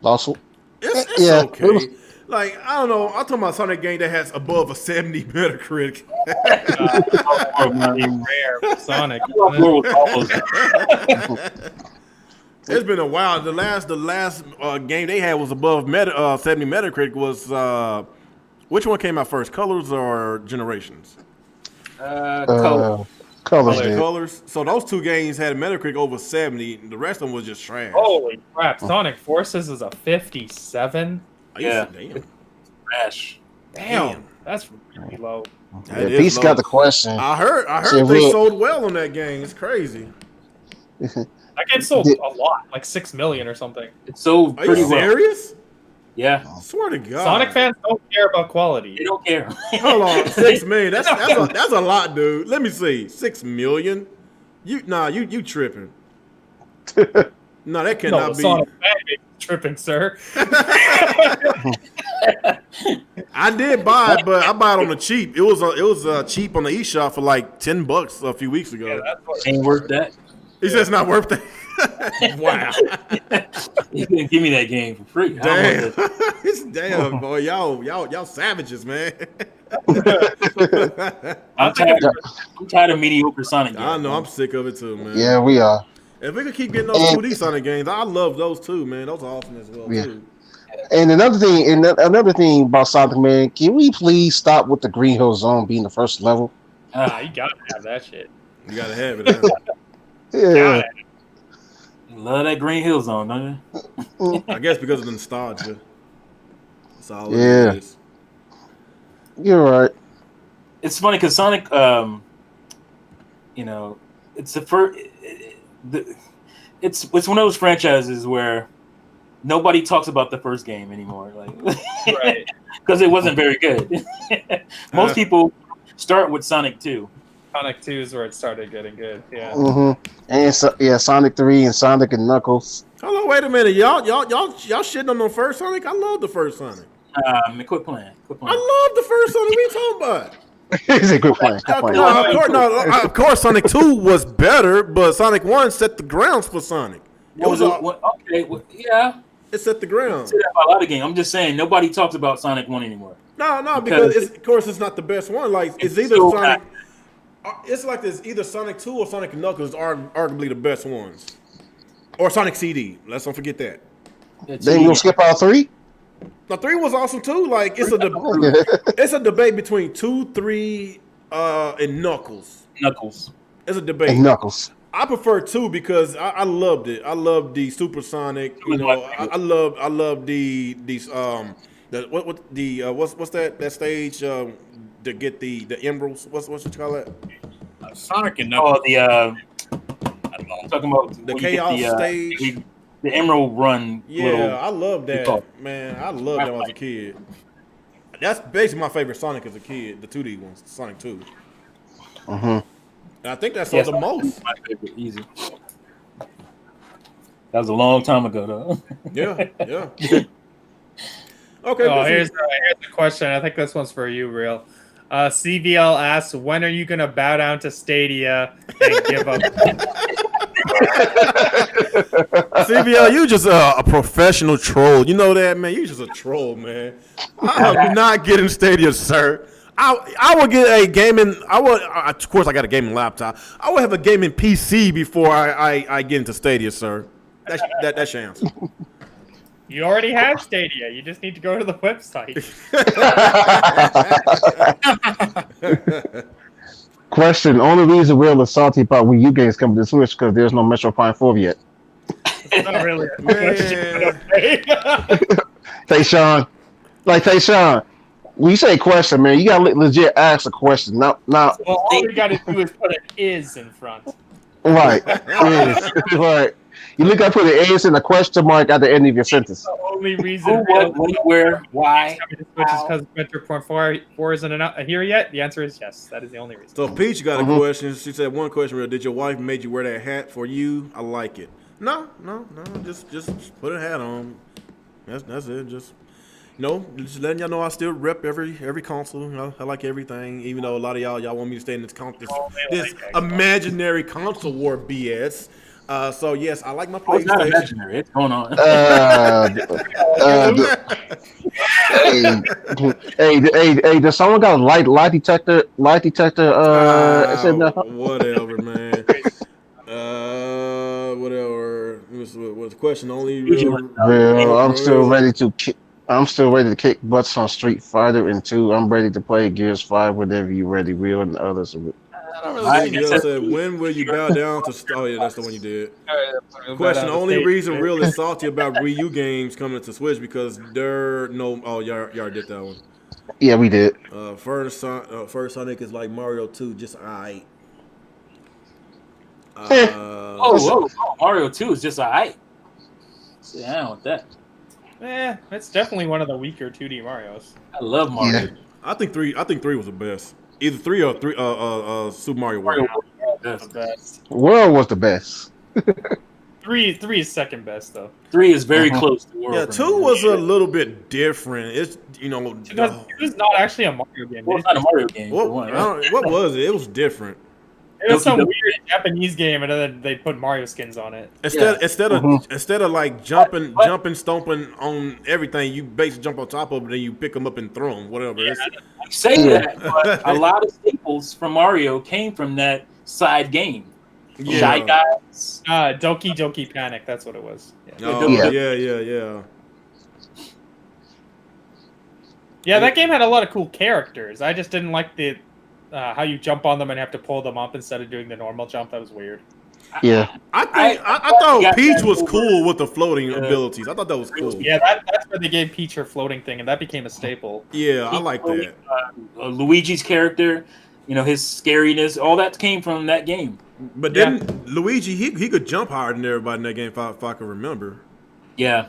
Also, It's Yeah, okay. it was- Like, I don't know. I'm talking about Sonic game that has above a 70 Metacritic. Pretty rare for Sonic. It's been a while. The last game they had was above 70 Metacritic. Was which one came out first, Colors or Generations? Colors. colors. Colors. Did. Colors. So those two games had a Metacritic over 70. The rest of them was just trash. Holy crap! Sonic Forces is a 57. Yeah. Damn. Trash. Damn, that's really low. That is Peace low. got the question. I heard See, they look. sold well on that game. It's crazy. That game sold a lot, like 6 million or something. It's so Are pretty you well. serious? Yeah, I swear to God. Sonic fans don't care about quality. they don't care. Hold on, 6 million. That's a lot, dude. Let me see. 6 million. You tripping. No, that No, cannot the be. Sonic fan base is tripping, sir. I did buy it, but I bought it on the cheap. It was cheap on the eShop for like $10 a few weeks ago. Yeah, that's what Ain't worth that. He says it's not worth it. Wow. You couldn't give me that game for free. Damn. It's damn, boy. Y'all savages, man. I'm tired of mediocre Sonic games. I know. I'm sick of it too, man. Yeah, we are. If we could keep getting those 2D Sonic games, I love those too, man. Those are awesome as well, Yeah. too. And another thing about Sonic, man, can we please stop with the Green Hill Zone being the first level? you gotta have that shit. You gotta have it. Huh? Yeah. Got it. Love that Green Hill Zone, don't you? I guess because of the nostalgia. That's all Yeah. it is. You're right. It's funny because Sonic, it's the first. It's one of those franchises where nobody talks about the first game anymore, like Right. because it wasn't very good. Most people start with Sonic 2. Sonic 2 is where it started getting good. Yeah. Mm-hmm. And Sonic 3 and Sonic and Knuckles. Hold on, wait a minute. Y'all shitting on the first Sonic? I love the first Sonic. Quit playing. I love the first Sonic. What are you talking about? He said, "Quit playing." Quit playing. Of course, Sonic 2 was better, but Sonic 1 set the grounds for Sonic. It set the grounds. Say that about a lot of games. I'm just saying nobody talks about Sonic 1 anymore. No, because of course it's not the best one. Like it's either so Sonic. It's like there's either Sonic 2 or Sonic and Knuckles are arguably the best ones, or Sonic CD. Let's not forget that. Then you gonna skip all 3? Now 3 was awesome too. Like it's a debate between 2, 3, and Knuckles. It's a debate. And Knuckles. I prefer 2 because I loved it. I loved the Supersonic. You know, I love the what's that stage to get the emeralds? What's you call that? Sonic and Knuckles. Oh, the I'm talking about The when you get Chaos stage. the Emerald Run. Yeah, I love that, call man. I loved that when I was a kid. That's basically my favorite Sonic as a kid. The 2D ones, Sonic 2. Mm-hmm. And I think that's the most. My favorite, easy. That was a long time ago, though. Yeah. Okay. Oh, here's the question. I think this one's for you, Real. CVL asks, when are you going to bow down to Stadia and give up? CBL, you just a professional troll. You know that, man. You just a troll, man. I'm not getting Stadia, sir. I will get a gaming. Of course, I got a gaming laptop. I will have a gaming PC before I get into Stadia, sir. That's your answer. You already have Stadia. You just need to go to the website. Question: only reason Will is salty about Wii U games coming to Switch because there's no Metro Prime 4 yet. It's not really a question. Tayshawn, when you say question, man, you gotta legit ask a question. Not Well, all you got to do is put an is in front. right. Right. You look up, put an is and a question mark at the end of your sentence. Oh, only reason Who, what, when, where, why? Switch is because Metro 4 isn't here yet. The answer is yes. That is the only reason. So Peach got a question. She said one question. Real. Did your wife made you wear that hat for you? I like it. No. Just put a hat on. That's it. Just just letting y'all know I still rep every console. I like everything, even though a lot of y'all want me to stay in this imaginary console war BS. So yes, I like my PlayStation. It's not imaginary. It's going on. Hey, does someone got a lie detector? Whatever, man. Whatever. What's the question? Only real. I'm still ready to kick butts on Street Fighter and 2. I'm ready to play Gears 5 whenever you're ready, real and others. Said, when will you bow down to? Oh yeah, that's the one you did. Question: the only reason Real is salty about Wii U games coming to Switch because there no. Oh, y'all did that one. Yeah, we did. First Sonic is like Mario 2, just alright. Mario 2 is just alright. Sit down with that. It's definitely one of the weaker 2D Marios. I love Mario. Yeah. I think three was the best. Either 3 or Super Mario World. That's the best. World was the best. 3 is second best though. 3 is very close to World. Yeah, 2 was a little bit different. It's it's not actually a Mario game. Well, it's not a Mario game. What was it? It was different. It was some weird Japanese game, and then they put Mario skins on it. Instead of like jumping, stomping on everything, you basically jump on top of it, and you pick them up and throw them, whatever. Yeah, I say that, but a lot of staples from Mario came from that side game. Yeah. Shy Guys, Doki Doki Panic. That's what it was. Yeah. Yeah, that game had a lot of cool characters. I just didn't like the how you jump on them and have to pull them up instead of doing the normal jump. That was weird. Yeah. I thought Peach was cool with the floating abilities. I thought that was cool. Yeah, that's where they gave Peach her floating thing, and that became a staple. Yeah, I like that. Luigi's character, his scariness, all that came from that game. But then Luigi, he could jump higher than everybody in that game, if I can remember. Yeah.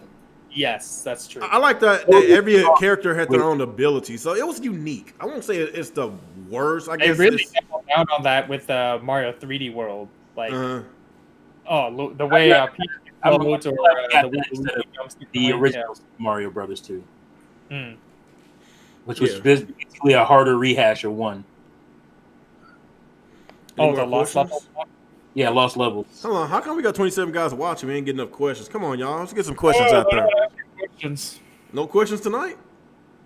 Yes, that's true. I like that every character had their own ability, so it was unique. I won't say it's the worst. I guess they really doubled down on that with Mario 3D World. Like, the way Peach floats or the original Mario Brothers 2, which was basically a harder rehash of 1. Any the more Lost questions? Levels? Yeah, Lost Levels. Hold on, how come we got 27 guys watching? We ain't getting enough questions. Come on, y'all. Let's get some questions out there. Questions. No questions tonight?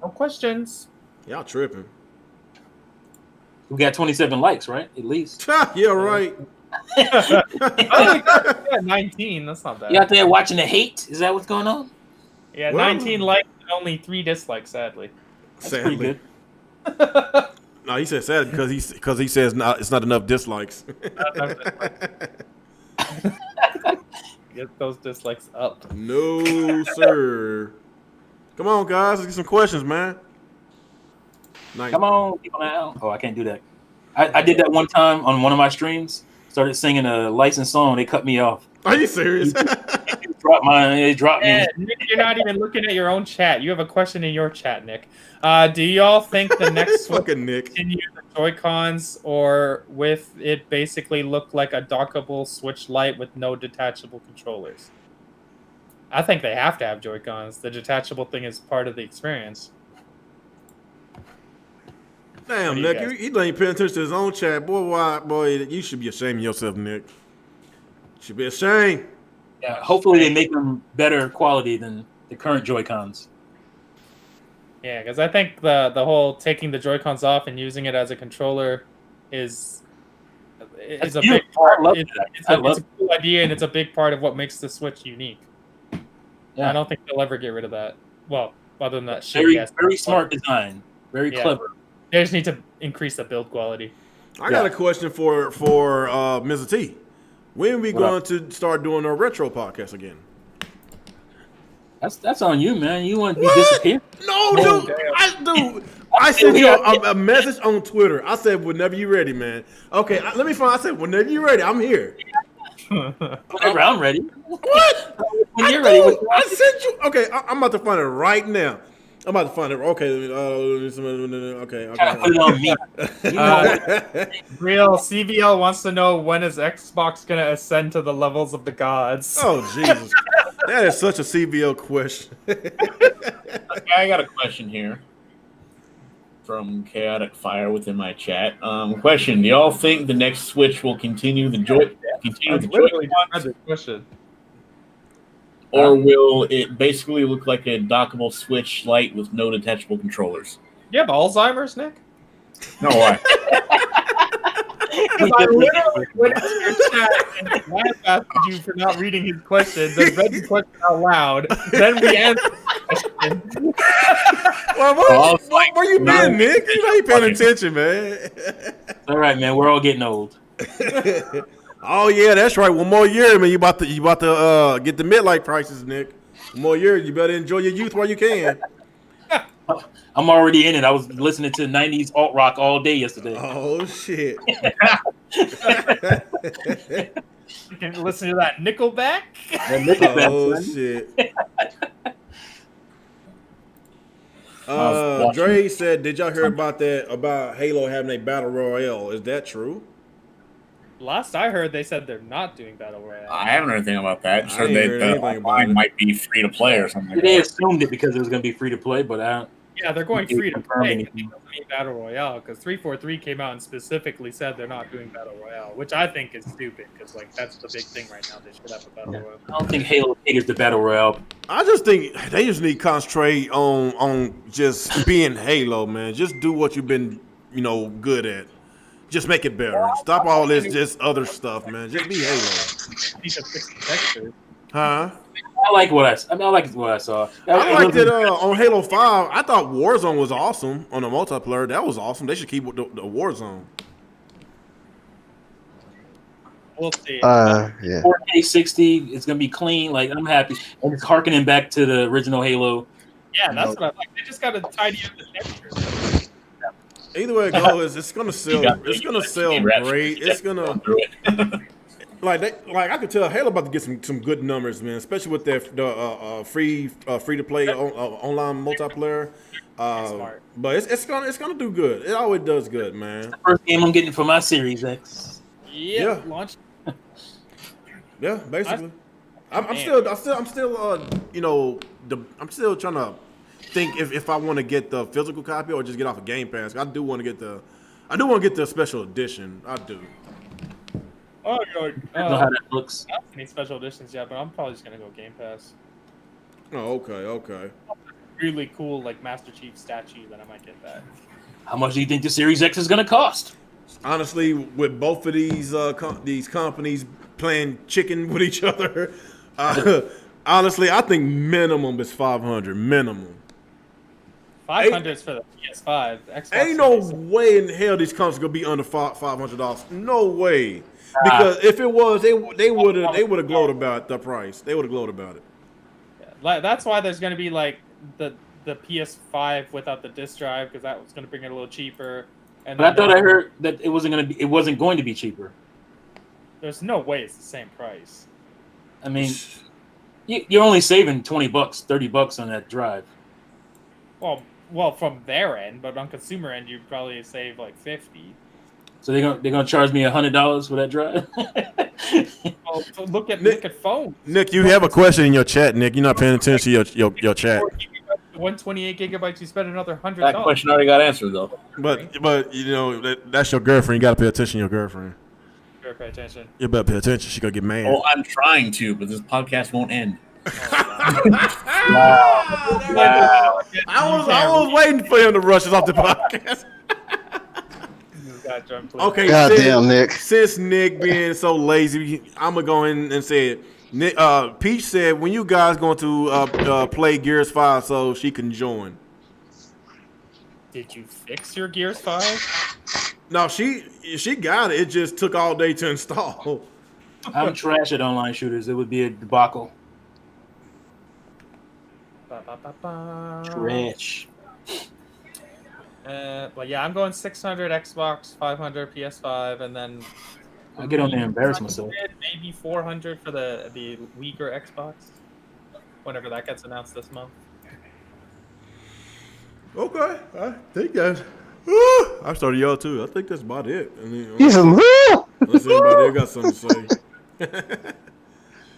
No questions. Y'all tripping. We got 27 likes, right? At least. Yeah, right. 19. That's not bad. You out there watching the hate? Is that what's going on? Yeah, 19 likes and only 3 dislikes, sadly. That's pretty good. No, he said sad because he says it's not enough dislikes. Get those dislikes up. No, sir. Come on, guys. Let's get some questions, man. Come on, people now. Oh, I can't do that. I did that one time on one of my streams. Started singing a licensed song. They cut me off. Are you serious? They dropped me. Nick, you're not even looking at your own chat. You have a question in your chat, Nick. Do y'all think the next fucking Nick continue the Joy-Cons, or with it basically look like a dockable Switch Lite with no detachable controllers? I think they have to have Joy-Cons. The detachable thing is part of the experience. Damn, Nick, he ain't paying attention to his own chat. Boy, you should be ashamed of yourself, Nick. You should be ashamed. Yeah, hopefully they make them better quality than the current Joy-Cons. Yeah, because I think the whole taking the Joy-Cons off and using it as a controller is a big part. It's a cool idea, and it's a big part of what makes the Switch unique. Yeah. I don't think they'll ever get rid of that. Well, other than that, very smart design, very clever. They just need to increase the build quality. I got a question for Mr. T. When are we going to start doing our retro podcast again? That's on you, man. You want to be disappeared? No, dude. I sent you a message on Twitter. I said, whenever you're ready, man. Okay, let me find. I said, whenever you're ready, I'm here. Whenever I'm ready. What? when you're ready. I sent you. Okay, I'm about to find it right now. I'm about to find it. Okay. Okay. Trying to put it on me. You know, Real CVL wants to know when is Xbox gonna ascend to the levels of the gods. Oh Jesus, that is such a CBL question. Okay, I got a question here from Chaotic Fire within my chat. Question: do y'all think the next Switch will continue the That's literally just the question. or will it basically look like a dockable Switch Lite with no detachable controllers? You have Alzheimer's, Nick? No, why? Because I literally went into your chat and laughed at you for not reading his question, then read the question out loud, then we answered the question. Well, where you been, Nick? You ain't paying attention, man. all right, man. We're all getting old. Oh yeah, that's right. One more year, man. You about to get the midlife crisis, Nick. One more year. You better enjoy your youth while you can. I'm already in it. I was listening to 90s alt rock all day yesterday. Oh shit. You can listen to that Nickelback. Oh shit. Dre said, "Did y'all hear about that? About Halo having a battle royale? Is that true?" Last I heard, they said they're not doing battle royale. I haven't heard anything about that. Just I heard ain't that heard the anything about online it. might be free to play or something. They Like that. assumed it because it was going to be free to play, but I don't. Yeah, they're going They free to confirmed play. anything. It doesn't mean battle royale because 343 came out and specifically said they're not doing battle royale, which I think is stupid because like that's the big thing right now. They should have a battle royale. I don't think Halo caters to battle royale. I just think they just need to concentrate on just being Halo, man. Just do what you've been, good at. Just make it better. Stop all this just other stuff, man. Just be Halo. Need to fix the texture. Huh? I like what I like what I saw. I liked it on Halo 5. I thought Warzone was awesome on the multiplayer. That was awesome. They should keep the Warzone. We'll see. Yeah. 4K 60. It's gonna be clean. Like I'm happy, and it's harkening back to the original Halo. Yeah, that's what I like. They just gotta tidy up the texture. Either way it goes, it's gonna sell. It's gonna sell great. It's gonna like I could tell Halo about to get some good numbers, man. Especially with their free to play online multiplayer. Smart. But it's gonna do good. It always does good, man. First game I'm getting for my Series X. Yeah, Yeah. launch. Yeah, basically. I'm still trying to think if I want to get the physical copy or just get off of Game Pass. I do want to get the special edition. I do. Oh, I don't know how that looks. I don't have any special editions yet, but I'm probably just gonna go Game Pass. Oh, okay. Really cool, like Master Chief statue. Then I might get that. How much do you think the Series X is gonna cost? Honestly, with both of these companies playing chicken with each other, honestly, I think minimum is $500. Minimum. 500 is for the PS5. Xbox Ain't no Series. way in hell these companies gonna be under $500. No way. Because if it was, they would have glowed about the price. They would have glowed about it. Yeah, that's why there's gonna be like the PS5 without the disc drive because that was gonna bring it a little cheaper. And But I thought I heard that it wasn't going to be cheaper. There's no way it's the same price. I mean, you're only saving $20, $30 on that drive. Well, from their end, but on consumer end, you probably save like 50. So they're gonna charge me $100 for that drive. Well, so look at phones. Nick, you have a question in your chat. Nick, you're not paying attention to your chat. 128 gigabytes, you spend another $100. That question already got answered though. But that's your girlfriend. You gotta pay attention to your girlfriend. Better pay attention. You better pay attention. She gonna get mad. Oh, I'm trying to, but this podcast won't end. Wow. I was waiting for him to rush us off the podcast. Okay, Goddamn, Nick. Since Nick being so lazy, I'm gonna go in and say it. Nick, Peach said, "When you guys going to play Gears 5 so she can join?" Did you fix your Gears 5? No, she got it. It just took all day to install. I'm trash at online shooters. It would be a debacle. Trash. But yeah, I'm going 600 Xbox, 500 PS5, and then I get on there and embarrass myself. maybe 400 for the weaker Xbox. whenever that gets announced this month. Okay, I think that's. I started y'all too. I think that's about it. I mean, He's a unless anybody else got something to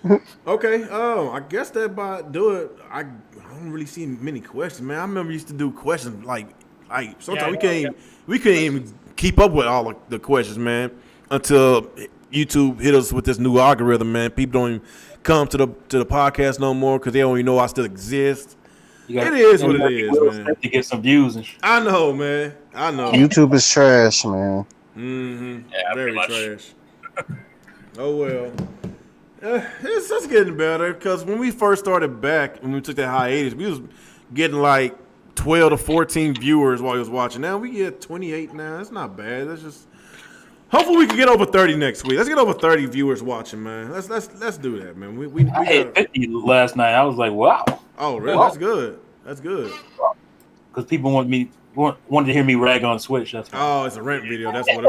say. Okay, I guess that about do it. I don't really see many questions, man. I remember we used to do questions like sometimes we couldn't even keep up with all of the questions, man, until YouTube hit us with this new algorithm, man. People don't even come to the podcast no more because they don't even know I still exist. It is what it is, man. To get some views and shit. I know, man. I know. YouTube is trash, man. Mm-hmm. Yeah, Very pretty much. trash. Oh well. It's getting better because when we first started back, when we took that hiatus, we was getting like 12 to 14 viewers while we was watching. Now we get 28 now. That's not bad. That's just hopefully we can get over 30 next week. Let's get over 30 viewers watching, man. Let's do that, man. We I hit 50 last night. I was like, wow. Oh, really? Wow. That's good. That's good. Because people wanted to hear me rag on Switch. That's why. Oh, it's a rent video. That's what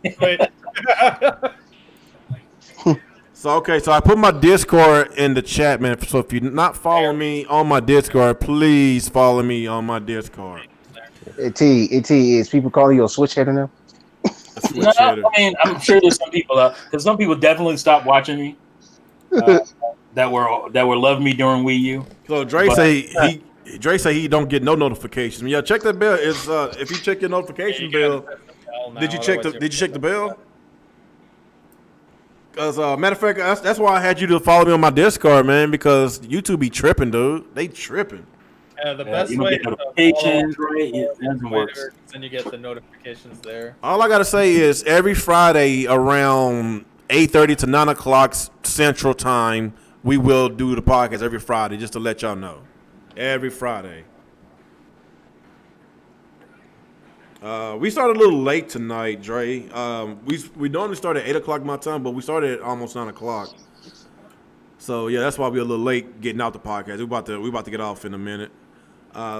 it So I put my Discord in the chat, man. So if you're not following me on my Discord, please follow me on my Discord. It is people calling you a switch header now? No, I mean, I'm sure there's some people out because some people definitely stopped watching me that were loving me during Wii U. So Dre say he don't get no notifications. Yeah, check that bell. It's if you check your notification bell. Did you check the bell? Because matter of fact, that's why I had you to follow me on my Discord, man. Because YouTube be tripping, dude. They tripping. The best you don't way get notifications, right? It doesn't work. Then you get the notifications there. All I gotta say is every Friday around 8:30 to 9 o'clock Central Time, we will do the podcast every Friday, just to let y'all know. Every Friday. We started a little late tonight, Dre. We normally start at 8 o'clock my time, but we started at almost 9 o'clock. So yeah, that's why we're a little late getting out the podcast. We about to get off in a minute.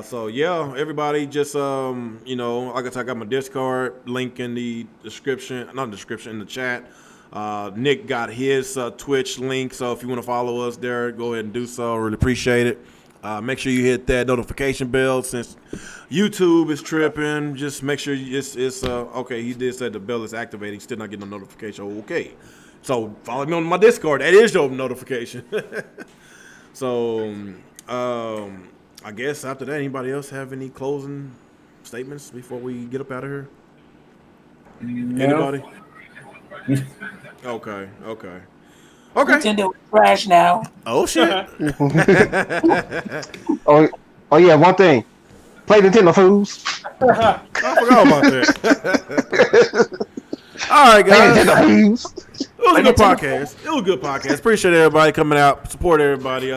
So yeah, everybody just like I said, I got my Discord link in the description, not description, in the chat. Nick got his Twitch link, so if you want to follow us there, go ahead and do so. Really appreciate it. Make sure you hit that notification bell since YouTube is tripping. Just make sure it's okay. He did say the bell is activating. Still not getting no notification. Okay, so follow me on my Discord. That is your notification. So I guess after that, anybody else have any closing statements before we get up out of here? No. Anybody? Okay. Nintendo is trash now. Oh shit. Oh yeah, one thing. Play Nintendo, fools. I forgot about that. All right, Play guys. Nintendo, fools. It was a good podcast. It was a good podcast. Appreciate everybody coming out. Support everybody.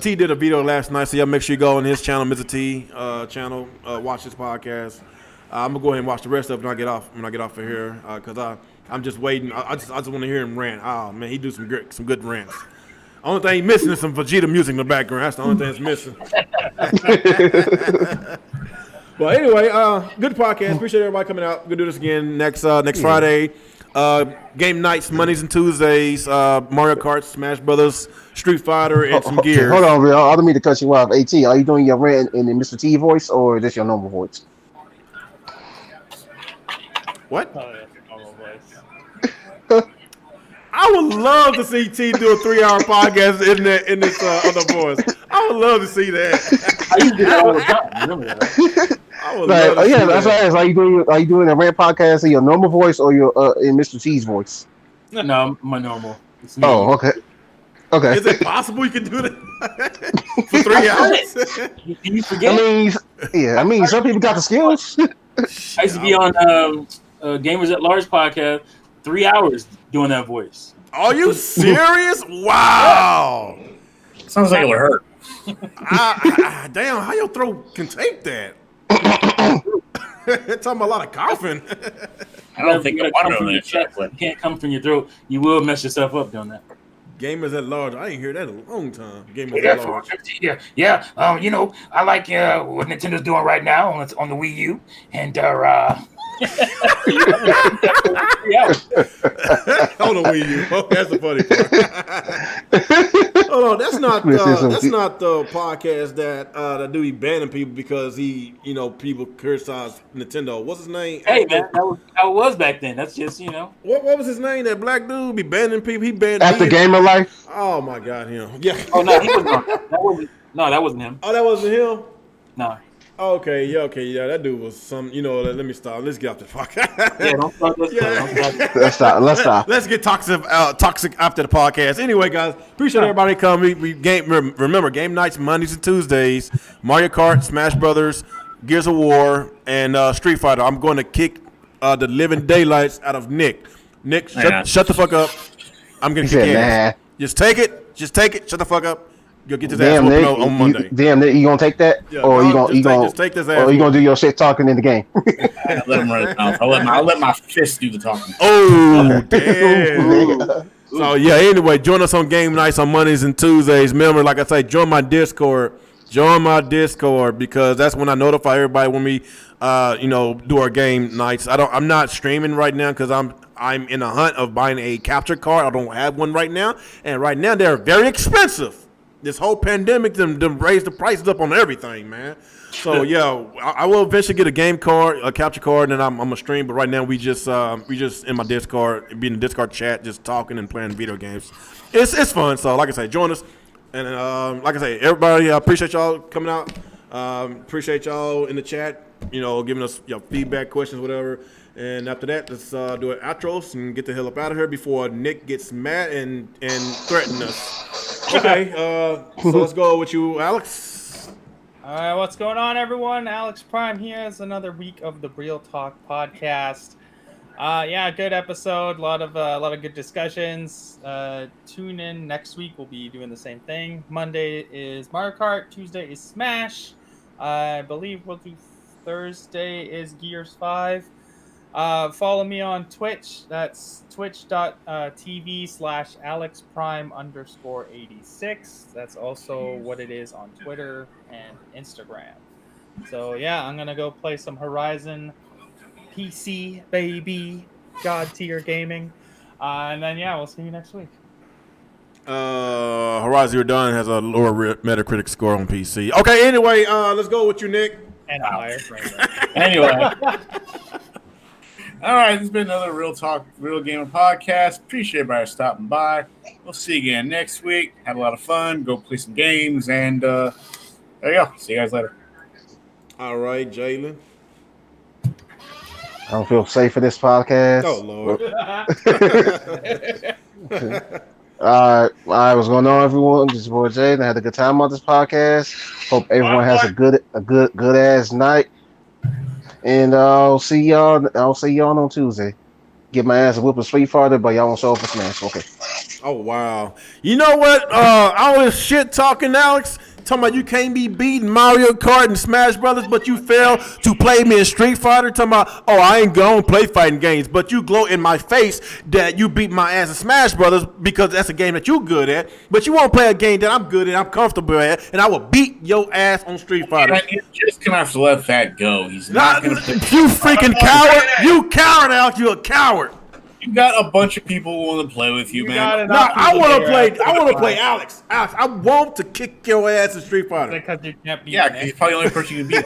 T did a video last night, so y'all make sure you go on his channel, Mr. T channel. Watch his podcast. I'm gonna go ahead and watch the rest of it when I get off of here, because I'm just waiting. I just want to hear him rant. Oh man, he do some good rants. Only thing missing is some Vegeta music in the background. That's the only thing that's missing. But anyway, good podcast. Appreciate everybody coming out. We'll do this again next Friday. Game nights, Mondays and Tuesdays. Mario Kart, Smash Brothers, Street Fighter, and some Gears. Hold on, real. I don't mean to cut you off. AT, are you doing your rant in the Mr. T voice or is this your normal voice? What? Oh, yeah, normal voice. I would love to see T do a 3-hour podcast in this other voice. I would love to see that. I used to do that all the time. Remember that? I would love to see that's that. what I asked. Are you doing a rant podcast in your normal voice or your in Mr. T's voice? No, my normal. It's me. Oh, okay. Okay. Is it possible you can do that for 3 hours? Can you forget? I mean, some people got the skills. I used to be on Gamers at Large podcast, 3 hours doing that voice. Are you serious? Wow. Sounds like it'll hurt. Damn, how your throat can take that? It's talking about a lot of coughing. I don't think I You want to know that shit. can't come from your throat. You will mess yourself up doing that. Gamers at Large. I ain't hear that in a long time. Gamers Yeah, at Large. yeah. I like what Nintendo's doing right now on the Wii U, and On the Wii U. Oh, that's the funny part. that's not Criticism. that's not the podcast that do be banning people because people criticize Nintendo. What's his name? Hey man, that was how it was back then. That's just What was his name? That black dude be banning people. He banned After me. Game of Life. Oh my God, him. Yeah. Oh no, he wasn't. That wasn't him. Oh, that wasn't him. No. Okay, yeah, that dude was some. Let me stop. Let's get off the podcast. Yeah, don't start this. Yeah. Let's stop. Let's get toxic after the podcast. Anyway, guys, appreciate everybody coming. Remember game nights Mondays and Tuesdays. Mario Kart, Smash Brothers, Gears of War, and Street Fighter. I'm going to kick the living daylights out of Nick. Nick, shut the fuck up. I'm gonna kick your ass. Just take it. Shut the fuck up. You'll get this ass whooping on Monday. Nick, you gonna take that, Yeah, or you gonna take this ass? or you gonna do your shit talking in the game? I'll let him run his mouth. I'll let my fist do the talking. Oh, damn. So, yeah, anyway, join us on game nights on Mondays and Tuesdays. Remember, like I say, join my Discord. Because that's when I notify everybody when we, do our game nights. I'm not streaming right now because I'm in a hunt of buying a capture card. I don't have one right now. And right now, they're very expensive. This whole pandemic, them raised the prices up on everything, man. So yeah, I will eventually get a game card, a capture card, and I'm gonna stream. But right now, we just in my Discord, be in the Discord chat, just talking and playing video games. It's fun. So like I say, join us, and like I say, everybody, appreciate y'all coming out. Appreciate y'all in the chat, giving us feedback, questions, whatever. And after that, let's do an outro and get the hell up out of here before Nick gets mad and threaten us. Okay, so let's go with you, Alex. All right, what's going on, everyone? Alex Prime here. It's another week of the Real Talk podcast. Good episode. A lot of good discussions. Tune in next week. We'll be doing the same thing. Monday is Mario Kart. Tuesday is Smash. I believe we'll do Thursday is Gears 5. Follow me on Twitch. That's twitch.tv/AlexPrime_86. That's also what it is on Twitter and Instagram. So yeah, I'm gonna go play some Horizon PC, baby. God tier gaming. And then we'll see you next week. Horizon Zero Dawn has a lower Metacritic score on PC. Okay, anyway, let's go with you, Nick. And higher. Anyway. All right, this has been another Real Talk, Real Gamer podcast. Appreciate everybody stopping by. We'll see you again next week. Had a lot of fun. Go play some games, and there you go. See you guys later. All right, Jalen. I don't feel safe for this podcast. Oh Lord. All right, what's going on, everyone? This is boy Jay. I had a good time on this podcast. Hope everyone has a good ass night. And I'll see y'all on Tuesday. Get my ass a whoop of Street Fighter, but y'all won't show up for Smash. Okay. Oh wow. You know what? All this shit talking, Alex. Talking about you can't be beating Mario Kart and Smash Brothers, but you fail to play me in Street Fighter. Talking about, I ain't gonna play fighting games, but you gloat in my face that you beat my ass in Smash Brothers because that's a game that you good at. But you won't play a game that I'm good at, I'm comfortable at, and I will beat your ass on Street Fighter. You're just gonna have to let that go. He's not gonna. You freaking coward! You coward, Alex! You a coward! You got a bunch of people who want to play with you, man. No, I want to play. I want to play Alex. Alex, I want to kick your ass in Street Fighter. Because you can't beat Yeah, he's probably the only person you can beat.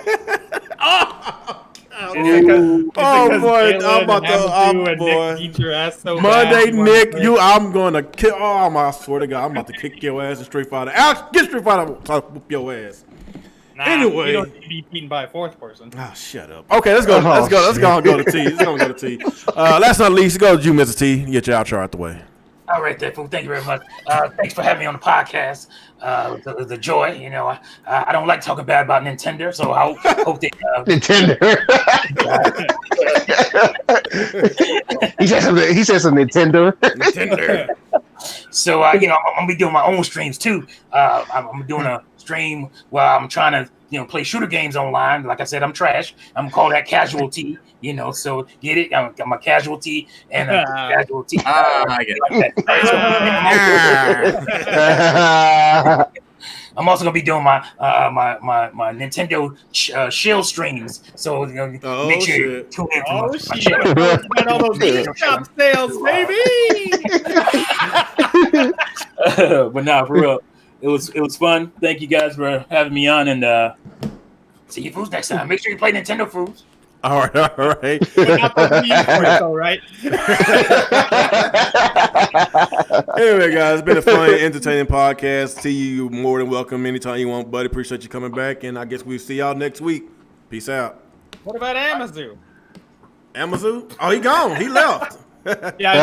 Boy, I'm about to, boy. Nick your ass so Monday, bad. Nick, I'm going to kick. I swear to God, I'm about to kick your ass in Street Fighter. Alex, get Street Fighter. I'll whoop your ass. Anyway, you don't need to be beaten by a fourth person. Oh, shut up. Okay, let's go. Let's go to T. Let's go to T. Last but not least, go to you, Mr. T. Get your outro out the way. All right, there, fool. Thank you very much. Thanks for having me on the podcast. The joy, I don't like talking bad about Nintendo, so I hope that Nintendo. he said some Nintendo. So I'm gonna be doing my own streams too. I'm doing a stream where I'm trying to play shooter games online. Like I said, I'm trash. I'm gonna call that casualty. So get it? I'm a casualty and a casualty. I get it. I'm also gonna be doing my my Nintendo shell streams. So make sure you tune in for my shell. Got all those GameStop sales, baby. But nah, for real. It was fun. Thank you guys for having me on, and See you fools next time. Make sure you play Nintendo fools. All right, all right. But not for you for it, though, right? Anyway, guys, it's been a fun, entertaining podcast. See you more than welcome anytime you want, buddy. Appreciate you coming back, and I guess we'll see y'all next week. Peace out. What about Amazon? Amazu? Oh, he gone. He left. Yeah, I know.